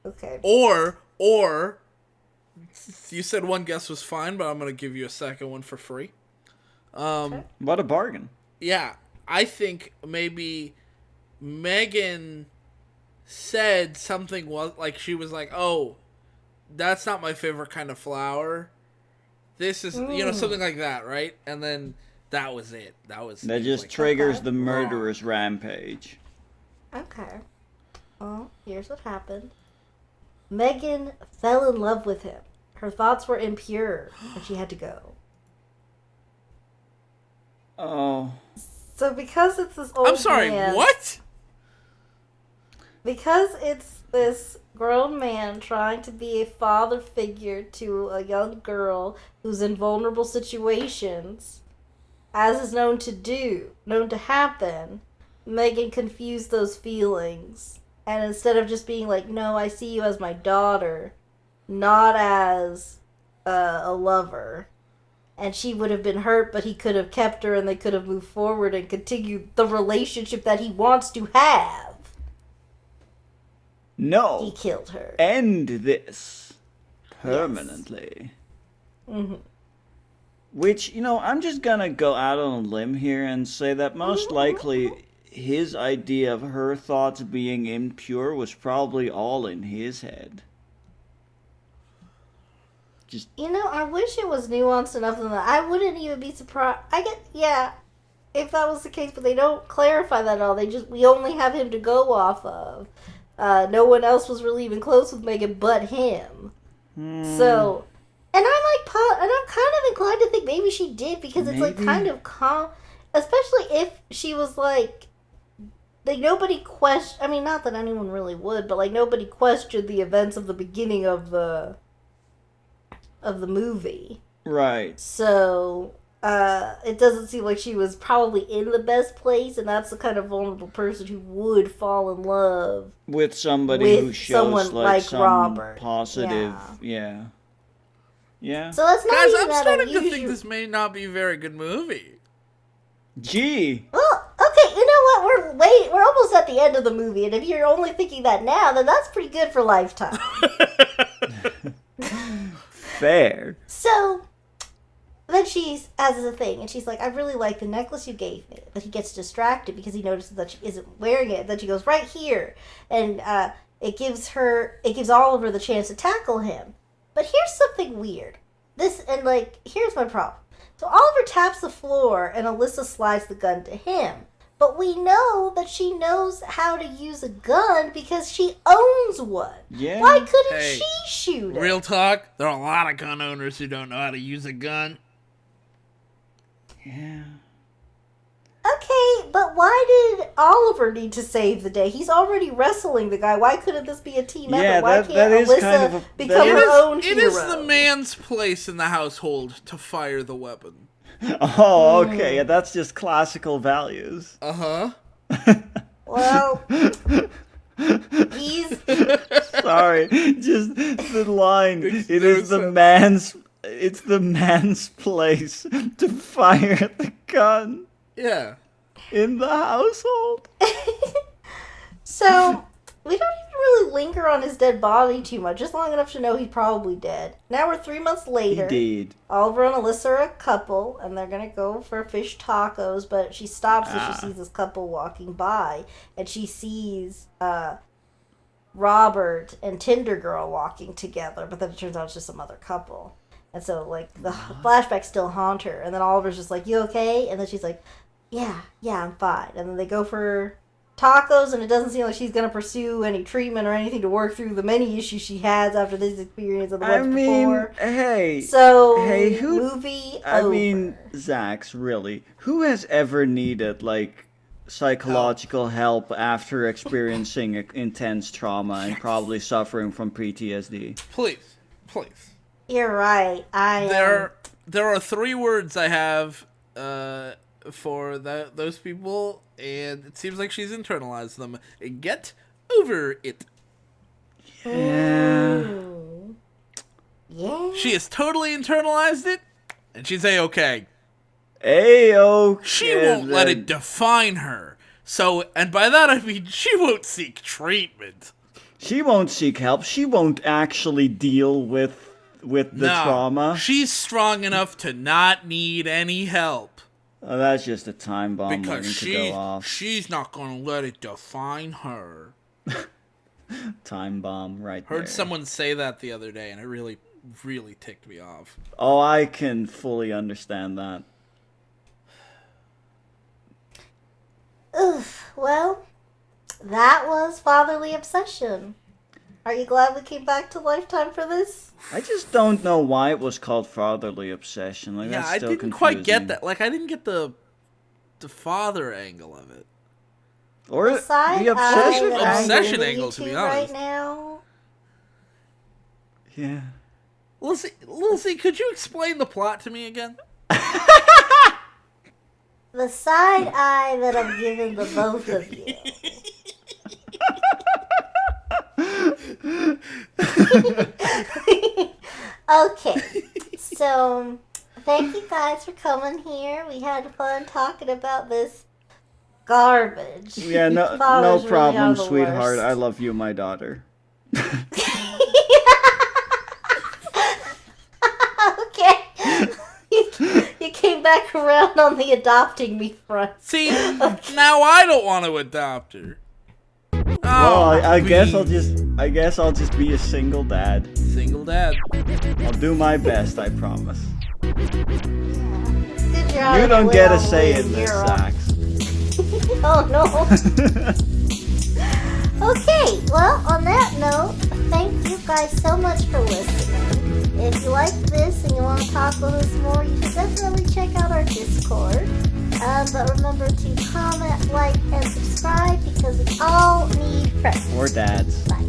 Okay. Or, you said one guess was fine, but I'm going to give you a second one for free. What a bargain. Yeah, I think maybe Megan said something like she was like, "Oh, that's not my favorite kind of flower. This is, something like that, right?" And then that was it. That just like, triggers okay. the murderous rampage. Okay. Well, here's what happened. Megan fell in love with him. Her thoughts were impure, and she had to go. Oh. So because it's this old I'm sorry, man, what? Because it's this grown man trying to be a father figure to a young girl who's in vulnerable situations, as is known to happen, Megan confused those feelings. And instead of just being like, "No, I see you as my daughter, not as a lover," and she would have been hurt, but he could have kept her and they could have moved forward and continued the relationship that he wants to have. No. He killed her. End this permanently. Mm-hmm. Which, I'm just gonna go out on a limb here and say that most likely his idea of her thoughts being impure was probably all in his head. Just I wish it was nuanced enough than that. I wouldn't even be surprised. If that was the case, but they don't clarify that at all. We only have him to go off of. No one else was really even close with Megan but him. So, and I'm kind of inclined to think maybe she did because it's like Maybe. kind of especially if she was like nobody questioned. I mean, not that anyone really would, but like nobody questioned the events of the beginning of the movie. right. So, it doesn't seem like she was probably in the best place, and that's the kind of vulnerable person who would fall in love With somebody with who shows someone like some Robert. positive, yeah. So that's not Guys, even I'm that starting unusual. to think this may not be a very good movie. Gee, Well, okay, you know what? We're almost at the end of the movie, and if you're only thinking that now, then that's pretty good for Lifetime. fair. So then she's as a thing, and she's like, "I really like the necklace you gave me," but he gets distracted because he notices that she isn't wearing it. Then she goes right here, and it gives Oliver the chance to tackle him. But here's something weird. Here's my problem. So Oliver taps the floor, and Alyssa slides the gun to him. But we know that she knows how to use a gun because she owns one. Yeah. Why couldn't Hey, she shoot it? Real talk, there are a lot of gun owners who don't know how to use a gun. Yeah. Okay, but why did Oliver need to save the day? He's already wrestling the guy. Why couldn't this be a team effort? Yeah, Why that can't is Alyssa kind of a- become that her is- own It hero? is the man's place in the household to fire the weapon. Oh, okay. Yeah, that's just classical values. Uh-huh. Well, he's... Sorry, just the line. Makes It no is the sense. man's. It's the man's place to fire the gun Yeah. in the household. So, we don't even really linger on his dead body too much, just long enough to know he's probably dead. Now we're 3 months later. Indeed. Oliver and Alyssa are a couple, and they're gonna go for fish tacos, but she stops as she sees this couple walking by, and she sees Robert and Tinder Girl walking together, but then it turns out it's just some other couple. And so, like, the flashbacks still haunt her, and then Oliver's just like, you okay? And then she's like, yeah, I'm fine. And then they go for tacos, and it doesn't seem like she's going to pursue any treatment or anything to work through the many issues she has after this experience of the ones before. Hey. So, movie over. Zax, really, who has ever needed, like, psychological help after experiencing intense trauma and probably suffering from PTSD? Please. You're right. There are 3 words I have for those people, and it seems like she's internalized them. Get over it. Yeah. Yeah. She has totally internalized it, and she's A-okay. A-okay. She won't let it define her. So, and by that I mean she won't seek treatment. She won't seek help. She won't actually deal with the trauma. She's strong enough to not need any help. Oh, that's just a time bomb waiting Because to go off. she's not going to let it define her. Time bomb right there. Heard someone say that the other day, and it really, really ticked me off. Oh, I can fully understand that. Oof. Well, that was Fatherly Obsession. Are you glad we came back to Lifetime for this? I just don't know why it was called Fatherly Obsession. Like, Yeah, that's I still didn't confusing. quite get that. Like, I didn't get the father angle of it. Or The side the obsession eye that I'm Obsession giving angle, you to be right honest. now. Yeah. Lizzie, could you explain the plot to me again? The side eye that I'm giving the both of you. Okay, so thank you guys for coming here. We had fun talking about this garbage. Yeah, no Fathers really problem, are the sweetheart. worst. I love you, my daughter. Okay. You came back around on the adopting me front. See, now I don't want to adopt her. Well, I guess please. I guess I'll just be a single dad. Single dad. I'll do my best, I promise. Good job. You don't get a Will. say in this, You're Zax. Oh no. Okay, well, on that note, thank you guys so much for listening. If you like this and you want to talk with us more, you should definitely check out our Discord. But remember to comment, like, and subscribe because we all need friends. Or dads. Bye.